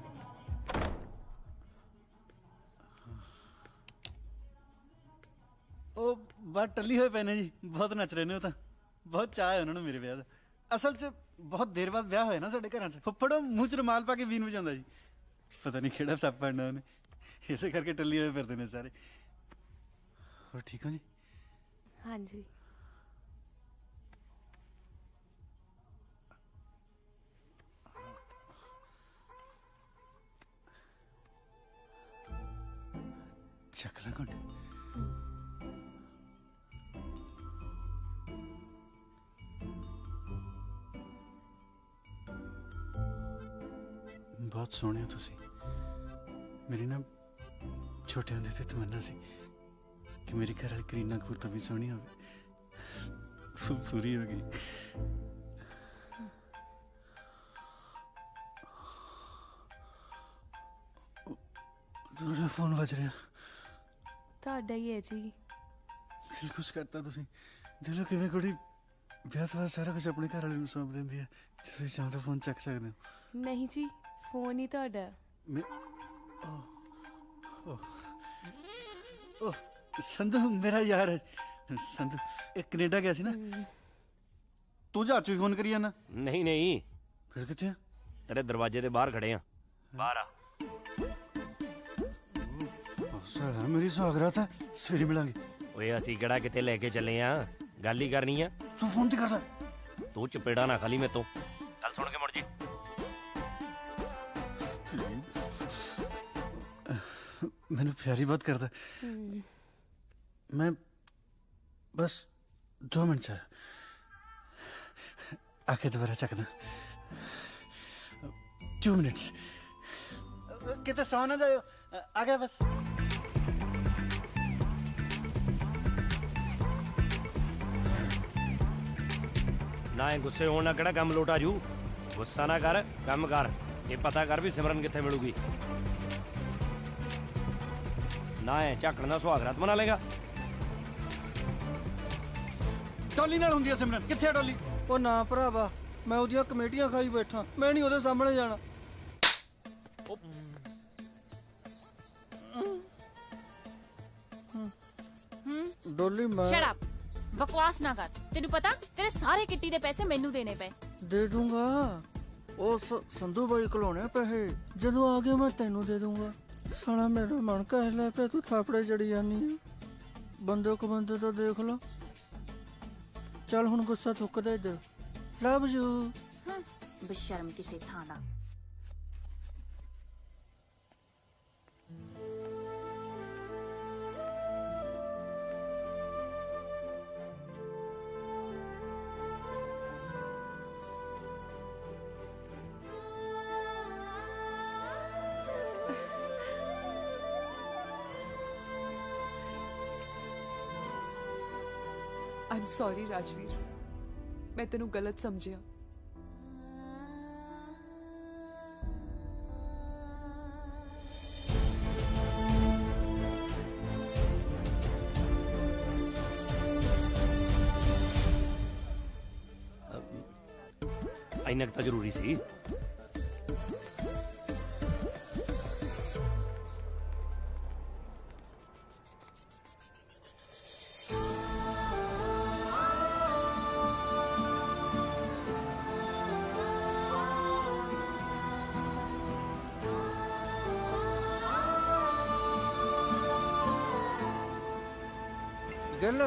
ਉਹ ਬਾਤ ਟੱਲੀ ਹੋਏ ਪਏ ਨੇ ਜੀ, ਬਹੁਤ ਨੱਚ ਰਹੇ ਨੇ। ਉਹ ਤਾਂ ਬਹੁਤ ਚਾਅ ਹੈ ਉਹਨਾਂ ਨੂੰ ਮੇਰੇ ਵਿਆਹ ਦਾ। ਅਸਲ 'ਚ ਬਹੁਤ ਦੇਰ ਬਾਅਦ ਵਿਆਹ ਹੋਇਆ ਨਾ ਸਾਡੇ ਘਰਾਂ 'ਚ। ਫੁੱਫੜੋ ਮੂੰਹ 'ਚ ਰੁਮਾਲ ਪਾ ਕੇ ਵੀਨ ਵਜਾਉਂਦਾ ਜੀ, ਪਤਾ ਨਹੀਂ ਕਿਹੜਾ ਸੱਪ ਪੜਨਾ ਉਹਨੇ, ਇਸੇ ਕਰਕੇ ਟੱਲੀ ਹੋਏ ਫਿਰਦੇ ਨੇ ਸਾਰੇ। ਹੋਰ ਠੀਕ ਹੋ ਜੀ?
ਹਾਂਜੀ।
ਚੱਕ ਲਾ ਘੁੰਡ। ਬਹੁਤ ਸੋਹਣੇ ਹੋ ਤੁਸੀਂ। ਮੇਰੀ ਨਾ ਛੋਟੇ ਹੁੰਦੇ ਤੋਂ ਤਮੰਨਾ ਸੀ ਕਿ ਮੇਰੀ ਘਰ ਵਾਲੀ ਕਰੀਨਾ ਕਪੂਰ ਤੋਂ ਵੀ ਸੋਹਣੀ ਹੋਵੇ। ਪੂਰੀ ਹੋ ਗਈ। ਤੁਹਾਡਾ ਫੋਨ ਵੱਜ ਰਿਹਾ।
ਤੁਹਾਡਾ ਹੀ ਹੈ ਜੀ।
ਦਿਲ ਖੁਸ਼ ਕਰਤਾ ਤੁਸੀਂ। ਦਿਲੋਂ ਕਿਵੇਂ ਕੁੜੀ ਵਿਆਹ ਤੋਂ ਬਾਅਦ ਸਾਰਾ ਕੁਝ ਆਪਣੇ ਘਰ ਵਾਲੇ ਨੂੰ ਸੌਂਪ ਦਿੰਦੀ ਹੈ। ਤੁਸੀਂ ਚਾਹੋ ਤਾਂ ਫੋਨ ਚੱਕ ਸਕਦੇ ਹੋ।
ਨਹੀਂ ਜੀ, ਫੋਨ ਹੀ ਤੁਹਾਡਾ।
ਓਹ ਸੰਧੂ ਮੇਰਾ ਯਾਰ ਹੈ। ਸੰਧੂ ਇਹ ਕੈਨੇਡਾ ਗਿਆ ਸੀ ਨਾ। ਤੂੰ ਜਹਾਜ਼ 'ਚ ਵੀ ਫੋਨ ਕਰੀ ਜਾਣਾ?
ਨਹੀਂ ਨਹੀਂ।
ਫਿਰ ਕਿੱਥੇ ਆ?
ਤੇਰੇ ਦਰਵਾਜ਼ੇ ਦੇ ਬਾਹਰ ਖੜੇ ਆ। ਬਾਹਰ ਆ।
ਸਾਲਾ ਮੇਰੀ ਸੁਹਾਗਰਾਤ ਹੈ, ਸਵੇਰੇ ਮਿਲਾਂਗੇ।
ਓਏ ਅਸੀਂ ਕਿਹੜਾ ਕਿਤੇ ਲੈ ਕੇ ਚੱਲੇ ਆ, ਗੱਲ ਹੀ ਕਰਨੀ ਆ।
ਤੂੰ ਫੋਨ ਤੇ ਕਰਦਾ।
ਤੂੰ ਚਪੇੜਾ ਨਾ ਖਾਲੀ ਮੇਰੇ ਤੋਂ। ਗੱਲ ਸੁਣ ਕੇ ਮੁੜ ਜੀ।
ਮੈਨੂੰ ਪਿਆਰੀ ਬਹੁਤ ਕਰਦਾ। ਮੈਂ ਬਸ 2 ਮਿੰਟ ਚ ਆ ਕੇ ਦੁਬਾਰਾ ਚੱਕਦਾ। 2 ਮਿੰਟਸ। ਕਿਤੇ ਸੌ ਨਾ ਜਾਇਓ। ਆ ਗਿਆ ਬਸ।
ਨਾ ਇਹ ਗੁੱਸੇ ਹੋਣ ਨਾਲ ਕਿਹੜਾ ਕੰਮ ਲੋਟ ਆ ਜੂ। ਗੁੱਸਾ ਨਾ ਕਰ, ਕੰਮ ਕਰ। ਇਹ ਪਤਾ ਕਰ ਵੀ ਸਿਮਰਨ ਕਿੱਥੇ ਮਿਲੂਗੀ। ਨਾ ਇਹ ਝਾਕਣ ਦਾ ਸੁਹਾਗਰਾਤ ਮਨਾ ਲੇਗਾ।
ਡੋਲੀ ਨਾਲ ਹੁੰਦੀ ਹੈ ਸਿਮਰਨ। ਕਿੱਥੇ ਡੋਲੀ?
ਉਹ ਨਾ ਭਰਾਵਾ, ਮੈਂ ਉਹਦੀਆਂ ਕਮੇਟੀਆਂ ਖਾਈ ਬੈਠਾ, ਮੈਂ ਨਹੀਂ ਉਹਦੇ ਸਾਹਮਣੇ ਜਾਣਾ। ਡੋਲੀ ਮੈਂ
ਸ਼ਟ ਅਪ, ਬਕਵਾਸ ਨਾ ਕਰ। ਤੈਨੂੰ ਪਤਾ ਤੇਰੇ ਸਾਰੇ ਕਿੱਟੀ ਦੇ ਪੈਸੇ ਮੈਨੂੰ ਦੇਣੇ ਪਏ।
ਦੇ ਦੂੰਗਾ। ਉਹ ਸੰਧੂ ਬਾਈ ਕੋਲੋਂ ਪੈਸੇ ਜਦੋਂ ਆ ਗਏ ਮੈਂ ਤੈਨੂੰ ਦੇ ਦੂੰਗਾ। ਸਾਲਾ ਮੇਰਾ ਮਨ ਕਹਿ ਲੈ ਪਿਆ, ਤੂੰ ਥਾਪੜੇ ਚੜੀ ਜਾਨੀ ਆ। ਬੰਦੇ ਕੋ ਬੰਦੇ ਤਾਂ ਦੇਖ ਲੋ। ਚੱਲ ਹੁਣ ਗੁੱਸਾ ਥੁੱਕ ਦੇ ਇੱਧਰ। Love you.
ਬੇਸ਼ਰਮ ਕਿਸੇ ਥਾਂ ਦਾ।
ਆਈ ਐਮ ਸੌਰੀ ਰਾਜਵੀਰ, ਮੈਂ ਤੈਨੂੰ ਗਲਤ ਸਮਝਿਆ।
ਇੰਨਾ ਕੁ ਤਾਂ ਜ਼ਰੂਰੀ ਸੀ।
गिल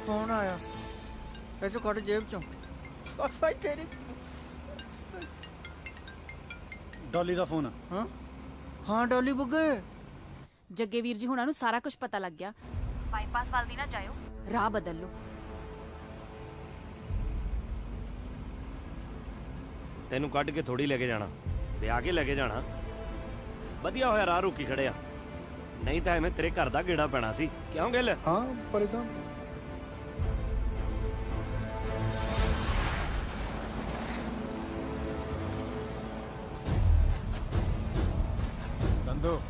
फोन आया ऐसे कट जेब चो भाई तेरी
डॉली ਦਾ ਫੋਨ
हाँ हाँ डॉली बुगे
ਜੱਗੇ ਵੀਰ ਜੀ ਹੁਣਾਂ ਨੂੰ ਸਾਰਾ ਕੁਝ ਪਤਾ ਲੱਗ ਗਿਆ। ਬਾਈਪਾਸ ਵੱਲ ਦੀ ਨਾ ਜਾਇਓ, ਰਾਹ ਬਦਲ ਲਓ।
ਤੈਨੂੰ ਕੱਢ ਕੇ ਥੋੜੀ ਲੈ ਕੇ ਜਾਣਾ, ਵਿਆਹ ਕੇ ਲੈ ਕੇ ਜਾਣਾ। ਵਧੀਆ ਹੋਇਆ ਰਾਹ ਰੋਕੀ ਖੜਿਆ, ਨਹੀਂ ਤਾਂ ਐਵੇਂ ਤੇਰੇ ਘਰ ਦਾ ਗੇੜਾ ਪੈਣਾ ਸੀ। ਕਿਉਂ ਗਿੱਲ?
ਹਾਂ ਪਰ ਇਦਾਂ ਦੰਦੋ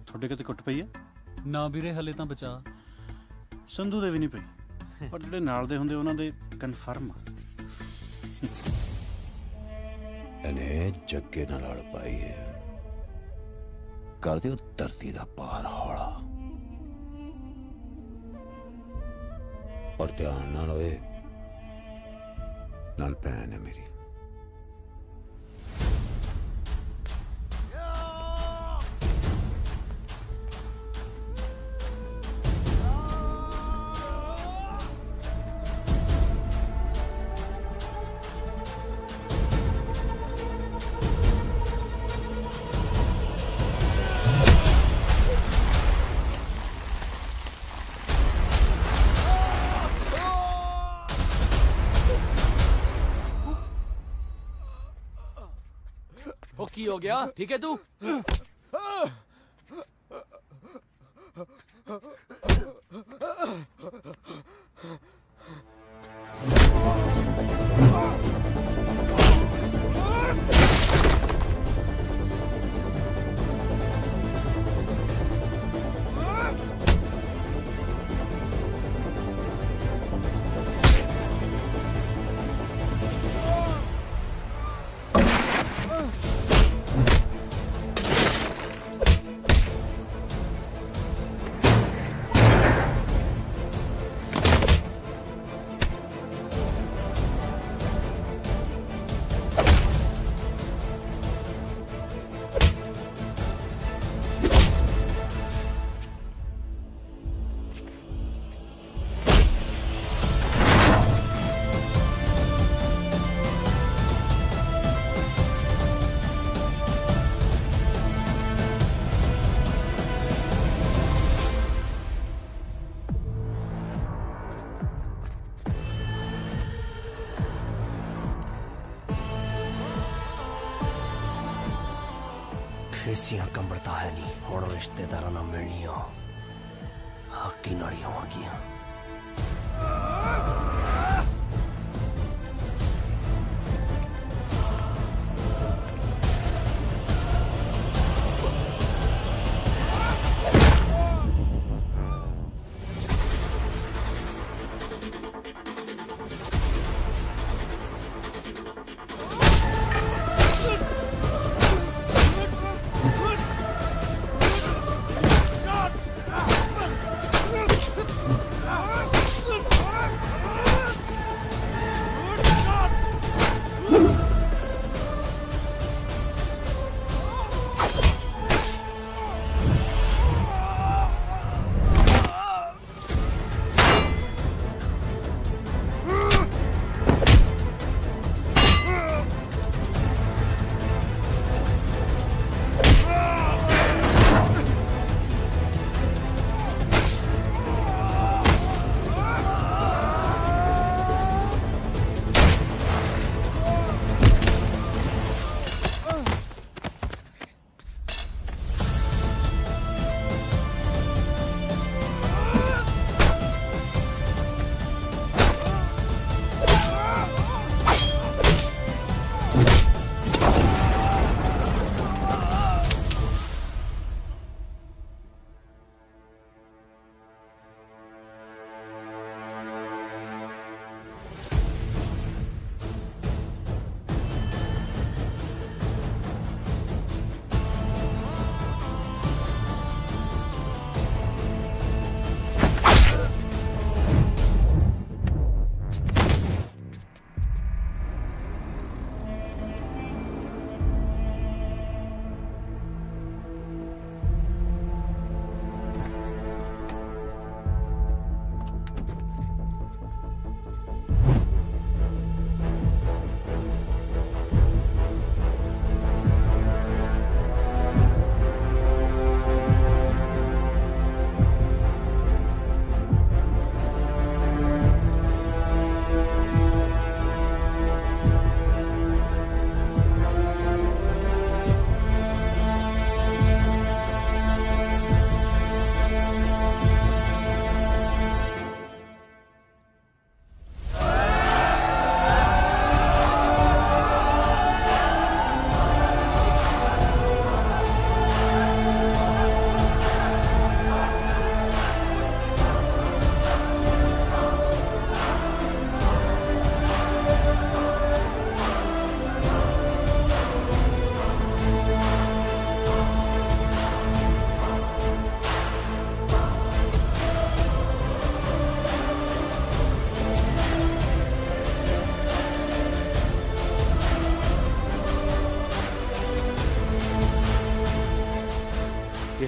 ਤੁਹਾਡੇ ਕਿਤੇ ਕੁੱਟ ਪਈ ਹੈ?
ਨਾ ਵੀਰੇ ਹਲੇ ਤਾਂ ਬਚਾ।
ਸੰਧੂ ਦੇ ਵੀ ਨਹੀਂ ਪਈ, ਪਰ ਜਿਹੜੇ ਨਾਲ ਦੇ ਹੁੰਦੇ ਉਹਨਾਂ ਦੇ ਕਨਫਰਮ ਆ।
ਇਹਨੇ ਜੱਗੇ ਨਾਲ ਲੜ ਪਾਈ ਹੈ, ਕਰ ਦਿਓ ਧਰਤੀ ਦਾ ਪਾਰ ਹੌਲਾ। ਔਰ ਧਿਆਨ ਨਾਲ ਹੋਏ, ਨਾਲ ਭੈਣ ਹੈ ਮੇਰੀ।
की हो गया? ठीक है तू?
ਖੇਸੀਆਂ ਕੰਬੜਤਾ ਹੈ ਨਹੀਂ, ਹੁਣ ਰਿਸ਼ਤੇਦਾਰਾਂ ਨਾਲ ਮਿਲਣੀਆਂ ਹਾਕੀ ਨਾਲ ਹੀ ਹੋਣਗੀਆਂ।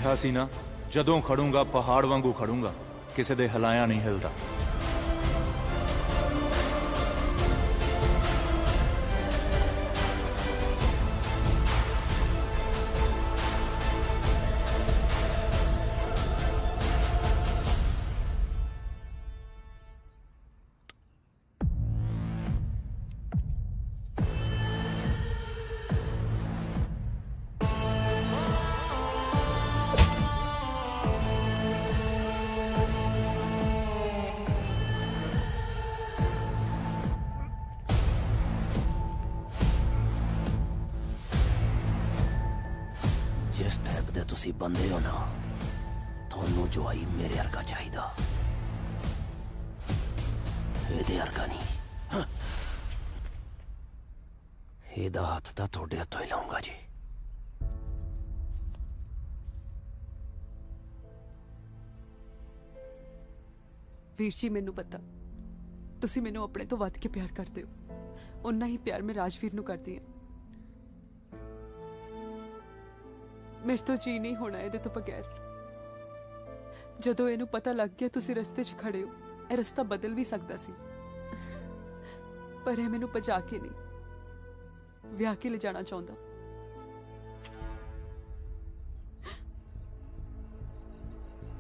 ਕਿਹਾ ਸੀ ਨਾ, ਜਦੋਂ ਖੜੂੰਗਾ ਪਹਾੜ ਵਾਂਗੂ ਖੜੂੰਗਾ, ਕਿਸੇ ਦੇ ਹਿਲਾਇਆ ਨਹੀਂ ਹਿਲਦਾ।
जिस टाइप दे तुसी बंदे हो ना, थोनू जो आई मेरे हरका चाहिदा, एदे हरका नहीं। हाँ। एदा हाथ तां थोड़े हथों ही लाऊंगा जी।
ਵੀਰ ਜੀ ਮੈਨੂੰ ਪਤਾ ਤੁਸੀਂ ਮੈਨੂੰ ਆਪਣੇ ਤੋਂ ਵੱਧ ਕੇ ਪਿਆਰ ਕਰਦੇ ਹੋ, ਉਨਾ ਹੀ ਪਿਆਰ ਮੈਂ ਰਾਜਵੀਰ ਨੂੰ ਕਰਦੀ ਹਾਂ। ਮੇਰੇ ਤੋਂ ਜੀ ਨਹੀਂ ਹੋਣਾ ਇਹਦੇ ਤੋਂ ਬਗੈਰ। ਜਦੋਂ ਇਹਨੂੰ ਪਤਾ ਲੱਗ ਗਿਆ ਤੁਸੀਂ ਰਸਤੇ 'ਚ ਖੜੇ ਹੋ, ਇਹ ਰਸਤਾ ਬਦਲ ਵੀ ਸਕਦਾ ਸੀ, ਪਰ ਇਹ ਮੈਨੂੰ ਭਜਾ ਕੇ ਨਹੀਂ, ਵਿਆਹ ਕੇ ਲੈ ਜਾਣਾ ਚਾਹੁੰਦਾ।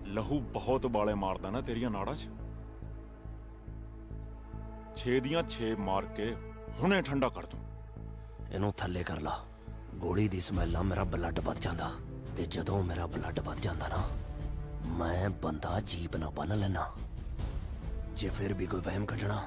ਲਹੂ ਬਹੁਤ ਬਾਲੇ ਮਾਰਦਾ ਨਾ ਤੇਰੀਆਂ ਨਾੜਾਂ 'ਚ। 6 ਦੀਆਂ 6 ਮਾਰ ਕੇ ਹੁਣੇ ਠੰਡਾ ਕਰ ਦੂੰ।
ਇਹਨੂੰ ਥੱਲੇ ਕਰ ਲਾ। ਗੋਲੀ ਦੀ ਸਮੈਲ ਨਾਲ ਮੇਰਾ ਬਲੱਡ ਵੱਧ ਜਾਂਦਾ, ਤੇ ਜਦੋਂ ਮੇਰਾ ਬਲੱਡ ਵੱਧ ਜਾਂਦਾ ਨਾ, ਮੈਂ ਬੰਦਾ ਜੀਪ ਨਾ ਬੰਨ ਲੈਣਾ। ਜੇ ਫਿਰ ਵੀ ਕੋਈ ਵਹਿਮ ਕੱਢਣਾ